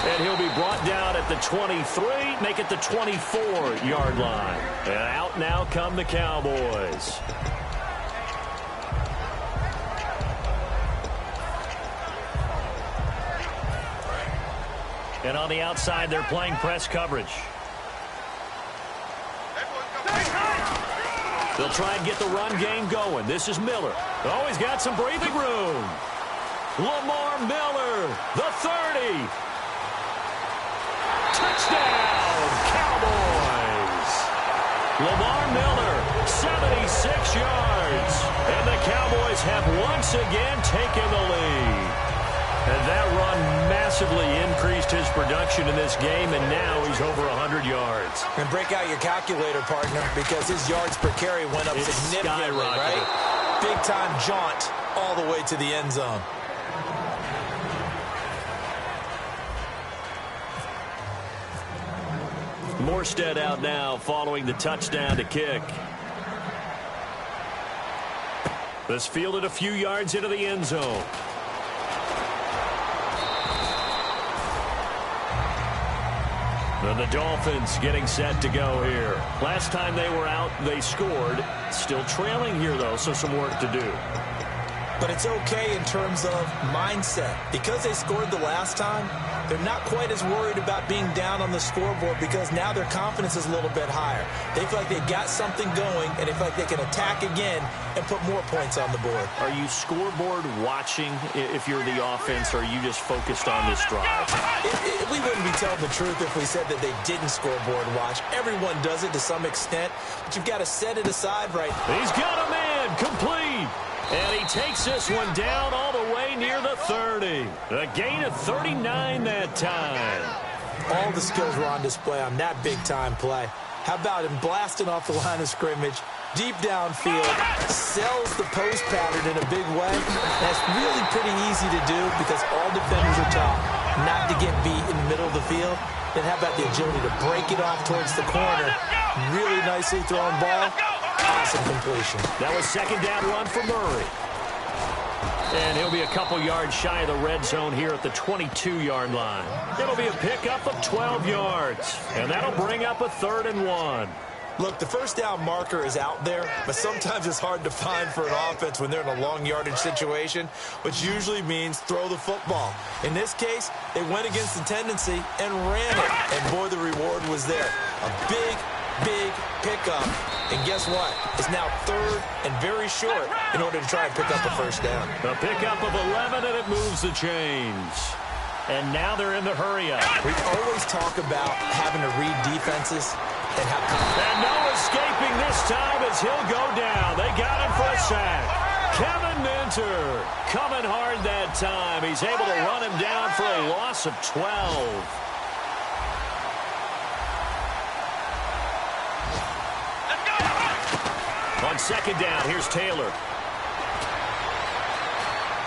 And he'll be brought down at the 23, make it the 24-yard line. And out now come the Cowboys. And on the outside, they're playing press coverage. They'll try and get the run game going. This is Miller. Oh, he's got some breathing room. Lamar Miller, the 30. Touchdown, Cowboys! Lamar Miller, 76 yards. And the Cowboys have once again taken the lead. And that run massively increased his production in this game, and now he's over 100 yards. And break out your calculator, partner, because his yards per carry went up significantly, right? Big-time jaunt all the way to the end zone. Morstead out now following the touchdown to kick. This fielded a few yards into the end zone. And the Dolphins getting set to go here. Last time they were out, they scored. Still trailing here, though, so some work to do. But it's okay in terms of mindset. Because they scored the last time, they're not quite as worried about being down on the scoreboard because now their confidence is a little bit higher. They feel like they've got something going, and they feel like they can attack again and put more points on the board. Are you scoreboard watching if you're the offense, or are you just focused on this drive? We wouldn't be telling the truth if we said that they didn't scoreboard watch. Everyone does it to some extent, but you've got to set it aside right now. He's got a man, complete. And he takes this one down all the way near the 30. A gain of 39 that time. All the skills were on display on that big-time play. How about him blasting off the line of scrimmage, deep downfield, sells the post pattern in a big way. That's really pretty easy to do because all defenders are taught not to get beat in the middle of the field. Then how about the agility to break it off towards the corner? Really nicely thrown ball. Awesome completion. That was second down run for Murray. And he'll be a couple yards shy of the red zone here at the 22-yard line. It'll be a pickup of 12 yards. And that'll bring up a 3rd and 1. Look, the first down marker is out there, but sometimes it's hard to find for an offense when they're in a long yardage situation, which usually means throw the football. In this case, they went against the tendency and ran it. And boy, the reward was there. A big big pickup. And guess what? It's now third and very short in order to try and pick up a first down. A pickup of 11, and it moves the chains. And now they're in the hurry-up. We always talk about having to read defenses and have confidence. And no escaping this time as he'll go down. They got him for a sack. Kevin Minter coming hard that time. He's able to run him down for a loss of 12. On second down, here's Taylor.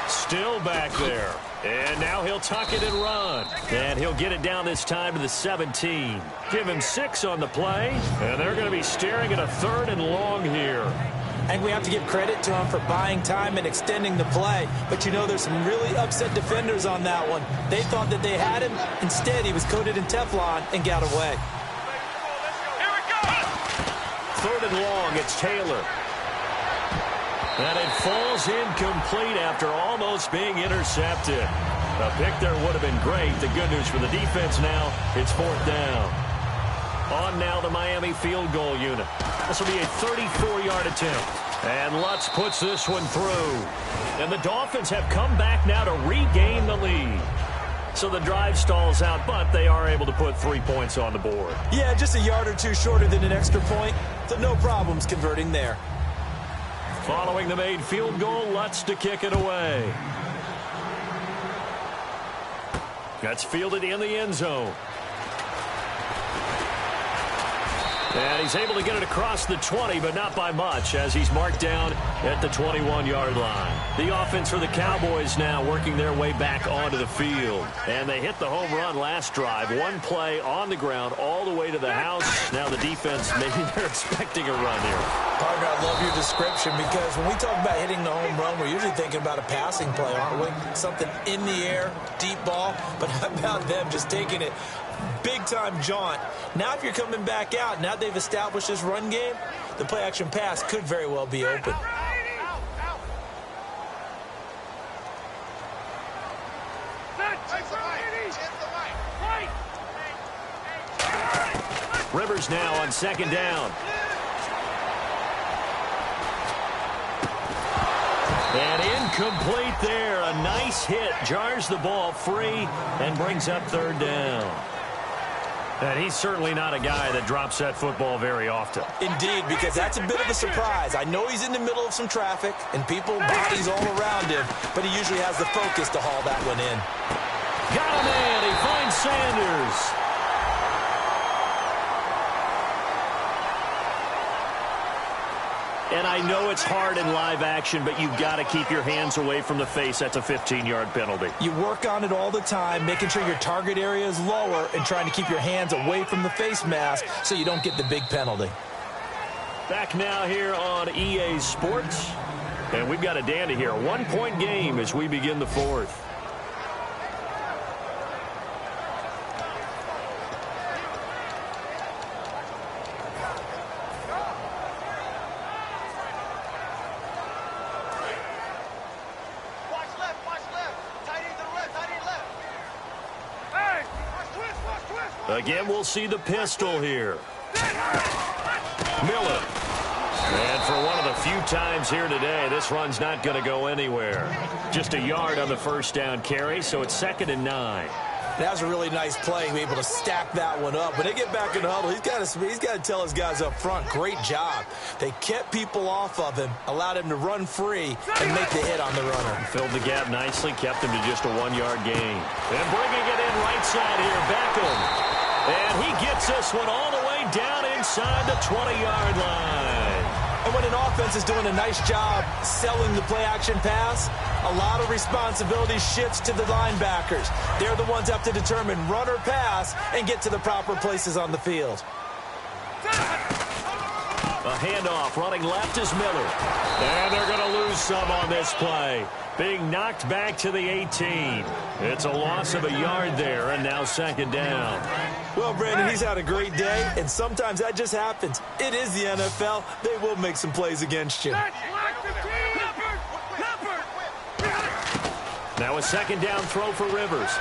Still back there. And now he'll tuck it and run. And he'll get it down this time to the 17. Give him 6 on the play. And they're going to be staring at a 3rd and long here. I think we have to give credit to him for buying time and extending the play. But, you know, there's some really upset defenders on that one. They thought that they had him. Instead, he was coated in Teflon and got away. Here we go! 3rd and long, it's Taylor. And it falls incomplete after almost being intercepted. A pick there would have been great. The good news for the defense now, it's 4th down. On now the Miami field goal unit. This will be a 34-yard attempt. And Lutz puts this one through. And the Dolphins have come back now to regain the lead. So the drive stalls out, but they are able to put 3 points on the board. Yeah, just a yard or two shorter than an extra point. So no problems converting there. Following the made field goal, Lutz to kick it away. That's fielded in the end zone. And he's able to get it across the 20, but not by much, as he's marked down at the 21-yard line. The offense for the Cowboys now working their way back onto the field. And they hit the home run last drive. One play on the ground all the way to the house. Now the defense, maybe they're expecting a run here. Partner, I love your description, because when we talk about hitting the home run, we're usually thinking about a passing play, aren't we? Something in the air, deep ball. But how about them just taking it big-time jaunt? Now if you're coming back out, now they've established this run game, the play-action pass could very well be open. Rivers now on second down. And incomplete there. A nice hit. Jars the ball free and brings up 3rd down. And he's certainly not a guy that drops that football very often. Indeed, because that's a bit of a surprise. I know he's in the middle of some traffic and people, bodies all around him, but he usually has the focus to haul that one in. Got him in. He finds Sanders. And I know it's hard in live action, but you've got to keep your hands away from the face. That's a 15-yard penalty. You work on it all the time, making sure your target area is lower and trying to keep your hands away from the face mask so you don't get the big penalty. Back now here on EA Sports. And we've got a dandy here. 1-point game as we begin the 4th. Again, we'll see the pistol here. Miller. And for one of the few times here today, this run's not going to go anywhere. Just a yard on the first down carry, so it's 2nd and 9. That was a really nice play, to be able to stack that one up. When they get back in the huddle, he's got to tell his guys up front, great job. They kept people off of him, allowed him to run free, and make the hit on the runner. Filled the gap nicely, kept him to just a 1-yard gain. And bringing it in right side here, Beckham. And he gets this one all the way down inside the 20-yard line. And when an offense is doing a nice job selling the play-action pass, a lot of responsibility shifts to the linebackers. They're the ones that have to determine run or pass and get to the proper places on the field. A handoff running left is Miller. And they're going to lose some on this play. Being knocked back to the 18. It's a loss of a yard there, and now 2nd down. Well, Brandon, he's had a great day, and sometimes that just happens. It is the NFL. They will make some plays against you. Now a 2nd down throw for Rivers.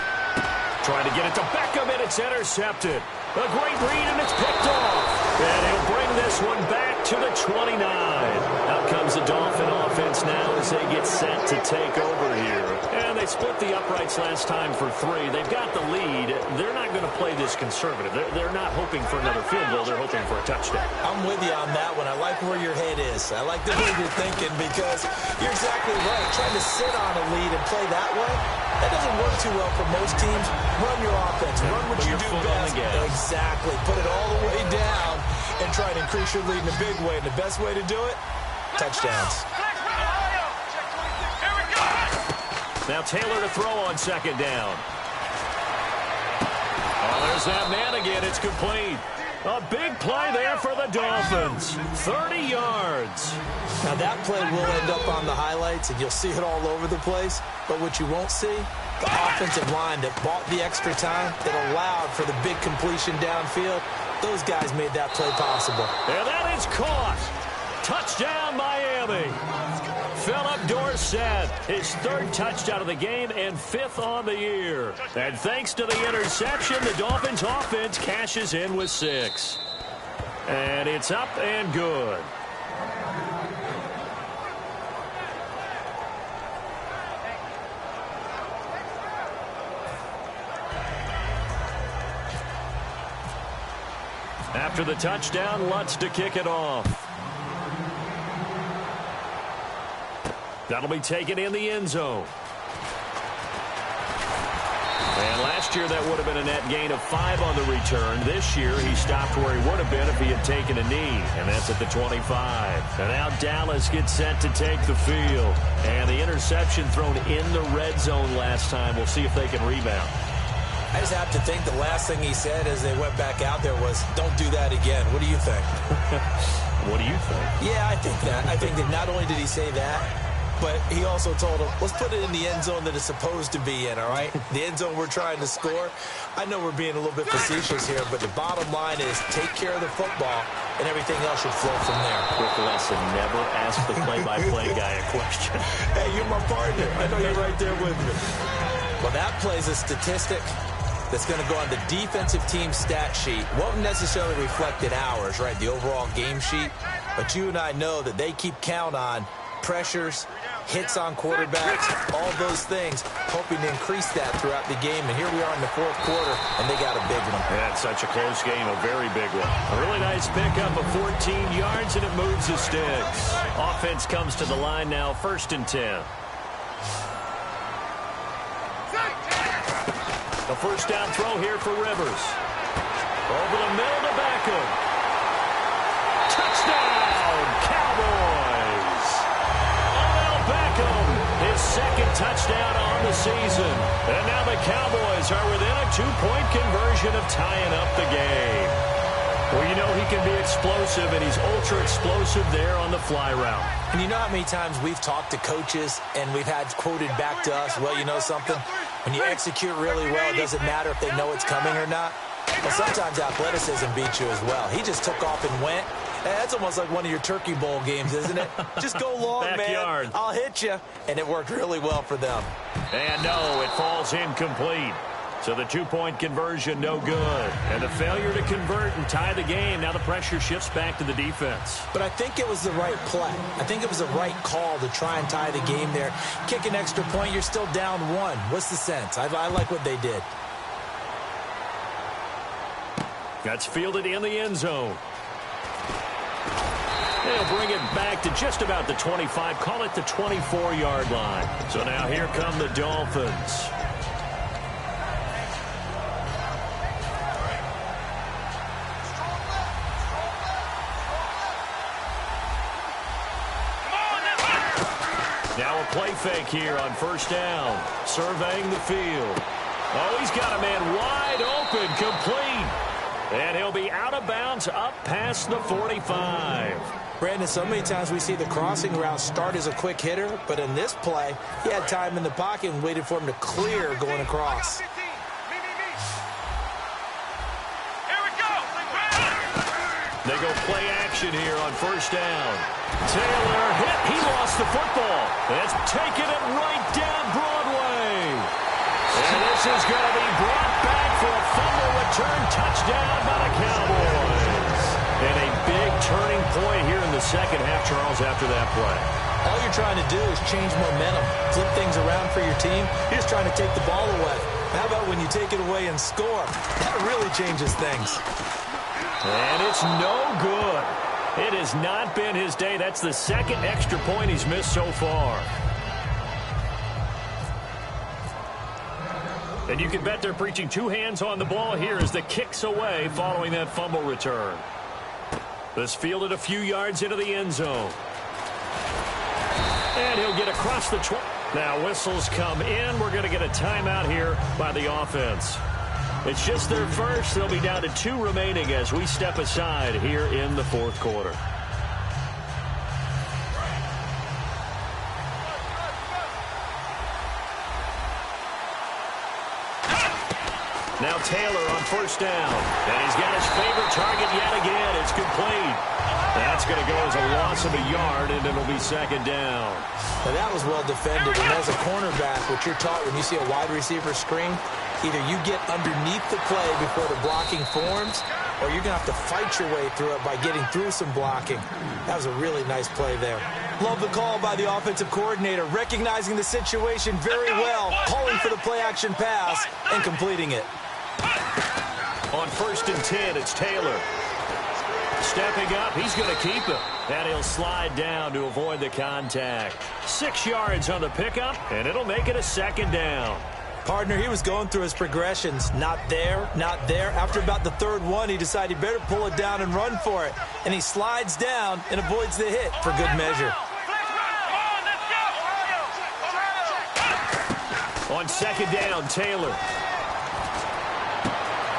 Trying to get it to Beckham, and it's intercepted. A great read, and it's picked off. And he'll bring this one back to the 29. Out comes the Dolphin offense now as they get set to take over here. And they split the uprights last time for 3. They've got the lead. They're not going to play this conservative. They're not hoping for another field goal. They're hoping for a touchdown. I'm with you on that one. I like where your head is. I like the way you're thinking because you're exactly right. Trying to sit on a lead and play that way, that doesn't work too well for most teams. Run your offense. Run what you do best. Exactly. Put it all the way down and try to increase your lead in a big way. And the best way to do it, touchdowns. Now Taylor to throw on second down. Oh, there's that man again. It's complete. A big play there for the Dolphins. 30 yards. Now that play will end up on the highlights, and you'll see it all over the place. But what you won't see, the offensive line that bought the extra time, that allowed for the big completion downfield, those guys made that play possible. And that is caught. Touchdown, Miami. Philip Dorsett, his 3rd touchdown of the game and 5th on the year. And thanks to the interception, the Dolphins offense cashes in with 6. And it's up and good. After the touchdown, Lutz to kick it off. That'll be taken in the end zone. And last year, that would have been a net gain of 5 on the return. This year, he stopped where he would have been if he had taken a knee, and that's at the 25. And now Dallas gets set to take the field. And the interception thrown in the red zone last time. We'll see if they can rebound. I just have to think the last thing he said as they went back out there was, don't do that again. What do you think? What do you think? Yeah, I think that. I think that not only did he say that, but he also told him, let's put it in the end zone that it's supposed to be in, all right? The end zone we're trying to score. I know we're being a little bit facetious here, but the bottom line is take care of the football, and everything else should flow from there. Quick lesson, never ask the play-by-play guy a question. Hey, you're my partner. I know you're right there with me. Well, that plays a statistic that's going to go on the defensive team stat sheet. Won't necessarily reflect in ours, right, the overall game sheet. But you and I know that they keep count on pressures, hits on quarterbacks, all those things, hoping to increase that throughout the game. And here we are in the 4th quarter, and they got a big one. Yeah, it's such a close game, a very big one. A really nice pickup of 14 yards, and it moves the sticks. Offense comes to the line now, 1st and 10. The first down throw here for Rivers. Over the middle to Beckham. Touchdown, Cowboys! Odell Beckham, his 2nd touchdown on the season. And now the Cowboys are within a 2-point conversion of tying up the game. Well, you know he can be explosive, and he's ultra-explosive there on the fly route. And you know how many times we've talked to coaches and we've had quoted back to us, well, you know something? When you execute really well, it doesn't matter if they know it's coming or not. Well, sometimes athleticism beats you as well. He just took off and went. That's almost like one of your Turkey Bowl games, isn't it? Just go long, Backyard. man. I'll hit you. And it worked really well for them. And no, it falls incomplete. So the 2-point conversion, no good. And the failure to convert and tie the game. Now the pressure shifts back to the defense. But I think it was the right play. I think it was the right call to try and tie the game there. Kick an extra point, you're still down 1. What's the sense? I like what they did. That's fielded in the end zone. They'll bring it back to just about the 25. Call it the 24-yard line. So now here come the Dolphins. Now a play fake here on 1st down. Surveying the field. Oh, he's got a man wide open, complete. And he'll be out of bounds up past the 45. Brandon, so many times we see the crossing route start as a quick hitter, but in this play, he had time in the pocket and waited for him to clear going across. They go play action here on 1st down. Taylor hit. He lost the football. That's taking it right down Broadway. And this is going to be brought back for a fumble return touchdown by the Cowboys. And turning point here in the second half, Charles, after that play. All you're trying to do is change momentum, flip things around for your team. You're just trying to take the ball away. How about when you take it away and score? That really changes things. And it's no good. It has not been his day. That's the second extra point he's missed so far. And you can bet they're preaching two hands on the ball here as the kick's away following that fumble return. This fielded a few yards into the end zone. And he'll get across the 20. Now whistles come in. We're going to get a timeout here by the offense. It's just their first. They'll be down to 2 remaining as we step aside here in the fourth quarter. Now Taylor on first down. And he's got his favorite target yet again. It's complete. That's going to go as a loss of a yard, and it'll be second down. Now that was well defended. And as a cornerback, what you're taught when you see a wide receiver screen, either you get underneath the play before the blocking forms, or you're going to have to fight your way through it by getting through some blocking. That was a really nice play there. Love the call by the offensive coordinator, recognizing the situation very well, calling for the play-action pass, and completing it. On 1st and 10, it's Taylor. Stepping up, he's going to keep it. And he'll slide down to avoid the contact. 6 yards on the pickup, and it'll make it a second down. Partner, he was going through his progressions. Not there, not there. After about the third one, he decided he better pull it down and run for it. And he slides down and avoids the hit for good measure. On 2nd down, Taylor.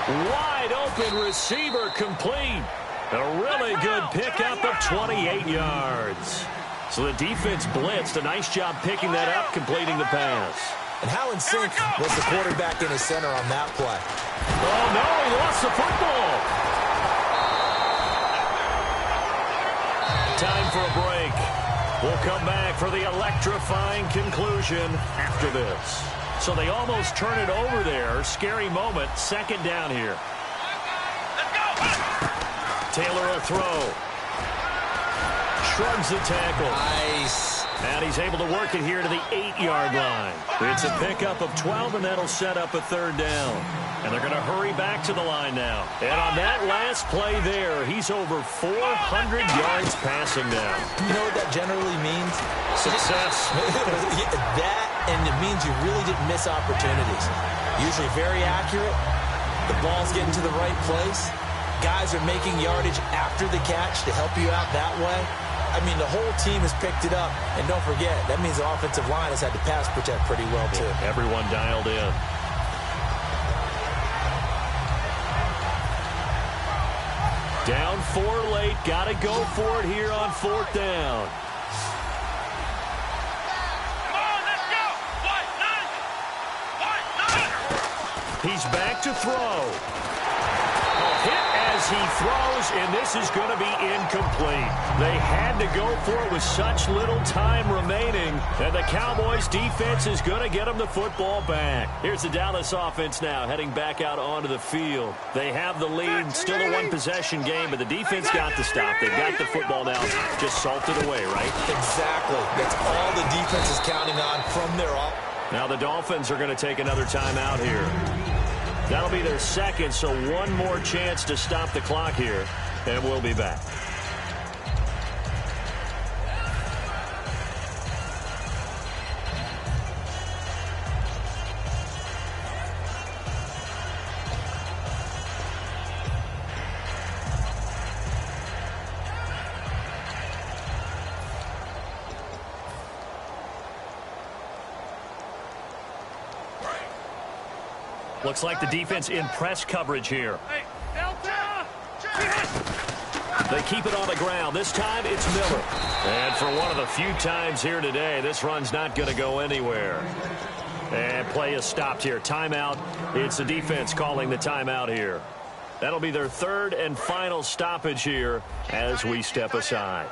Wide open receiver complete. A really good pickup of 28 yards. So the defense blitzed. A nice job picking that up, completing the pass. And how in sync was the quarterback in his center on that play? Oh, no, he lost the football. Time for a break. We'll come back for the electrifying conclusion after this. So they almost turn it over there. Scary moment. Second down here. Taylor will throw. Shrugs the tackle. Nice. And he's able to work it here to the 8-yard line. It's a pickup of 12, and that'll set up a third down. And they're going to hurry back to the line now. And on that last play there, he's over 400 yards passing now. You know what that generally means? Success. That, and it means you really didn't miss opportunities. Usually very accurate. The ball's getting to the right place. Guys are making yardage after the catch to help you out that way. I mean, the whole team has picked it up. And don't forget, that means the offensive line has had to pass protect pretty well, too. Yeah, everyone dialed in. Down 4 late. Got to go for it here on 4th down. He's back to throw. Hit as he throws, and this is going to be incomplete. They had to go for it with such little time remaining, and the Cowboys defense is going to get them the football back. Here's the Dallas offense now heading back out onto the field. They have the lead, still a one-possession game, but the defense got the stop. They've got the football now, just salted away, right? Exactly. That's all the defense is counting on from their off. Now the Dolphins are going to take another timeout here. That'll be their second, so one more chance to stop the clock here, and we'll be back. Looks like the defense in press coverage here. They keep it on the ground. This time it's Miller. And for one of the few times here today, this run's not going to go anywhere. And play is stopped here. Timeout. It's the defense calling the timeout here. That'll be their third and final stoppage here as we step aside.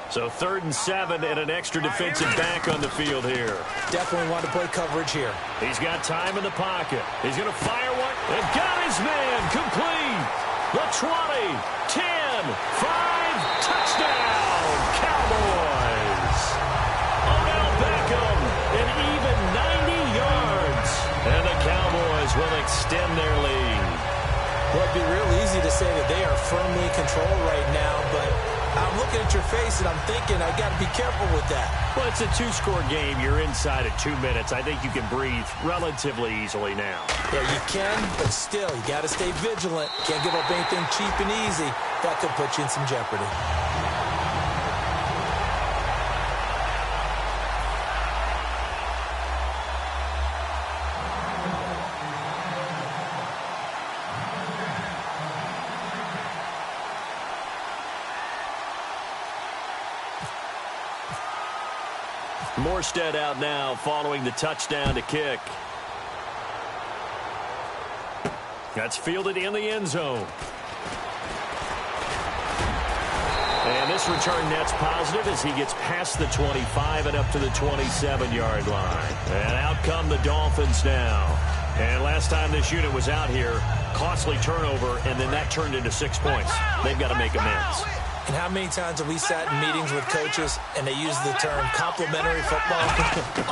So 3rd and 7 and an extra defensive back on the field here. Definitely want to play coverage here. He's got time in the pocket. He's going to fire one and got his man complete. The 20, 10, touchdown, Cowboys. Odell Beckham, an even 90 yards. And the Cowboys will extend their lead. Well, it'd be real easy to say that they are firmly in control right now, but I'm looking at your face and I'm thinking I got to be careful with that. Well, it's a two-score game. You're inside of 2 minutes. I think you can breathe relatively easily now. Yeah, you can, but still, you got to stay vigilant. Can't give up anything cheap and easy. That could put you in some jeopardy. Morstead out now following the touchdown to kick. That's fielded in the end zone. And this return net's positive as he gets past the 25 and up to the 27-yard line. And out come the Dolphins now. And last time this unit was out here, costly turnover, and then that turned into 6 points. They've got to make amends. And how many times have we sat in meetings with coaches and they use the term complementary football?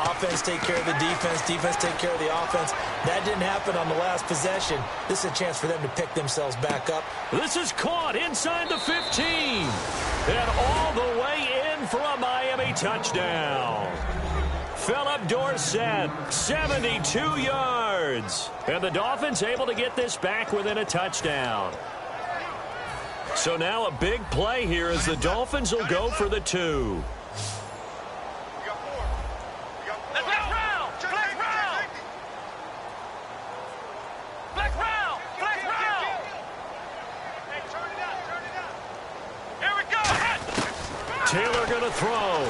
Offense take care of the defense, defense take care of the offense. That didn't happen on the last possession. This is a chance for them to pick themselves back up. This is caught inside the 15. And all the way in for a Miami touchdown. Philip Dorsett, 72 yards. And the Dolphins able to get this back within a touchdown. So now a big play here as the Dolphins will go for the 2. Taylor going to throw.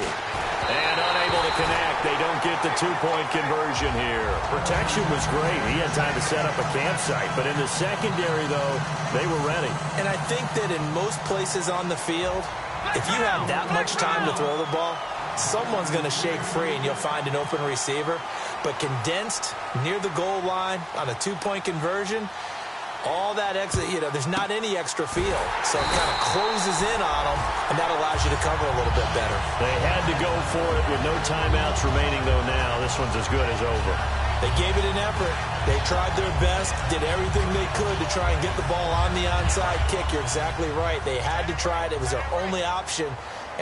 And unable to connect. They don't get the 2-point conversion here. Protection was great. He had time to set up a campsite. But in the secondary, though, they were ready. And I think that in most places on the field, if you have that much time to throw the ball, someone's going to shake free and you'll find an open receiver. But condensed near the goal line on a 2-point conversion, all that extra, there's not any extra field. So it kind of closes in on them, and that allows you to cover a little bit better. They had to go for it with no timeouts remaining, though, now. This one's as good as over. They gave it an effort. They tried their best, did everything they could to try and get the ball on the onside kick. You're exactly right. They had to try it. It was their only option.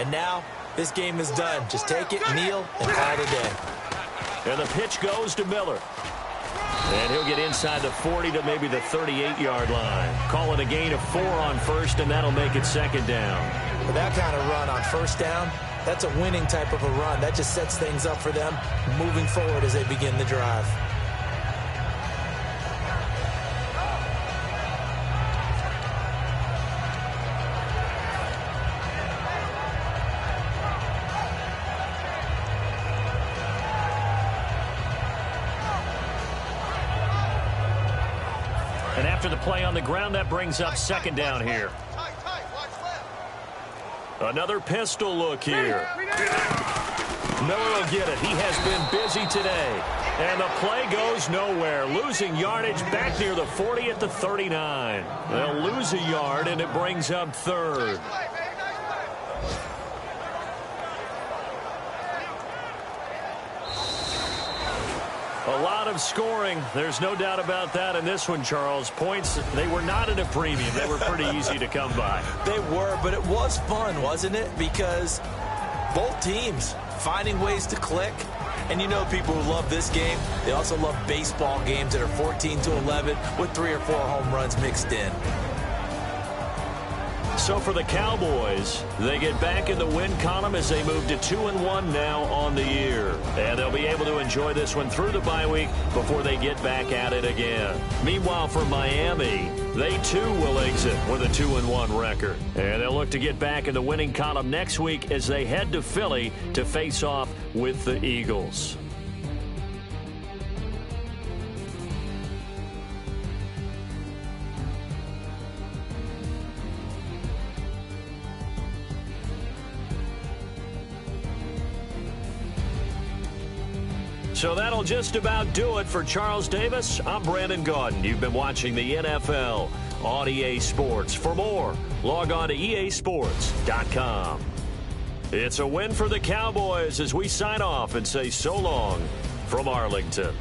And now this game is done. Just take it, kneel, and call it a day. And the pitch goes to Miller. And he'll get inside the 40 to maybe the 38-yard line. Call it a gain of 4 on first, and that'll make it second down. With that kind of run on first down, that's a winning type of a run. That just sets things up for them moving forward as they begin the drive. And after the play on the ground, that brings up second down here. Another pistol look here. Miller will get it. He has been busy today. And the play goes nowhere. Losing yardage back near the 40 at the 39. They'll lose a yard, and it brings up third. A lot of scoring. There's no doubt about that in this one, Charles. Points, they were not at a premium. They were pretty easy to come by. They were, but it was fun, wasn't it? Because both teams finding ways to click. And you know people who love this game, they also love baseball games that are 14-11 with 3 or 4 home runs mixed in. So for the Cowboys, they get back in the win column as they move to 2-1 now on the year. And they'll be able to enjoy this one through the bye week before they get back at it again. Meanwhile, for Miami, they too will exit with a 2-1 record. And they'll look to get back in the winning column next week as they head to Philly to face off with the Eagles. So that'll just about do it for Charles Davis. I'm Brandon Gaudin. You've been watching the NFL on EA Sports. For more, log on to easports.com. It's a win for the Cowboys as we sign off and say so long from Arlington.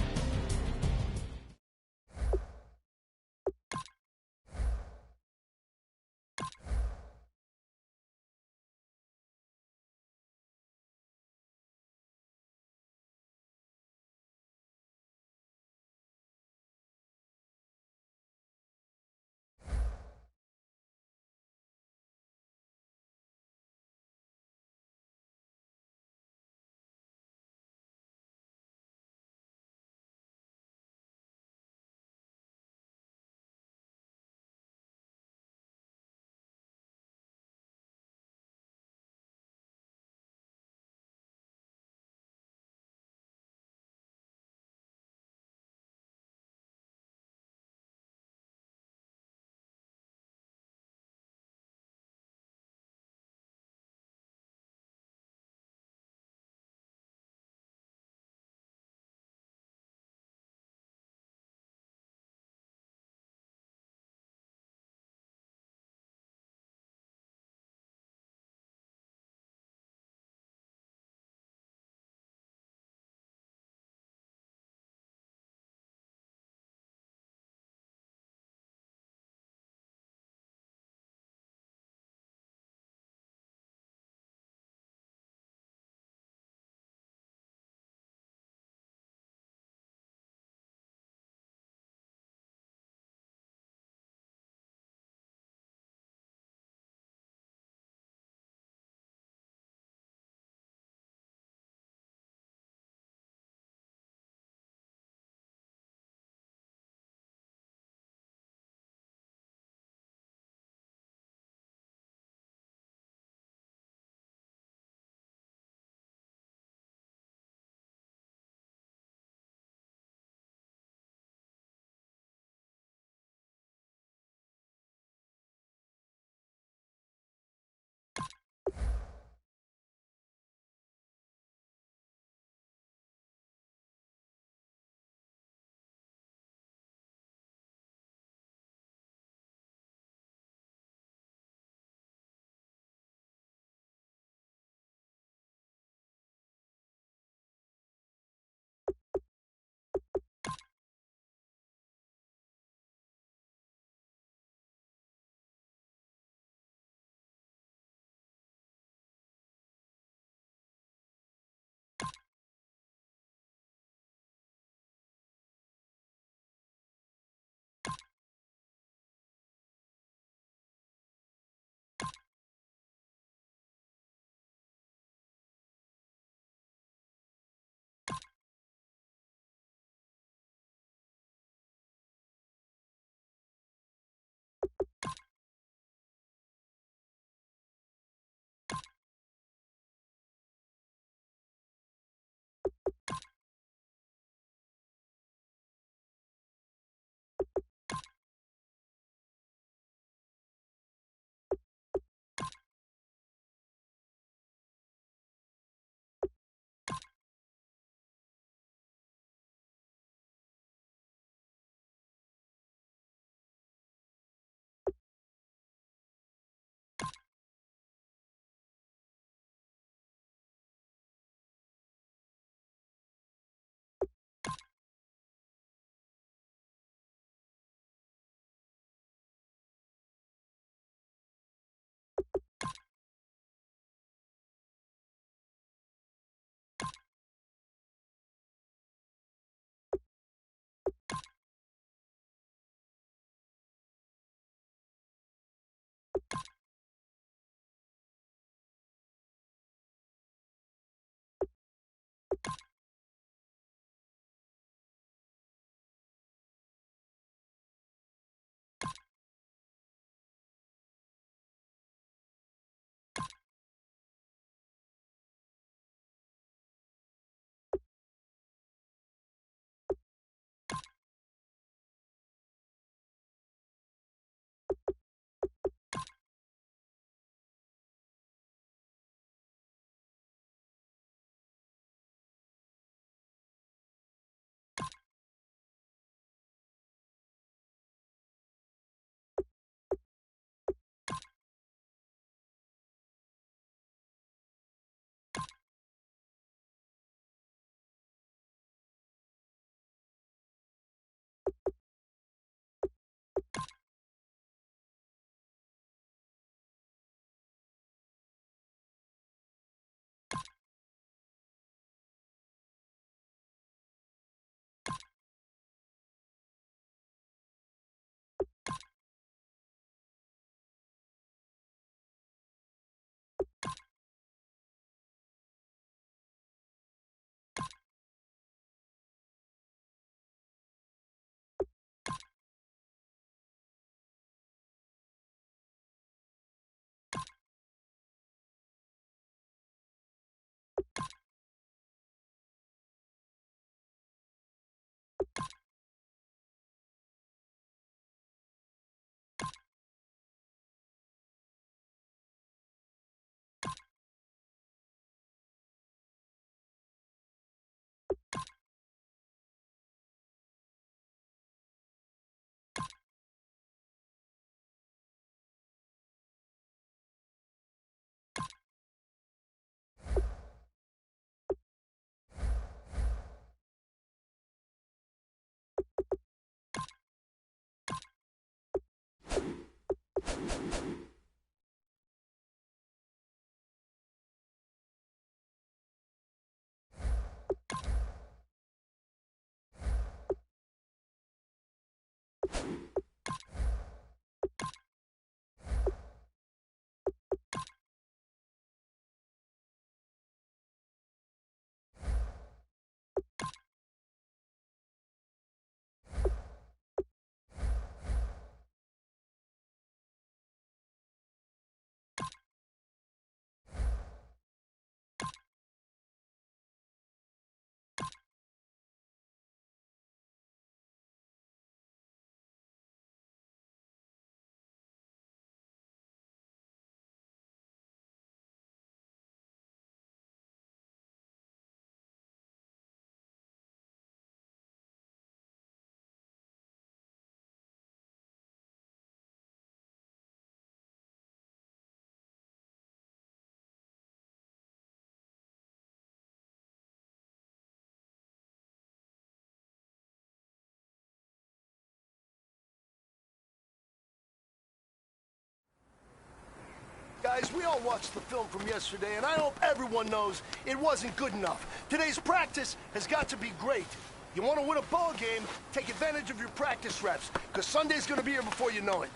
Guys, we all watched the film from yesterday, and I hope everyone knows it wasn't good enough. Today's practice has got to be great. You want to win a ball game, take advantage of your practice reps, because Sunday's going to be here before you know it.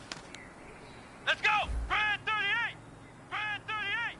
Let's go! Grand 38! Grand 38!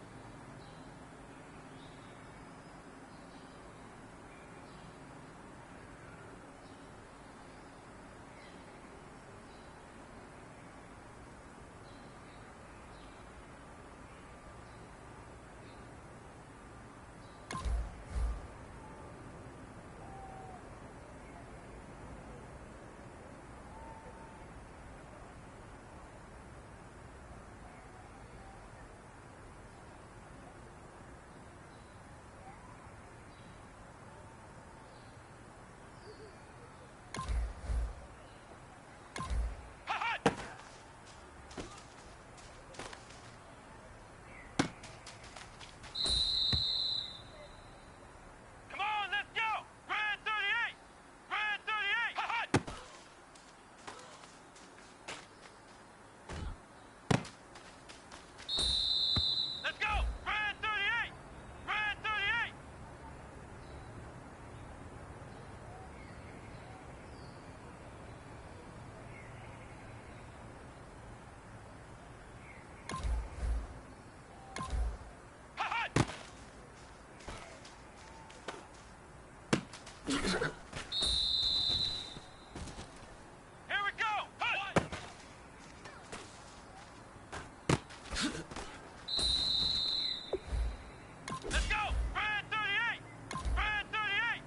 Come on, let's go! Grand 38! Grand 38! Let's go! Grand 38! Grand 38! Here we go! Let's go! Grand 38! Grand 38!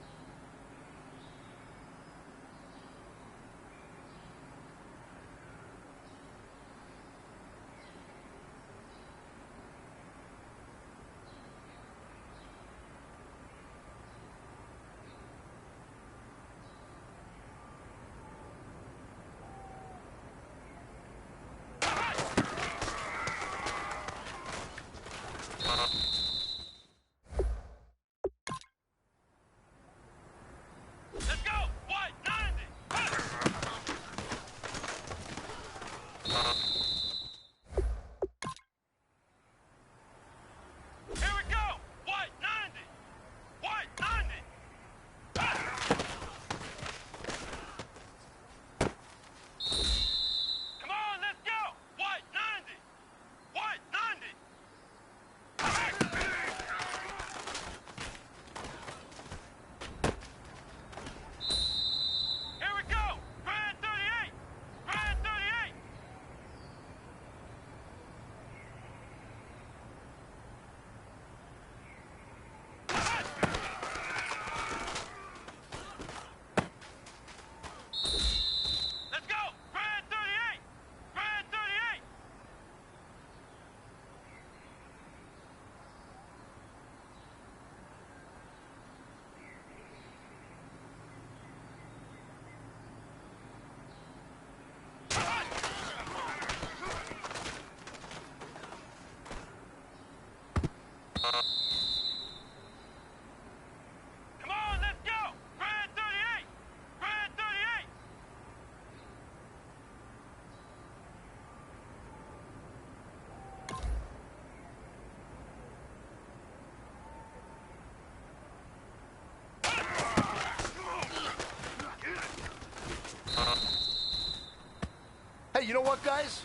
Hey, you know what, guys?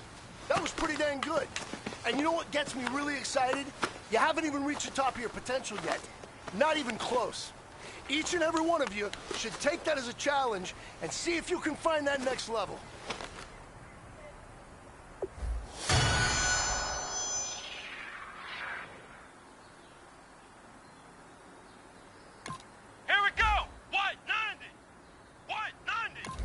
That was pretty dang good. And you know what gets me really excited? You haven't even reached the top of your potential yet. Not even close. Each and every one of you should take that as a challenge and see if you can find that next level. Here we go! White 90! White 90!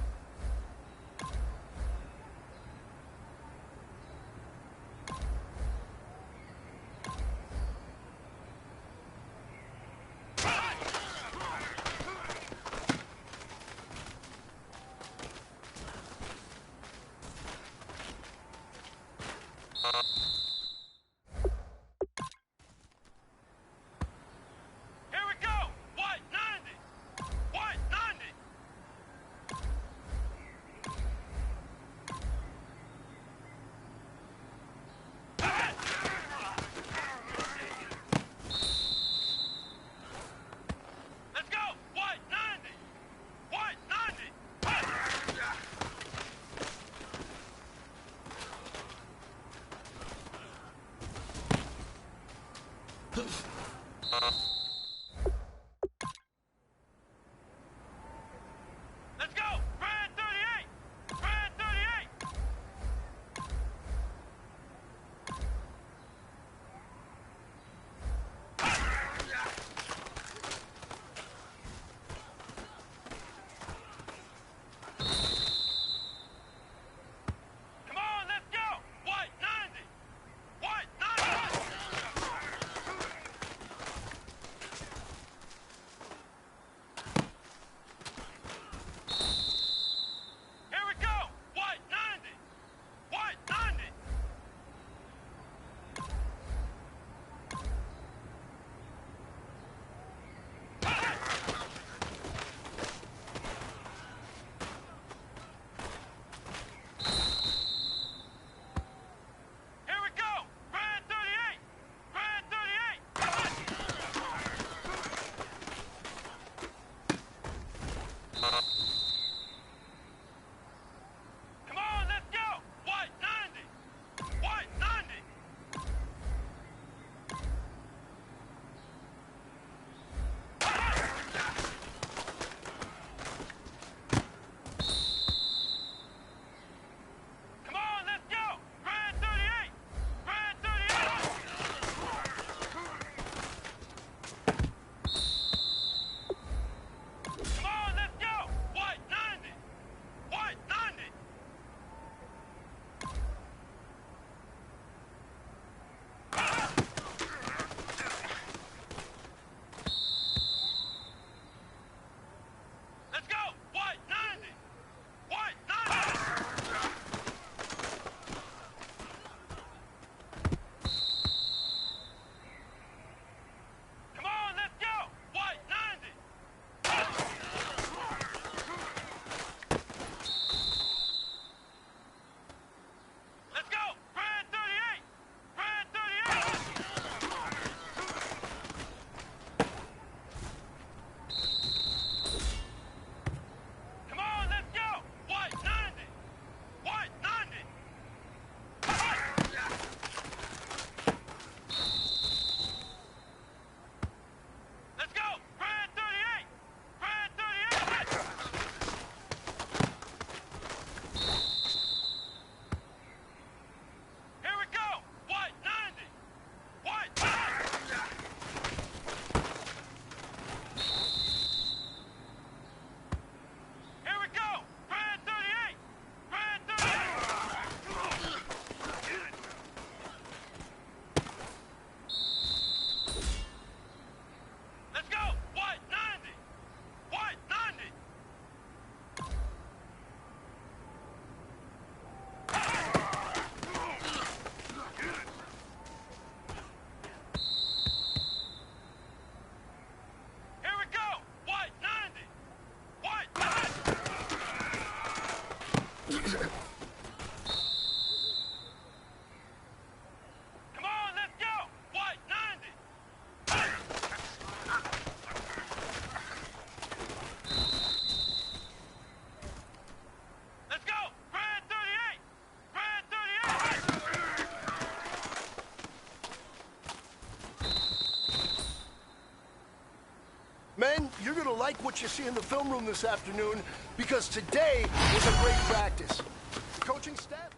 like what you see in the film room this afternoon because today was a great practice. The coaching staff...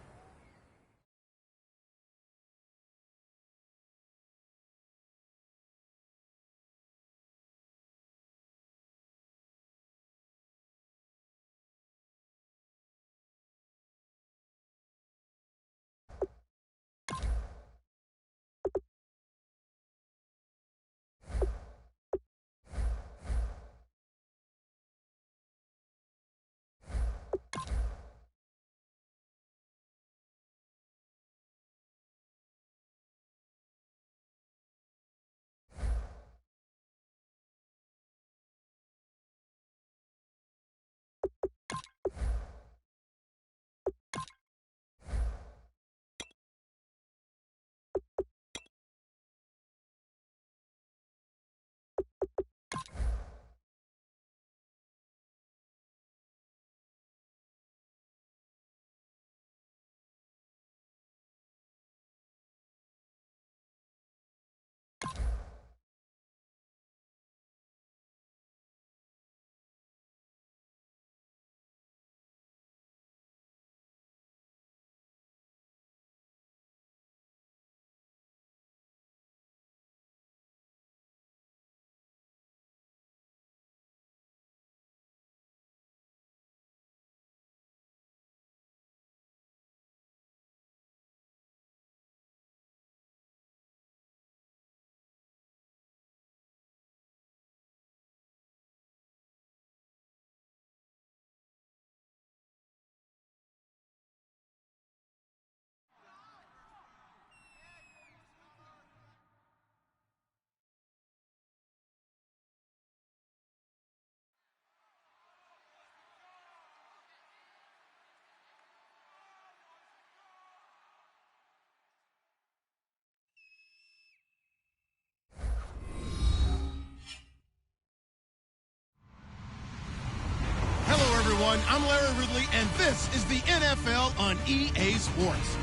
I'm Larry Ridley, and this is the NFL on EA Sports.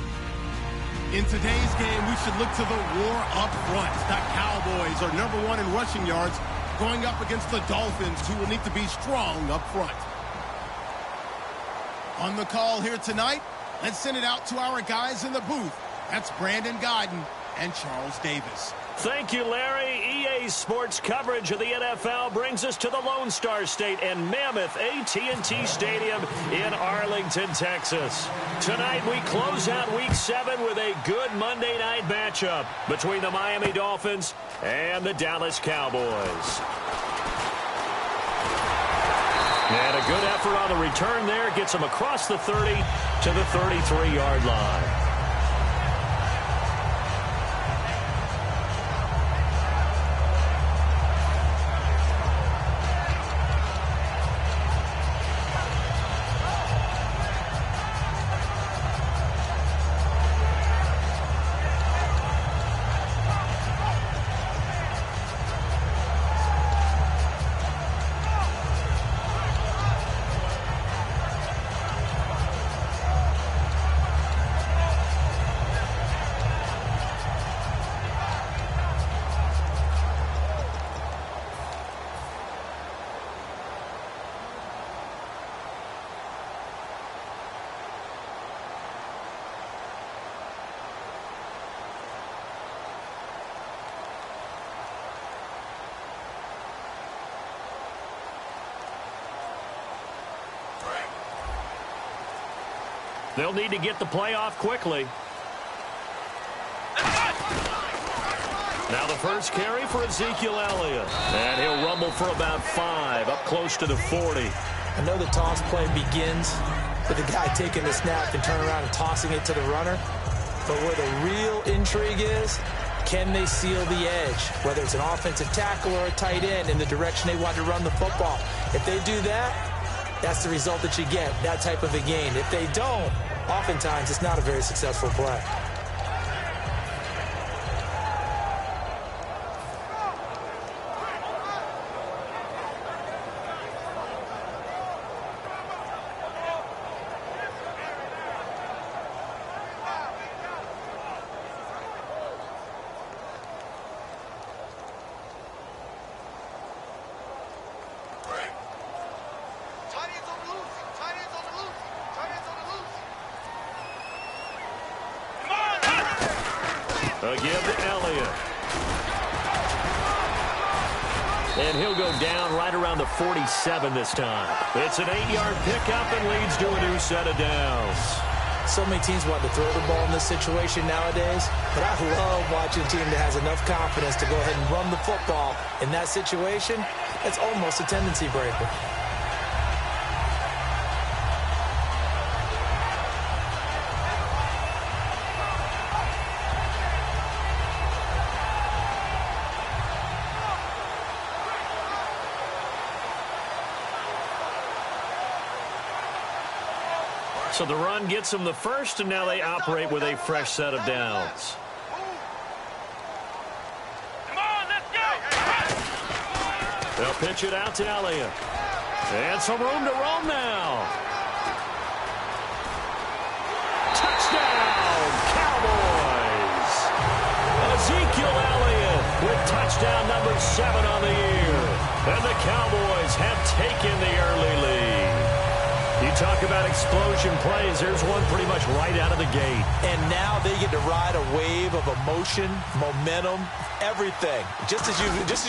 In today's game, we should look to the war up front. The Cowboys are #1 in rushing yards, going up against the Dolphins, who will need to be strong up front. On the call here tonight, let's send it out to our guys in the booth. That's Brandon Godden and Charles Davis. Thank you, Larry. EA Sports coverage of the NFL brings us to the Lone Star State and Mammoth AT&T Stadium in Arlington, Texas. Tonight, we close out Week 7 with a good Monday night matchup between the Miami Dolphins and the Dallas Cowboys. And a good effort on the return there gets them across the 30 to the 33-yard line. They'll need to get the play off quickly. Now the first carry for Ezekiel Elliott. And he'll rumble for about 5, up close to the 40. I know the toss play begins with the guy taking the snap and turning around and tossing it to the runner. But where the real intrigue is, can they seal the edge? Whether it's an offensive tackle or a tight end in the direction they want to run the football. If they do that, that's the result that you get, that type of a gain. If they don't, oftentimes it's not a very successful play. A give to Elliott. And he'll go down right around the 47 this time. It's an 8-yard pickup and leads to a new set of downs. So many teams want to throw the ball in this situation nowadays, but I love watching a team that has enough confidence to go ahead and run the football in that situation. It's almost a tendency breaker. So the run gets them the first, and now they operate with a fresh set of downs. Come on, let's go! They'll pitch it out to Elliott. And some room to roam now. Touchdown, Cowboys! Ezekiel Elliott with touchdown number 7 on the year. And the Cowboys have taken the early lead. You talk about explosion plays. There's one pretty much right out of the gate. And now they get to ride a wave of emotion, momentum, everything. Just as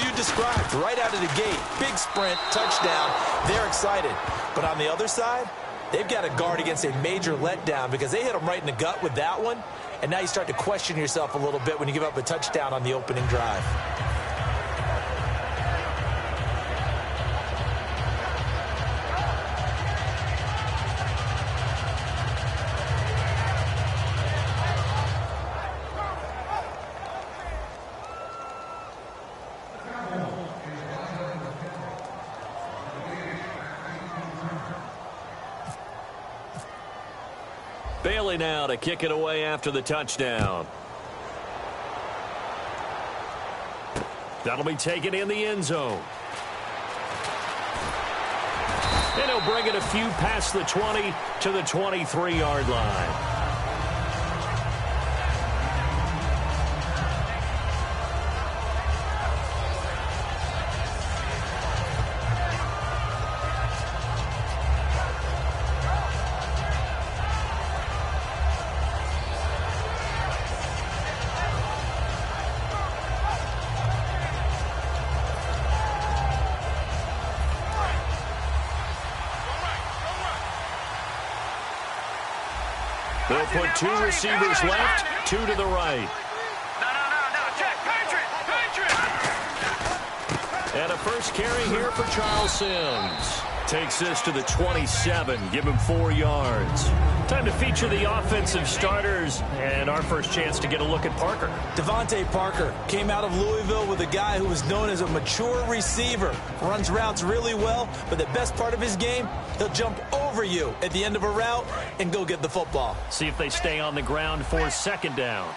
you described, right out of the gate. Big sprint, touchdown. They're excited. But on the other side, they've got to guard against a major letdown because they hit them right in the gut with that one. And now you start to question yourself a little bit when you give up a touchdown on the opening drive. Bailey now to kick it away after the touchdown. That'll be taken in the end zone. And he'll bring it a few past the 20 to the 23-yard line. They'll put 2 receivers left, 2 to the right. No, check, Patriot! And a first carry here for Charles Sims. Takes this to the 27, give him 4 yards. Time to feature the offensive starters, and our first chance to get a look at Parker. Devontae Parker came out of Louisville with a guy who was known as a mature receiver. Runs routes really well, but the best part of his game, he'll jump over you at the end of a route and go get the football. See if they stay on the ground for second down.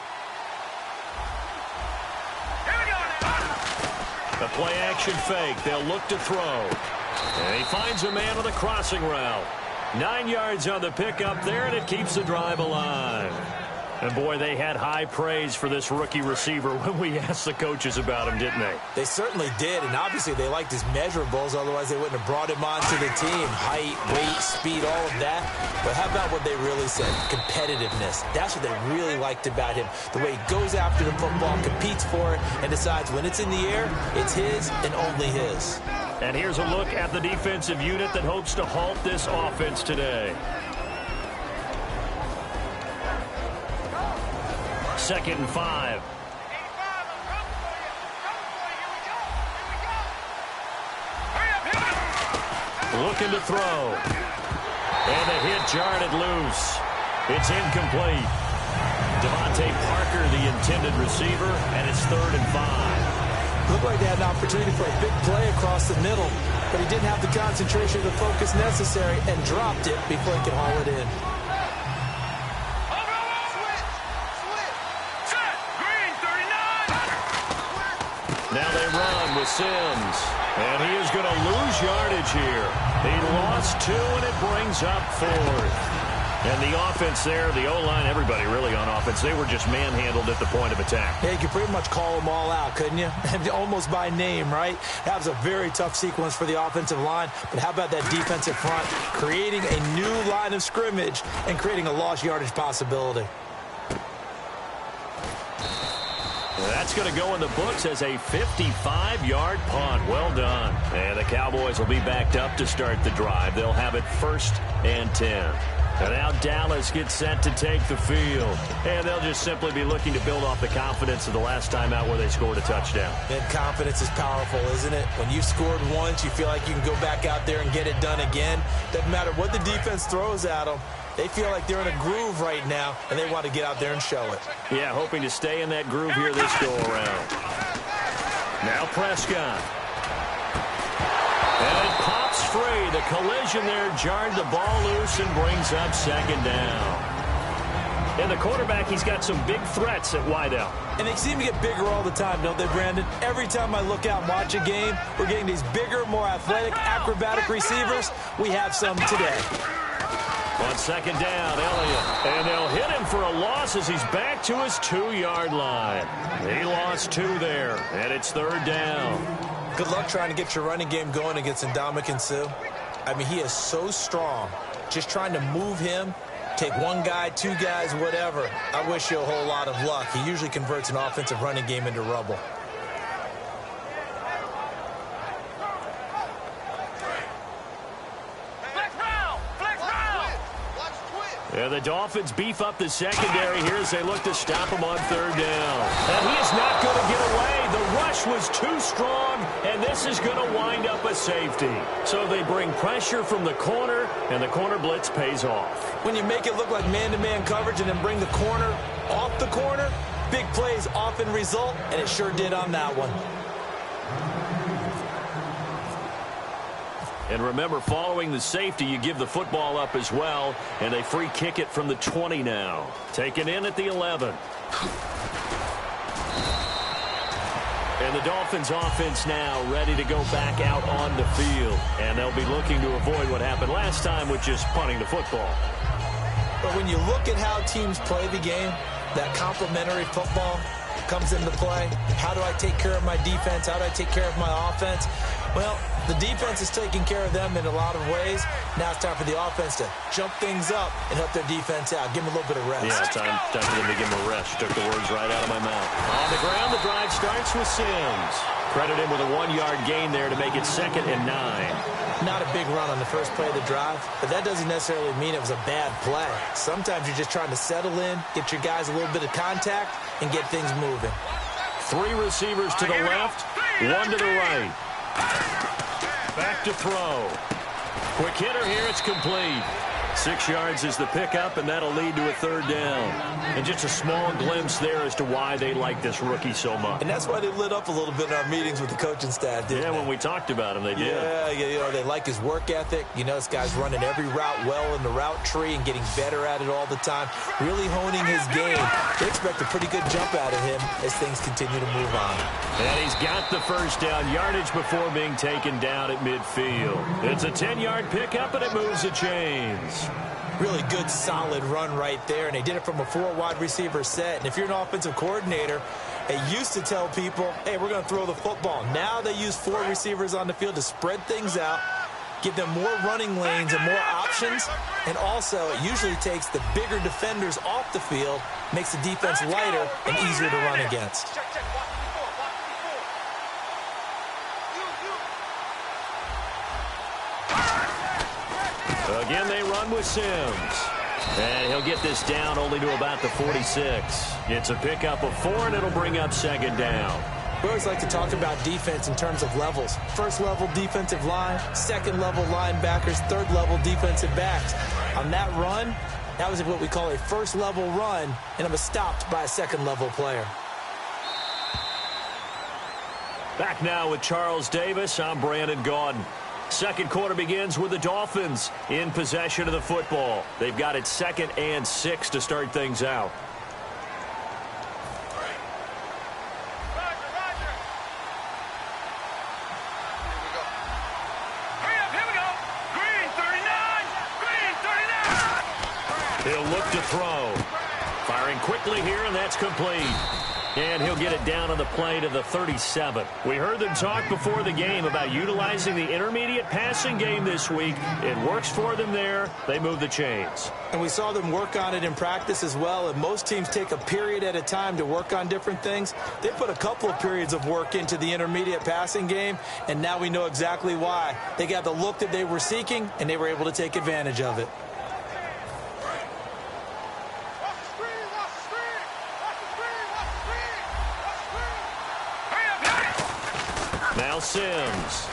A play-action fake. They'll look to throw. And he finds a man on the crossing route. 9 yards on the pickup there, and it keeps the drive alive. And, boy, they had high praise for this rookie receiver when we asked the coaches about him, didn't they? They certainly did, and obviously they liked his measurables, otherwise they wouldn't have brought him onto the team. Height, weight, speed, all of that. But how about what they really said? Competitiveness. That's what they really liked about him. The way he goes after the football, competes for it, and decides when it's in the air, it's his and only his. And here's a look at the defensive unit that hopes to halt this offense today. 2nd and 5. Looking to throw. And the hit jarred loose. It's incomplete. Devontae Parker, the intended receiver, and it's 3rd and 5. Looked like they had an opportunity for a big play across the middle, but he didn't have the concentration or the focus necessary and dropped it before he could haul it in. Now they run with Sims. And he is going to lose yardage here. He lost 2, and it brings up 4th. And the offense there, the O-line, everybody really on offense, they were just manhandled at the point of attack. Yeah, you could pretty much call them all out, couldn't you? Almost by name, right? That was a very tough sequence for the offensive line. But how about that defensive front creating a new line of scrimmage and creating a lost yardage possibility? That's going to go in the books as a 55-yard punt. Well done. And the Cowboys will be backed up to start the drive. They'll have it 1st and 10. And now Dallas gets set to take the field. And they'll just simply be looking to build off the confidence of the last time out where they scored a touchdown. And confidence is powerful, isn't it? When you've scored once, you feel like you can go back out there and get it done again. Doesn't matter what the defense throws at them. They feel like they're in a groove right now, and they want to get out there and show it. Yeah, hoping to stay in that groove here this go-around. Now Prescott. And it pops free. The collision there jarred the ball loose and brings up 2nd down. And the quarterback, he's got some big threats at wideout. And they seem to get bigger all the time, don't they, Brandon? Every time I look out and watch a game, we're getting these bigger, more athletic, acrobatic receivers. We have some today. On 2nd down, Elliott. And they'll hit him for a loss as he's back to his 2-yard line. He lost 2 there, and it's 3rd down. Good luck trying to get your running game going against Ndamukong Suh. I mean, he is so strong. Just trying to move him, take 1 guy, 2 guys, whatever. I wish you a whole lot of luck. He usually converts an offensive running game into rubble. And the Dolphins beef up the secondary here as they look to stop him on 3rd down. And he is not going to get away. The rush was too strong, and this is going to wind up a safety. So they bring pressure from the corner, and the corner blitz pays off. When you make it look like man-to-man coverage and then bring the corner off the corner, big plays often result, and it sure did on that one. And remember, following the safety, you give the football up as well, and they free kick it from the 20 now. Taken in at the 11. And the Dolphins offense now ready to go back out on the field. And they'll be looking to avoid what happened last time with just punting the football. But when you look at how teams play the game, that complementary football comes into play. How do I take care of my defense? How do I take care of my offense? Well, the defense is taking care of them in a lot of ways. Now it's time for the offense to jump things up and help their defense out. Give them a little bit of rest. Yeah, time for them to give them a rest. Took the words right out of my mouth. On the ground, the drive starts with Sims. Credit him with a 1-yard gain there to make it 2nd and 9. Not a big run on the first play of the drive, but that doesn't necessarily mean it was a bad play. Sometimes you're just trying to settle in, get your guys a little bit of contact, and get things moving. 3 receivers to the left, 1 to the right. Back to throw. Quick hitter here, it's complete. 6 yards is the pickup, and that'll lead to a 3rd down. And just a small glimpse there as to why they like this rookie so much. And that's why they lit up a little bit in our meetings with the coaching staff, didn't they? Yeah, when we talked about him, they did. Yeah, you know, they like his work ethic. You know, this guy's running every route well in the route tree and getting better at it all the time, really honing his game. They expect a pretty good jump out of him as things continue to move on. And he's got the 1st down yardage before being taken down at midfield. It's a 10-yard pickup, and it moves the chains. Really good, solid run right there, and they did it from a 4-wide receiver set. And if you're an offensive coordinator, they used to tell people, hey, we're going to throw the football. Now they use 4 receivers on the field to spread things out, give them more running lanes and more options, and also it usually takes the bigger defenders off the field, makes the defense lighter and easier to run against. Again, they run with Sims. And he'll get this down only to about the 46. It's a pickup of 4, and it'll bring up 2nd down. We always like to talk about defense in terms of levels. 1st level defensive line, 2nd level linebackers, 3rd level defensive backs. On that run, that was what we call a 1st level run, and it was stopped by a 2nd level player. Back now with Charles Davis. I'm Brandon Gaudin. 2nd quarter begins with the Dolphins in possession of the football. They've got it 2nd and 6 to start things out. He'll look to throw. Firing quickly here, and that's complete. And he'll get it down on the play to the 37. We heard them talk before the game about utilizing the intermediate passing game this week. It works for them there. They move the chains. And we saw them work on it in practice as well. And most teams take a period at a time to work on different things. They put a couple of periods of work into the intermediate passing game, and now we know exactly why. They got the look that they were seeking, and they were able to take advantage of it. Now Sims.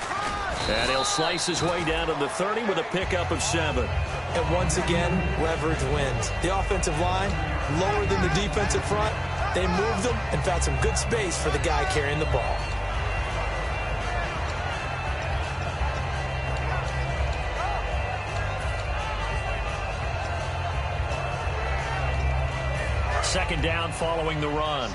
And he'll slice his way down to the 30 with a pickup of 7. And once again, leverage wins. The offensive line, lower than the defensive front. They moved them and found some good space for the guy carrying the ball. Second down following the run.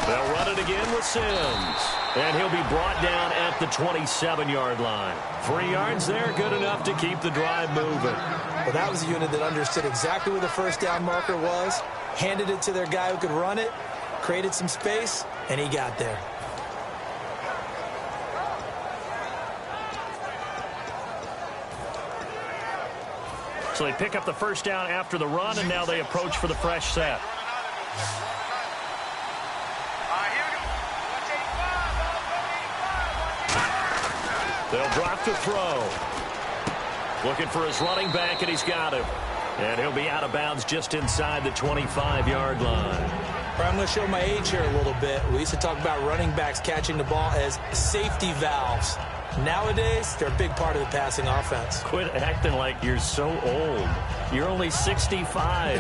They'll run it again with Sims. And he'll be brought down at the 27-yard line. 3 yards there, good enough to keep the drive moving. Well, that was a unit that understood exactly where the first down marker was, handed it to their guy who could run it, created some space, and he got there. So they pick up the first down after the run, and now they approach for the fresh set. They'll drop to throw. Looking for his running back, and he's got him. And he'll be out of bounds just inside the 25-yard line. I'm going to show my age here a little bit. We used to talk about running backs catching the ball as safety valves. Nowadays, they're a big part of the passing offense. Quit acting like you're so old. You're only 65.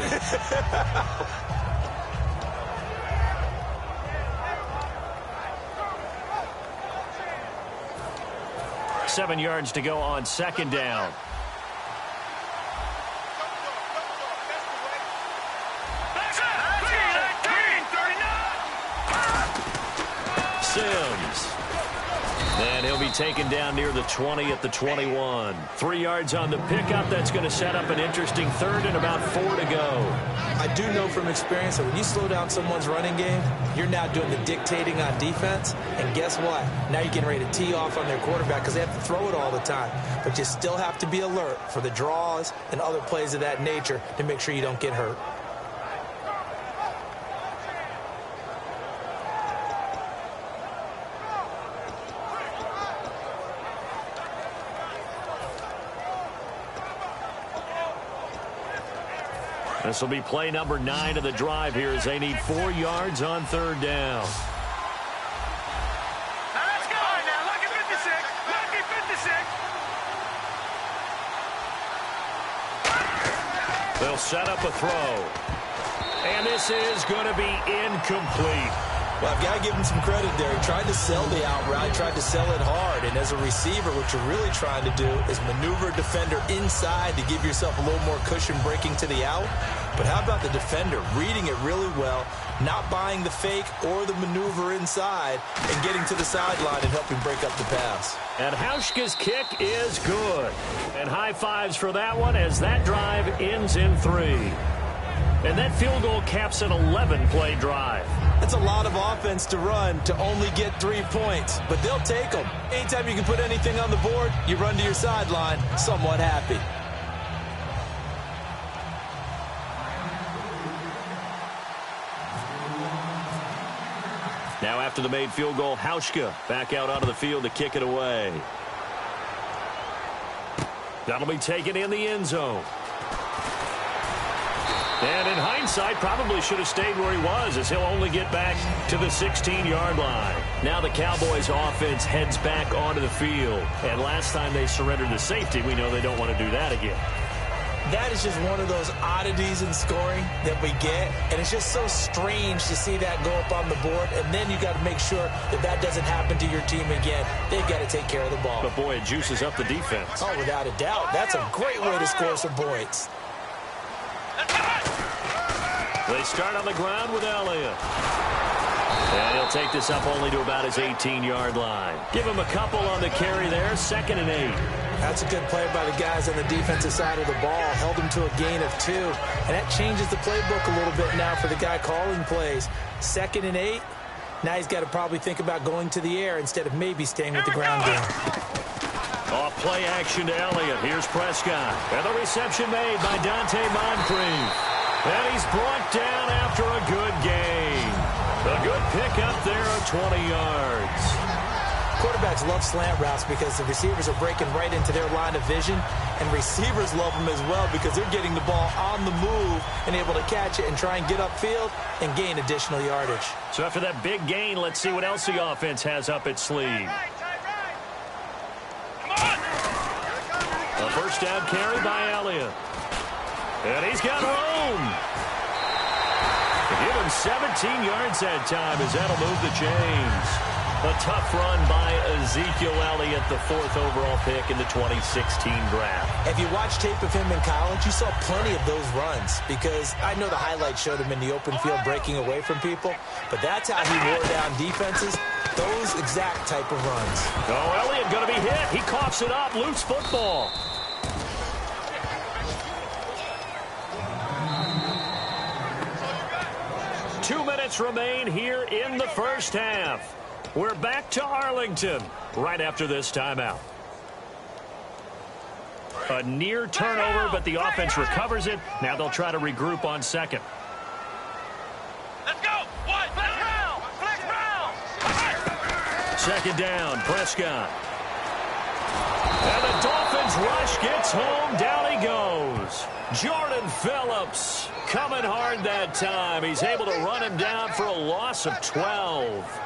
7 yards to go on second down. Sims. And he'll be taken down near the 20 at the 21. 3 yards on the pickup. That's going to set up an interesting third and about 4 to go. I do know from experience that when you slow down someone's running game, you're now doing the dictating on defense. And guess what? Now you're getting ready to tee off on their quarterback because they have to throw it all the time. But you still have to be alert for the draws and other plays of that nature to make sure you don't get hurt. This will be play number 9 of the drive here as they need 4 yards on third down. Let's go. All right, now, lucky 56. Lucky 56. They'll set up a throw. And this is going to be incomplete. Well, I've got to give him some credit there. He tried to sell the out route, tried to sell it hard. And as a receiver, what you're really trying to do is maneuver a defender inside to give yourself a little more cushion breaking to the out. But how about the defender reading it really well, not buying the fake or the maneuver inside, and getting to the sideline and helping break up the pass. And Hauschka's kick is good. And high fives for that one as that drive ends in 3. And that field goal caps an 11-play drive. That's a lot of offense to run to only get 3 points, but they'll take them. Anytime you can put anything on the board, you run to your sideline somewhat happy. Now after the made field goal, Hauschka back out onto the field to kick it away. That'll be taken in the end zone. And in hindsight, probably should have stayed where he was as he'll only get back to the 16-yard line. Now the Cowboys offense heads back onto the field. And last time they surrendered the safety, we know they don't want to do that again. That is just one of those oddities in scoring that we get. And it's just so strange to see that go up on the board. And then you got to make sure that that doesn't happen to your team again. They've got to take care of the ball. But boy, it juices up the defense. Oh, without a doubt. That's a great way to score some points. They start on the ground with Elliott. And he'll take this up only to about his 18-yard line. Give him a couple on the carry there, 2nd and 8. That's a good play by the guys on the defensive side of the ball. Held him to a gain of 2. And that changes the playbook a little bit now for the guy calling plays. 2nd and 8. Now he's got to probably think about going to the air instead of maybe staying with the ground game. Off play action to Elliott. Here's Prescott. And the reception made by Dante Moncrief. And he's brought down after a good gain. A good pickup there of 20 yards. Quarterbacks love slant routes because the receivers are breaking right into their line of vision, and receivers love them as well because they're getting the ball on the move and able to catch it and try and get upfield and gain additional yardage. So after that big gain, let's see what else the offense has up its sleeve. A first down carry by Elliott. And he's got room. Give him 17 yards that time as that'll move the chains. A tough run by Ezekiel Elliott, the 4th overall pick in the 2016 draft. If you watch tape of him in college, you saw plenty of those runs because I know the highlights showed him in the open field breaking away from people, but that's how he wore down defenses, those exact type of runs. Oh, Elliott going to be hit. He coughs it up. Loose football. Two minutes remain here in the first half. We're back to Arlington right after this timeout. A near turnover, but the offense recovers it. Now they'll try to regroup on 2nd. Let's go. One. Flex round. Flex round. 2nd down, Prescott. And the Dolphins rush gets home. Down he goes. Jordan Phillips coming hard that time. He's able to run him down for a loss of 12.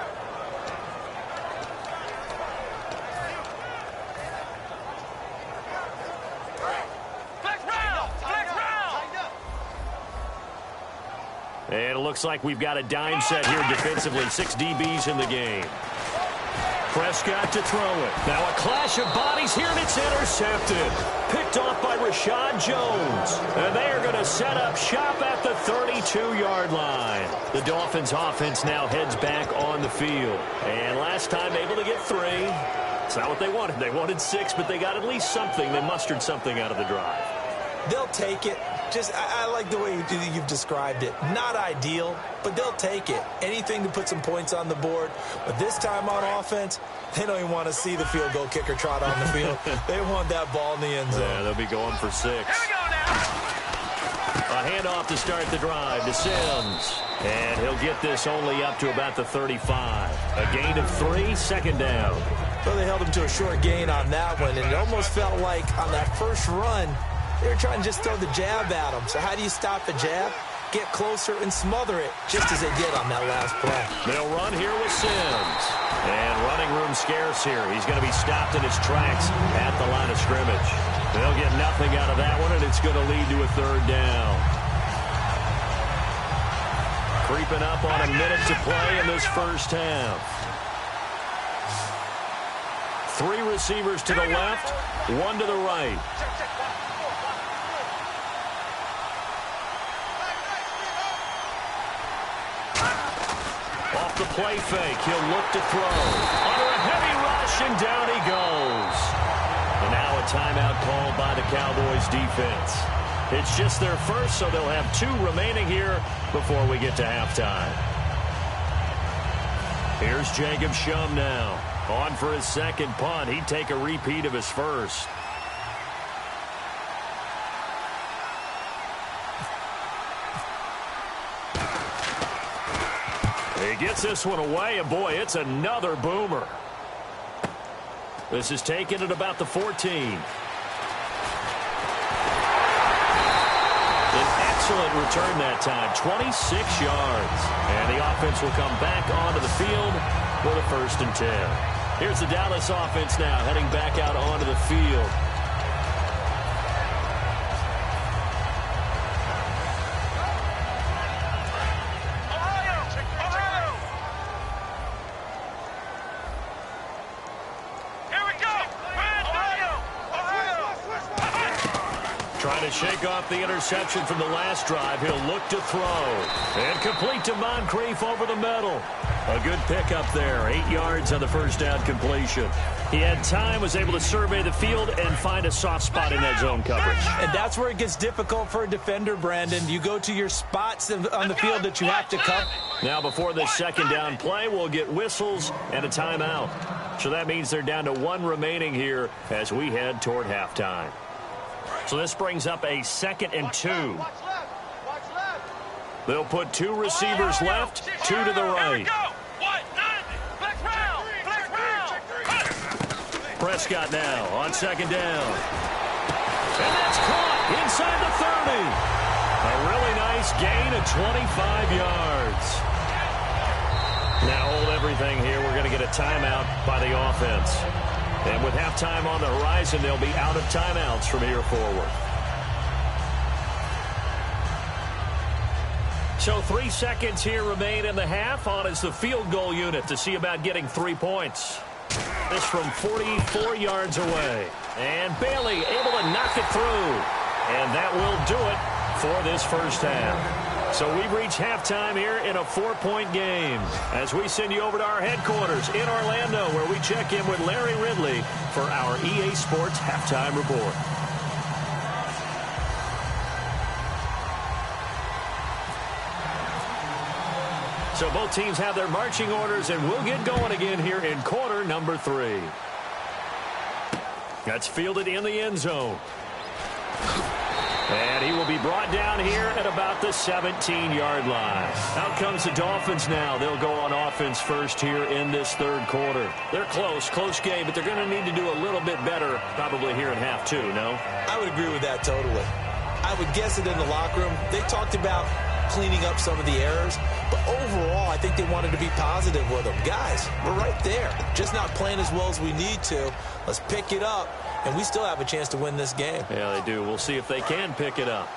And it looks like we've got a dime set here defensively. 6 DBs in the game. Prescott to throw it. Now a clash of bodies here, and it's intercepted. Picked off by Rashad Jones. And they are going to set up shop at the 32-yard line. The Dolphins offense now heads back on the field. And last time able to get 3. It's not what they wanted. They wanted 6, but they got at least something. They mustered something out of the drive. They'll take it. I like the way you've described it. Not ideal, but they'll take it. Anything to put some points on the board. But this time on offense, they don't even want to see the field goal kicker trot on the field. They want that ball in the end zone. Yeah, they'll be going for 6. Here we go now. A handoff to start the drive to Sims. And he'll get this only up to about the 35. A gain of 3, 2nd down. Well, they held him to a short gain on that one, and it almost felt like on that first run, they were trying to just throw the jab at him. So how do you stop the jab? Get closer and smother it, just as they did on that last play. They'll run here with Sims. And running room scarce here. He's going to be stopped in his tracks at the line of scrimmage. They'll get nothing out of that one, and it's going to lead to a 3rd down. Creeping up on a minute to play in this first half. 3 receivers to the left, 1 to the right. Off the play fake, he'll look to throw. Under a heavy rush, and down he goes. And now a timeout called by the Cowboys defense. It's just their first, so they'll have 2 remaining here before we get to halftime. Here's Jacob Shum now. On for his 2nd punt. He'd take a repeat of his first. He gets this one away, and boy, it's another boomer. This is taken at about the 14. An excellent return that time, 26 yards. And the offense will come back onto the field for the 1st and 10. Here's the Dallas offense now, heading back out onto the field. Trying to shake off the interception from the last drive. He'll look to throw. And complete to Moncrief over the middle. A good pickup there. 8 yards on the first down completion. He had time, was able to survey the field and find a soft spot in that zone coverage. And that's where it gets difficult for a defender, Brandon. You go to your spots on the field that you have to cover. Now before this second down play, we'll get whistles and a timeout. So that means they're down to 1 remaining here as we head toward halftime. So this brings up a 2nd and 2. They'll put 2 receivers left, 2 to the right. Prescott now on 2nd down. And that's caught inside the 30. A really nice gain of 25 yards. Now hold everything here. We're going to get a timeout by the offense. And with halftime on the horizon, they'll be out of timeouts from here forward. So 3 seconds here remain in the half. On is the field goal unit to see about getting 3 points. This from 44 yards away. And Bailey able to knock it through. And that will do it for this first half. So we've reached halftime here in a 4-point game as we send you over to our headquarters in Orlando, where we check in with Larry Ridley for our EA Sports Halftime Report. So both teams have their marching orders, and we'll get going again here in quarter number 3. That's fielded in the end zone. And he will be brought down here at about the 17-yard line. Out comes the Dolphins now. They'll go on offense first here in this 3rd quarter. They're close game, but they're going to need to do a little bit better probably here in half 2, no? I would agree with that totally. I would guess it in the locker room. They talked about cleaning up some of the errors, but overall, I think they wanted to be positive with them. Guys, we're right there. Just not playing as well as we need to. Let's pick it up, and we still have a chance to win this game. Yeah, they do. We'll see if they can pick it up.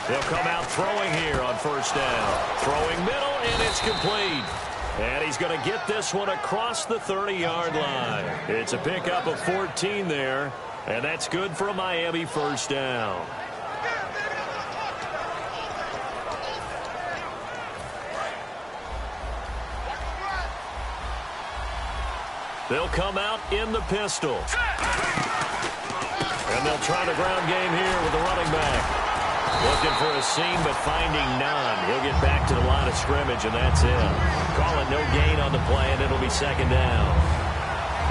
They'll come out throwing here on first down. Throwing middle, and it's complete. And he's going to get this one across the 30-yard line. It's a pickup of 14 there, and that's good for a Miami first down. They'll come out in the pistol. And they'll try the ground game here with the running back. Looking for a seam, but finding none. He'll get back to the line of scrimmage, and that's it. Call it no gain on the play, and it'll be 2nd down.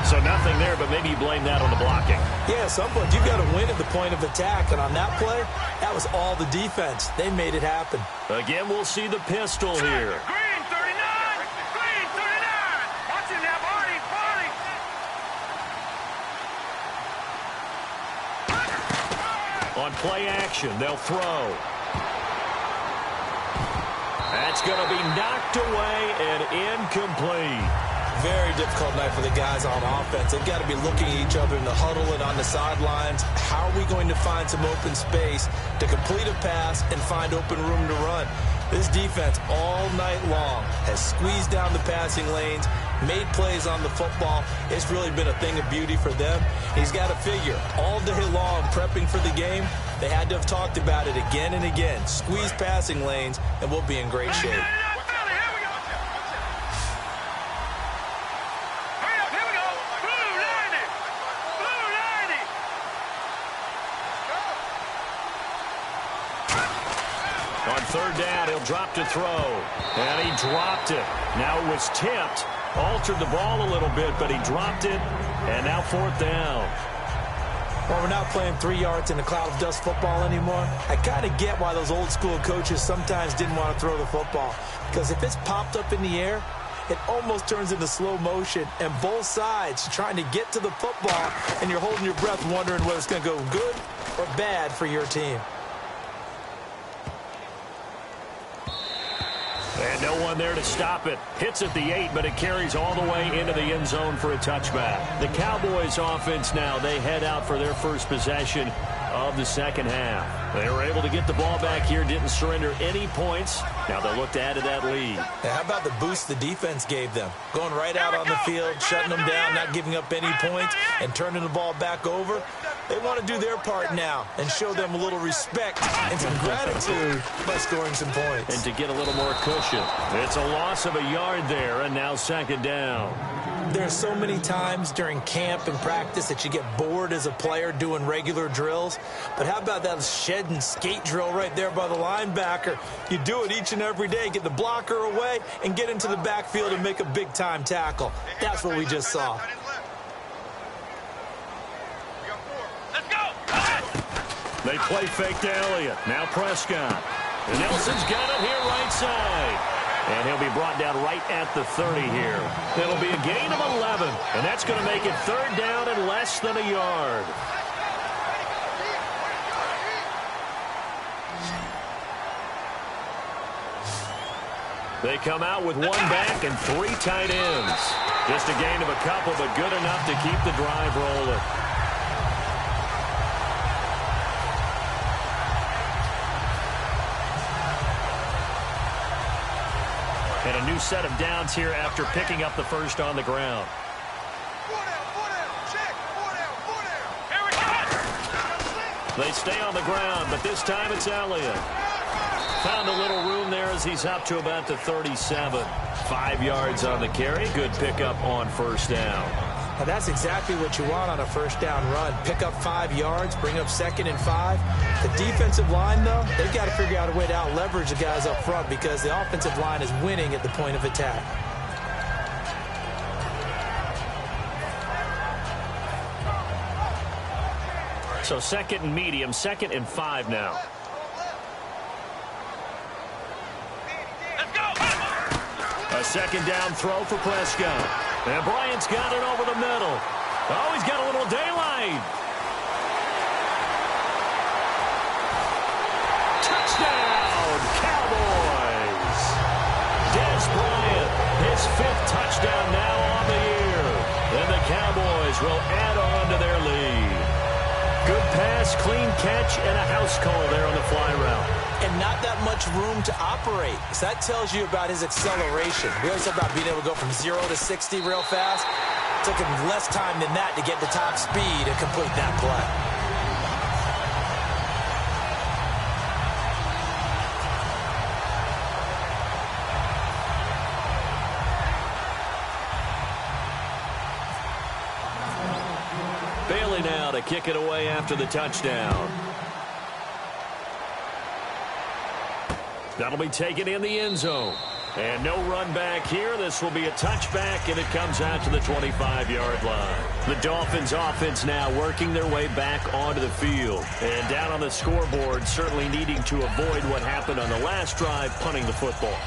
So nothing there, but maybe you blame that on the blocking. Yeah, some point you've got to win at the point of attack, and on that play, that was all the defense. They made it happen. Again, we'll see the pistol here. Green 39! Green 39! Watching that body! On play action, they'll throw. That's going to be knocked away and incomplete. Very difficult night for the guys on offense. They've got to be looking at each other in the huddle and on the sidelines. How are we going to find some open space to complete a pass and find open room to run? This defense all night long has squeezed down the passing lanes, made plays on the football. It's really been a thing of beauty for them. He's got to figure all day long prepping for the game, they had to have talked about it again and again. Squeeze passing lanes, and we'll be in great shape. On 3rd down, he'll drop to throw. And he dropped it. Now it was tipped. Altered the ball a little bit, but he dropped it. And now 4th down. Well, we're not playing 3 yards in a cloud of dust football anymore. I kind of get why those old school coaches sometimes didn't want to throw the football. Because if it's popped up in the air, it almost turns into slow motion. And both sides trying to get to the football, and you're holding your breath wondering whether it's going to go good or bad for your team. And no one there to stop it. Hits at the 8, but it carries all the way into the end zone for a touchback. The Cowboys offense now, they head out for their first possession of the second half. They were able to get the ball back here, didn't surrender any points. Now they'll look to add to that lead. How about the boost the defense gave them? Going right out on the field, shutting them down, not giving up any points, and turning the ball back over. They want to do their part now and show them a little respect and some gratitude by scoring some points. And to get a little more cushion. It's a loss of a yard there, and now second down. There are so many times during camp and practice that you get bored as a player doing regular drills. But how about that shed and skate drill right there by the linebacker? You do it each and every day. Get the blocker away and get into the backfield and make a big-time tackle. That's what we just saw. They play fake to Elliott. Now Prescott. And Nelson's got it here right side. And he'll be brought down right at the 30 here. It'll be a gain of 11. And that's going to make it third down and less than a yard. They come out with one back and 3 tight ends. Just a gain of a couple, but good enough to keep the drive rolling. And a new set of downs here after picking up the first on the ground. They stay on the ground, but this time it's Elliott. Found a little room there as he's up to about the 37. 5 yards on the carry. Good pickup on first down. Now that's exactly what you want on a first down run. Pick up 5 yards, bring up 2nd and 5. The defensive line, though, they've got to figure out a way to out-leverage the guys up front because the offensive line is winning at the point of attack. So 2nd and medium, 2nd and 5 now. A second down throw for Prescott. And Bryant's got it over the middle. Oh, he's got a little daylight. Touchdown, Cowboys. Des Bryant, his 5th touchdown now on the year. And the Cowboys will add on to their lead. Good pass, clean catch, and a house call there on the fly route. And not that much room to operate. So that tells you about his acceleration. We always talk about being able to go from 0 to 60 real fast. It took him less time than that to get the top speed and complete that play. Bailey now to kick it away after the touchdown. That'll be taken in the end zone. And no run back here. This will be a touchback, and it comes out to the 25-yard line. The Dolphins offense now working their way back onto the field. And down on the scoreboard, certainly needing to avoid what happened on the last drive, punting the football.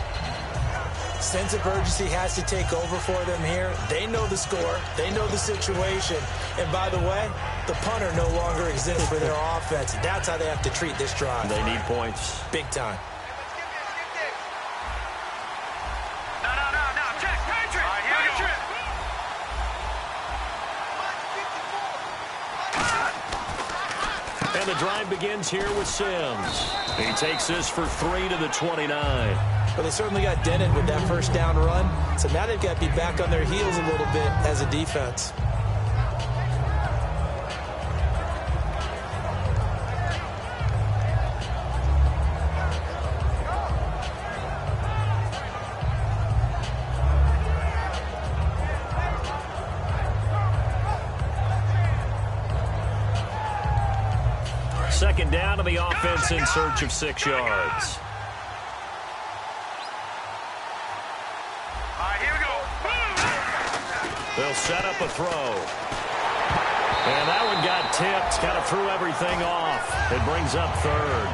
Sense of urgency has to take over for them here. They know the score. They know the situation. And by the way, the punter no longer exists for their offense. That's how they have to treat this drive. They need points. Big time. And the drive begins here with Sims. He takes this for 3 to the 29. Well, they certainly got dented with that first down run. So now they've got to be back on their heels a little bit as a defense. Second down to the offense in search of 6 yards. Here we go. They'll set up a throw. And that one got tipped. Kind of threw everything off. It brings up 3rd.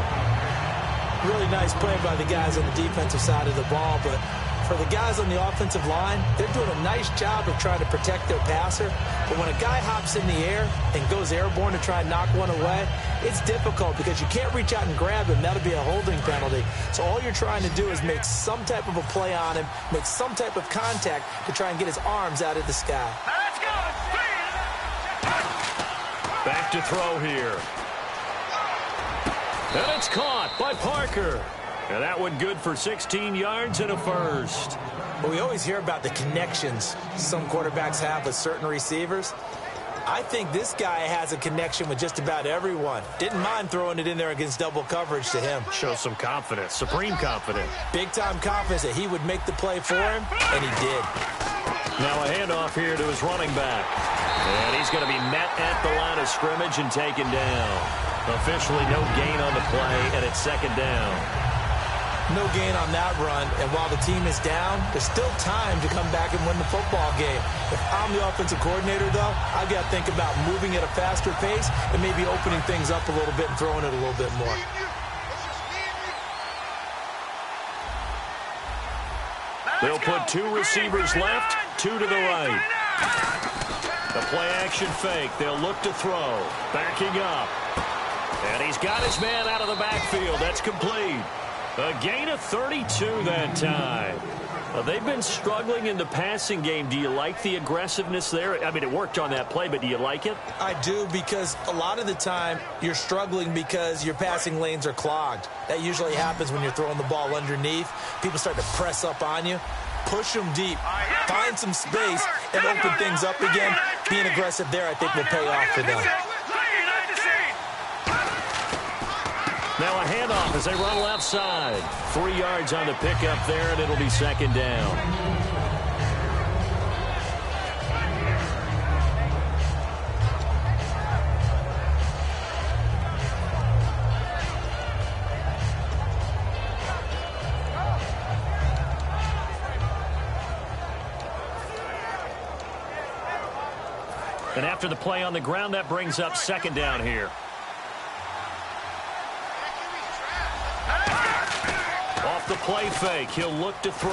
Really nice play by the guys on the defensive side of the ball, but for the guys on the offensive line, they're doing a nice job of trying to protect their passer. But when a guy hops in the air and goes airborne to try and knock one away, it's difficult because you can't reach out and grab him. That'll be a holding penalty. So all you're trying to do is make some type of a play on him, make some type of contact to try and get his arms out of the sky. Let's go. Back to throw here. And it's caught by Parker. And that one good for 16 yards and a first. Well, we always hear about the connections some quarterbacks have with certain receivers. I think this guy has a connection with just about everyone. Didn't mind throwing it in there against double coverage to him. Shows some confidence, supreme confidence. Big-time confidence that he would make the play for him, and he did. Now a handoff here to his running back. And he's going to be met at the line of scrimmage and taken down. Officially no gain on the play, and it's second down. No gain on that run, and while the team is down, there's still time to come back and win the football game. If I'm the offensive coordinator, though, I've got to think about moving at a faster pace and maybe opening things up a little bit and throwing it a little bit more. They'll put 2 receivers left, 2 to the right. The play action fake. They'll look to throw. Backing up. And he's got his man out of the backfield. That's complete. A gain of 32 that time. They've been struggling in the passing game. Do you like the aggressiveness there? I mean, it worked on that play, but do you like it? I do, because a lot of the time you're struggling because your passing lanes are clogged. That usually happens when you're throwing the ball underneath. People start to press up on you. Push them deep. Find some space and open things up again. Being aggressive there, I think, will pay off for them. Now a handoff as they run left side. 3 yards on the pickup there, and it'll be second down. And after the play on the ground, that brings up second down here. Off the play fake, he'll look to throw.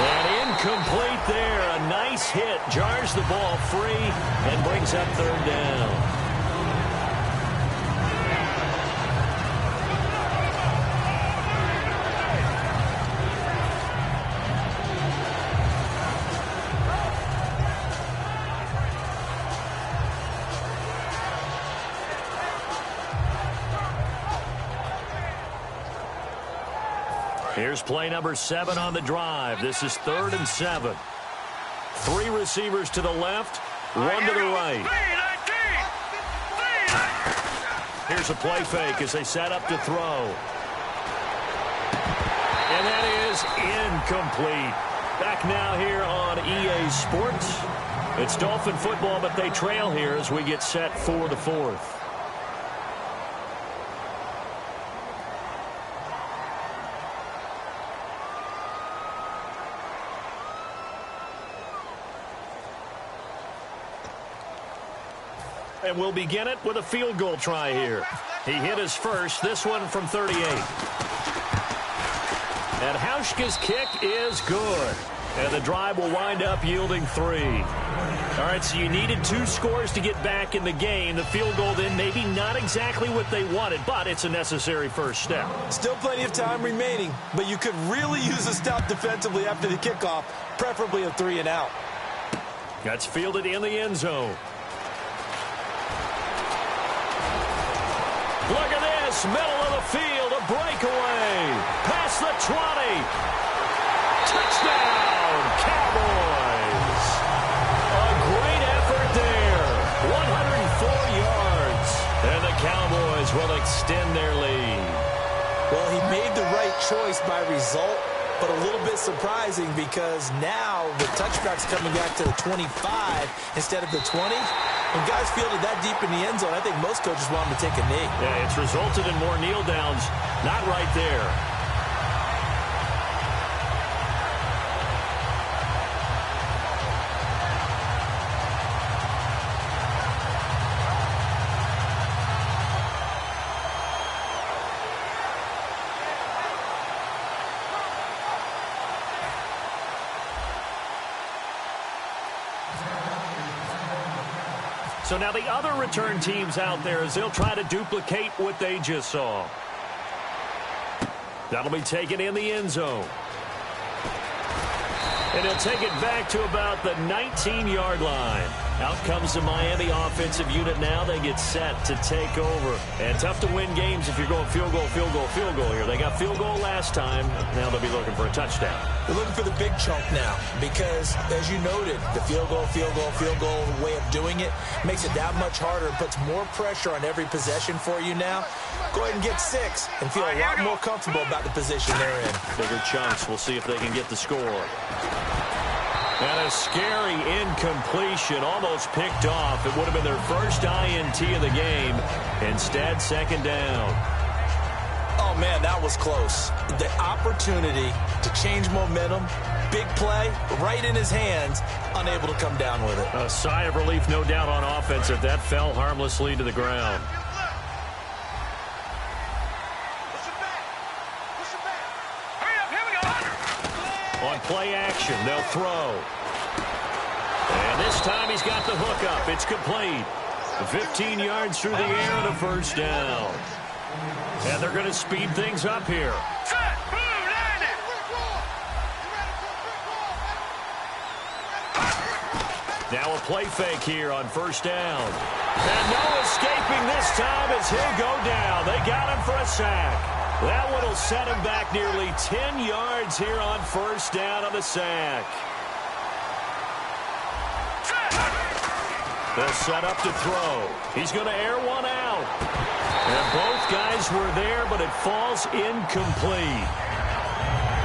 And incomplete there. A nice hit. Jars the ball free and brings up third down. Here's play number 7 on the drive. This is 3rd and 7. 3 receivers to the left, 1 to the right. Here's a play fake as they set up to throw. And that is incomplete. Back now here on EA Sports. It's Dolphin football, but they trail here as we get set for the 4th. And we'll begin it with a field goal try here. He hit his first, this one from 38. And Hauschka's kick is good. And the drive will wind up yielding 3. All right, so you needed 2 scores to get back in the game. The field goal then maybe not exactly what they wanted, but it's a necessary first step. Still plenty of time remaining, but you could really use a stop defensively after the kickoff, preferably a 3 and out. That's fielded in the end zone. Look at this, middle of the field, a breakaway. Past the 20. Touchdown, Cowboys. A great effort there. 104 yards. And the Cowboys will extend their lead. Well, he made the right choice by result, but a little bit surprising because now the touchback's coming back to the 25 instead of the 20. When guys fielded that deep in the end zone, I think most coaches want them to take a knee. Yeah, it's resulted in more kneel downs. Not right there. So now the other return teams out there as they'll try to duplicate what they just saw. That'll be taken in the end zone. And he'll take it back to about the 19-yard line. Out comes the Miami offensive unit now. They get set to take over. And tough to win games if you're going field goal, field goal, field goal here. They got field goal last time. Now they'll be looking for a touchdown. They're looking for the big chunk now because, as you noted, the field goal way of doing it makes it that much harder and puts more pressure on every possession for you now. Go ahead and get 6 and feel a lot more comfortable about the position they're in. Bigger chunks. We'll see if they can get the score. And a scary incompletion, almost picked off. It would have been their first INT of the game. Instead, second down. Oh, man, that was close. The opportunity to change momentum, big play, right in his hands, unable to come down with it. A sigh of relief, no doubt, on offense if that fell harmlessly to the ground. On play action, they'll throw. And this time he's got the hook up. It's complete. 15 yards through the air and a first down. And they're going to speed things up here. Now a play fake here on first down. And no escaping this time as he'll go down. They got him for a sack. That one will set him back nearly 10 yards here on first down on the sack. They'll set up to throw. He's going to air one out. And both guys were there, but it falls incomplete.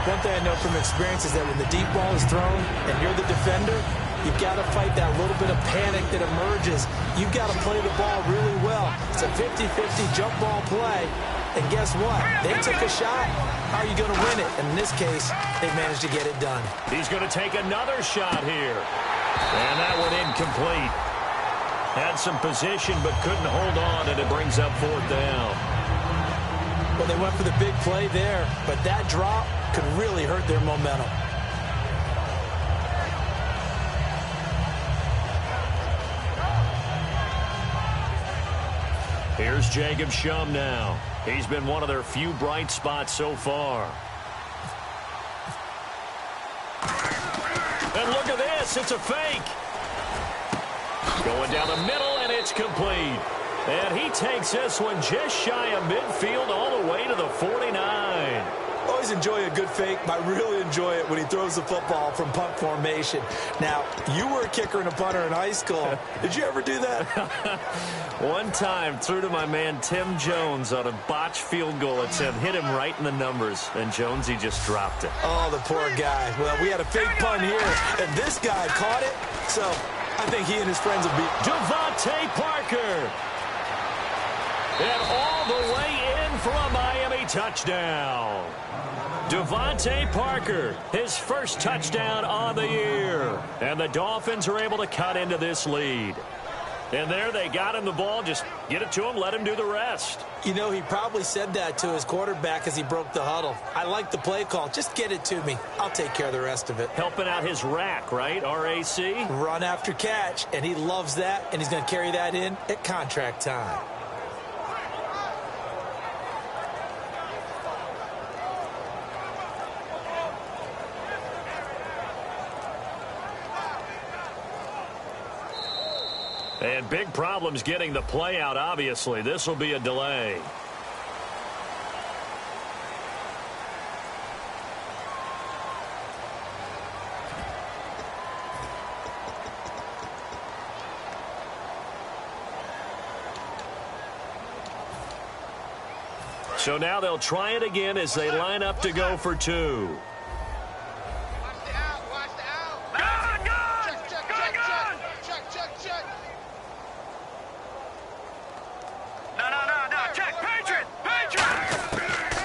One thing I know from experience is that when the deep ball is thrown and you're the defender, you've got to fight that little bit of panic that emerges. You've got to play the ball really well. It's a 50-50 jump ball play. And guess what? They took a shot. How are you going to win it? And in this case, they managed to get it done. He's going to take another shot here. And that one incomplete. Had some position but couldn't hold on, and it brings up fourth down. Well, they went for the big play there, but that drop could really hurt their momentum. Here's Jacob Shum now. He's been one of their few bright spots so far. And look at this. It's a fake. Going down the middle, and it's complete. And he takes this one just shy of midfield all the way to the 49. Always enjoy a good fake, but I really enjoy it when he throws the football from punt formation. Now, you were a kicker and a punter in high school. Did you ever do that? One time, threw to my man Tim Jones on a botched field goal. It said hit him right in the numbers, and Jones, he just dropped it. Oh, the poor guy. Well, we had a fake punt here, and this guy caught it, so I think he and his friends will be. Devontae Parker. And all the way in for a Miami touchdown. Devontae Parker, his first touchdown on the year. And the Dolphins are able to cut into this lead. And there they got him the ball. Just get it to him, let him do the rest. You know, he probably said that to his quarterback as he broke the huddle. I like the play call. Just get it to me. I'll take care of the rest of it. Helping out his rack, right? R-A-C? Run after catch, and he loves that, and he's going to carry that in at contract time. And big problems getting the play out, obviously. This will be a delay. So now they'll try it again as they line up to go for two.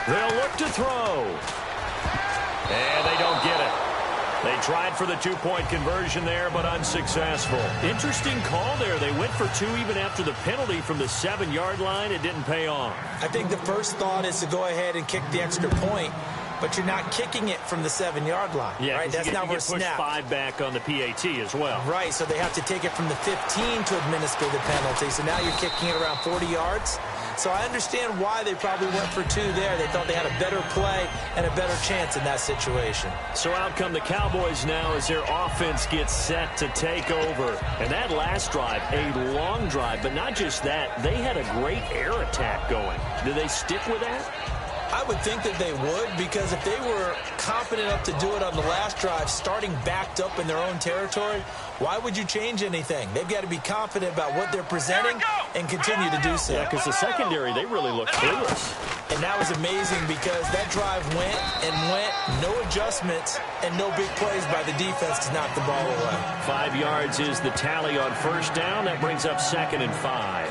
They'll look to throw. And they don't get it. They tried for the two-point conversion there, but unsuccessful. Interesting call there. They went for two even after the penalty from the 7-yard line. It didn't pay off. I think the first thought is to go ahead and kick the extra point, but you're not kicking it from the 7-yard line. Yeah, right? That's not where you push 5 back on the PAT as well. Right, so they have to take it from the 15 to administer the penalty. So now you're kicking it around 40 yards. So I understand why they probably went for 2 there. They thought they had a better play and a better chance in that situation. So out come the Cowboys now as their offense gets set to take over. And that last drive, a long drive, but not just that, they had a great air attack going. Do they stick with that? I would think that they would, because if they were confident enough to do it on the last drive, starting backed up in their own territory, why would you change anything? They've got to be confident about what they're presenting and continue to do so. Yeah, because the secondary, they really look clueless. And that was amazing because that drive went and went, no adjustments, and no big plays by the defense to knock the ball away. 5 yards is the tally on first down. That brings up 2nd and 5.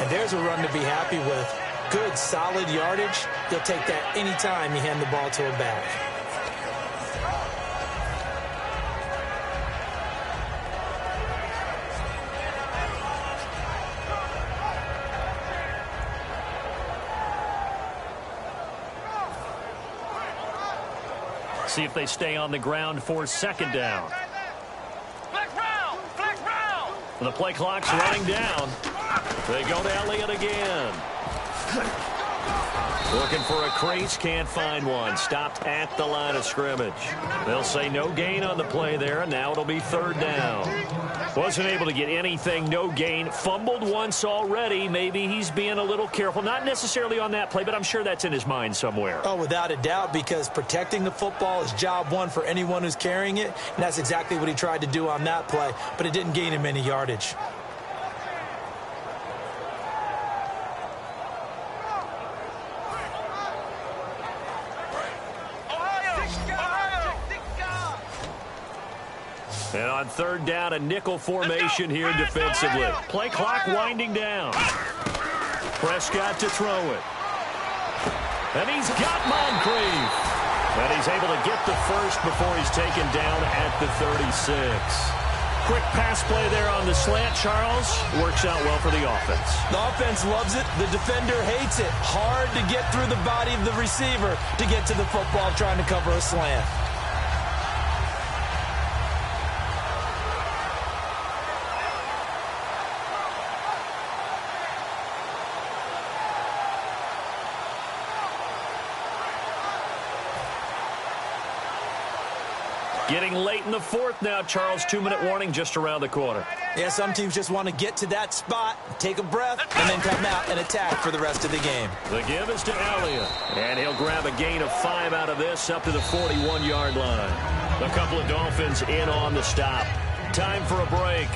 And there's a run to be happy with. Good, solid yardage. You'll take that anytime you hand the ball to a back. See if they stay on the ground for 2nd down. Flex round! Flex round! The play clock's running down. They go to Elliott again. Looking for a crease, can't find one. Stopped at the line of scrimmage. They'll say no gain on the play there, and now it'll be 3rd down. Wasn't able to get anything, no gain. Fumbled once already. Maybe he's being a little careful. Not necessarily on that play, but I'm sure that's in his mind somewhere. Oh, without a doubt, because protecting the football is job one for anyone who's carrying it, and that's exactly what he tried to do on that play, but it didn't gain him any yardage. And on 3rd down, a nickel formation here defensively. Play clock winding down. Prescott to throw it. And he's got Moncrief. And he's able to get the first before he's taken down at the 36. Quick pass play there on the slant, Charles. Works out well for the offense. The offense loves it. The defender hates it. Hard to get through the body of the receiver to get to the football trying to cover a slant. Getting late in the 4th now, Charles. 2-minute warning just around the corner. Yeah, some teams just want to get to that spot, take a breath, and then come out and attack for the rest of the game. The give is to Elliott. And he'll grab a gain of 5 out of this up to the 41-yard line. A couple of Dolphins in on the stop. Time for a break.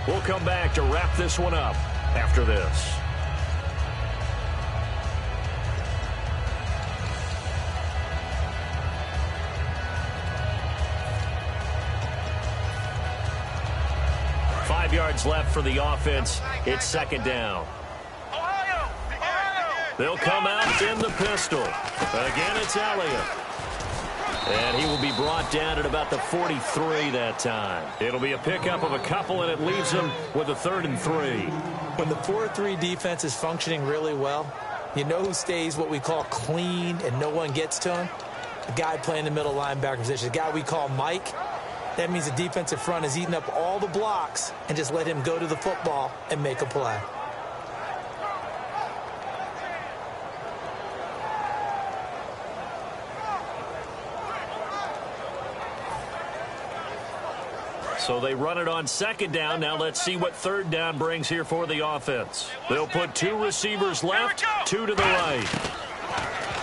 We'll come back to wrap this one up after this. Yards left for the offense. It's 2nd down. They'll come out in the pistol. Again, it's Elliott. And he will be brought down at about the 43 that time. It'll be a pickup of a couple, and it leaves him with a 3rd and 3. When the 4-3 defense is functioning really well, you know who stays what we call clean and no one gets to him? The guy playing the middle linebacker position, the guy we call Mike. That means the defensive front is eating up all the blocks and just let him go to the football and make a play. So they run it on 2nd down. Now let's see what 3rd down brings here for the offense. They'll put 2 receivers left, 2 to the right.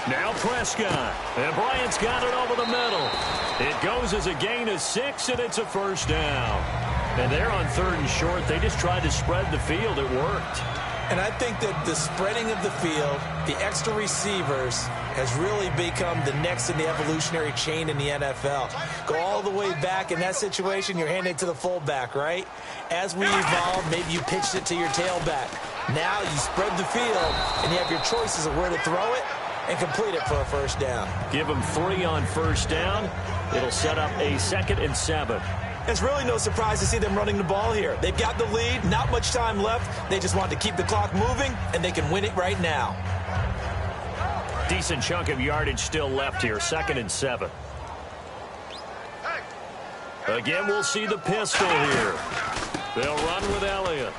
Now Prescott. And Bryant's got it over the middle. It goes as a gain of 6, and it's a 1st down. And they're on 3rd and short. They just tried to spread the field. It worked. And I think that the spreading of the field, the extra receivers, has really become the next in the evolutionary chain in the NFL. Go all the way back in that situation, you're handing it to the fullback, right? As we evolve, maybe you pitched it to your tailback. Now you spread the field, and you have your choices of where to throw it and complete it for a 1st down. Give them 3 on 1st down. It'll set up a 2nd and 7. It's really no surprise to see them running the ball here. They've got the lead, not much time left. They just want to keep the clock moving, and they can win it right now. Decent chunk of yardage still left here. 2nd and 7. Again, we'll see the pistol here. They'll run with Elliott.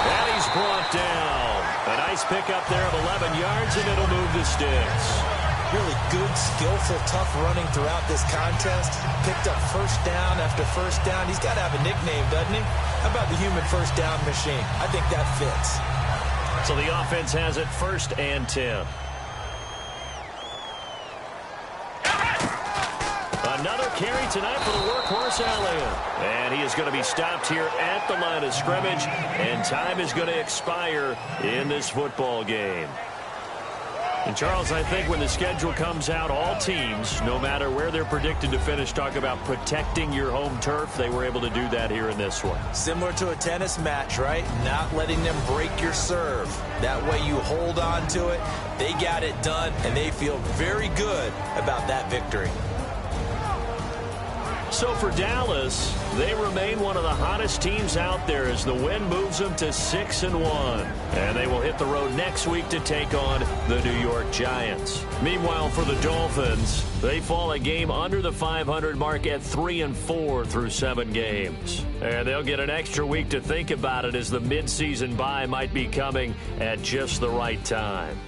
And he's brought down. A nice pickup there of 11 yards, and it'll move the sticks. Really good, skillful, tough running throughout this contest. Picked up first down after first down. He's got to have a nickname, doesn't he? How about the human first down machine? I think that fits. So the offense has it 1st and 10. Another carry tonight for the workhorse Elliott. And he is going to be stopped here at the line of scrimmage, and time is going to expire in this football game. And, Charles, I think when the schedule comes out, all teams, no matter where they're predicted to finish, talk about protecting your home turf. They were able to do that here in this one. Similar to a tennis match, right? Not letting them break your serve. That way you hold on to it. They got it done, and they feel very good about that victory. So for Dallas, they remain one of the hottest teams out there as the win moves them to 6-1. And they will hit the road next week to take on the New York Giants. Meanwhile, for the Dolphins, they fall a game under the 500 mark at 3-4 through 7 games. And they'll get an extra week to think about it as the midseason bye might be coming at just the right time.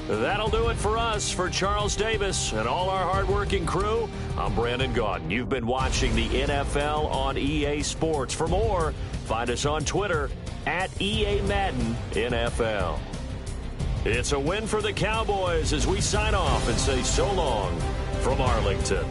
That'll do it for us. For Charles Davis and all our hardworking crew, I'm Brandon Gaudin. You've been watching the NFL on EA Sports. For more, find us on Twitter at EA Madden NFL. It's a win for the Cowboys as we sign off and say so long from Arlington.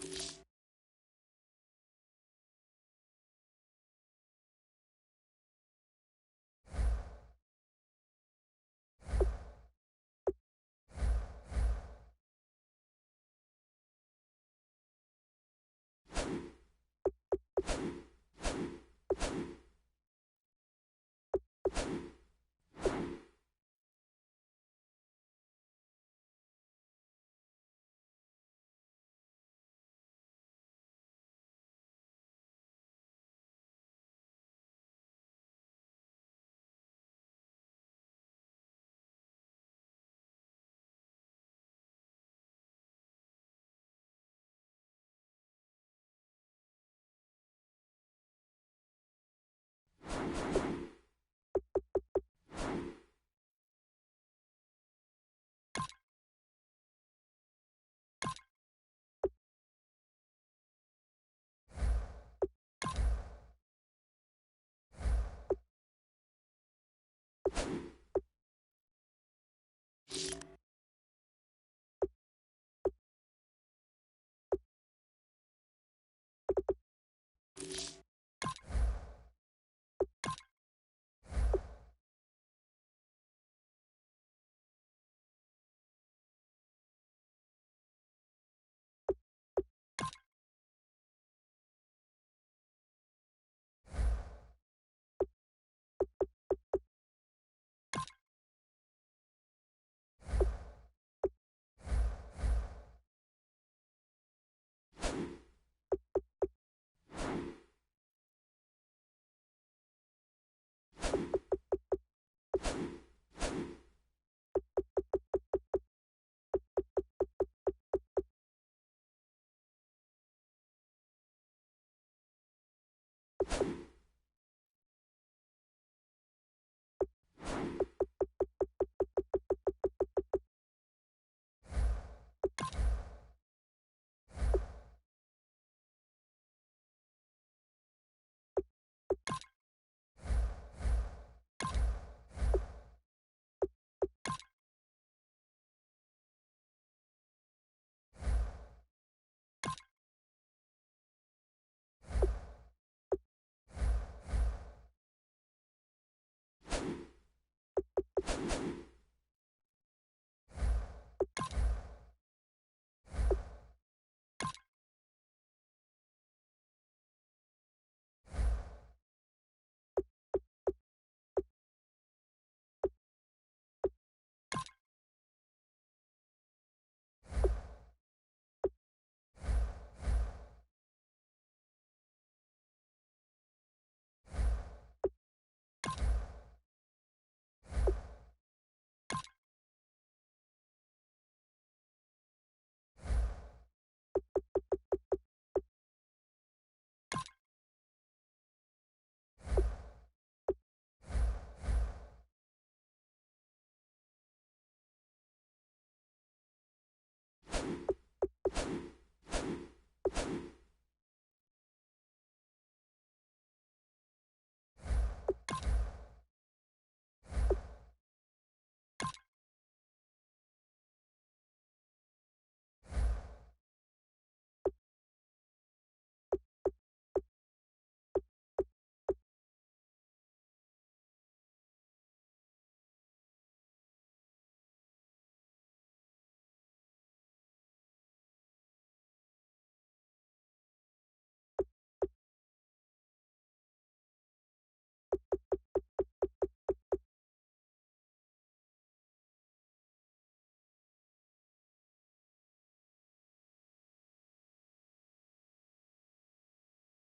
You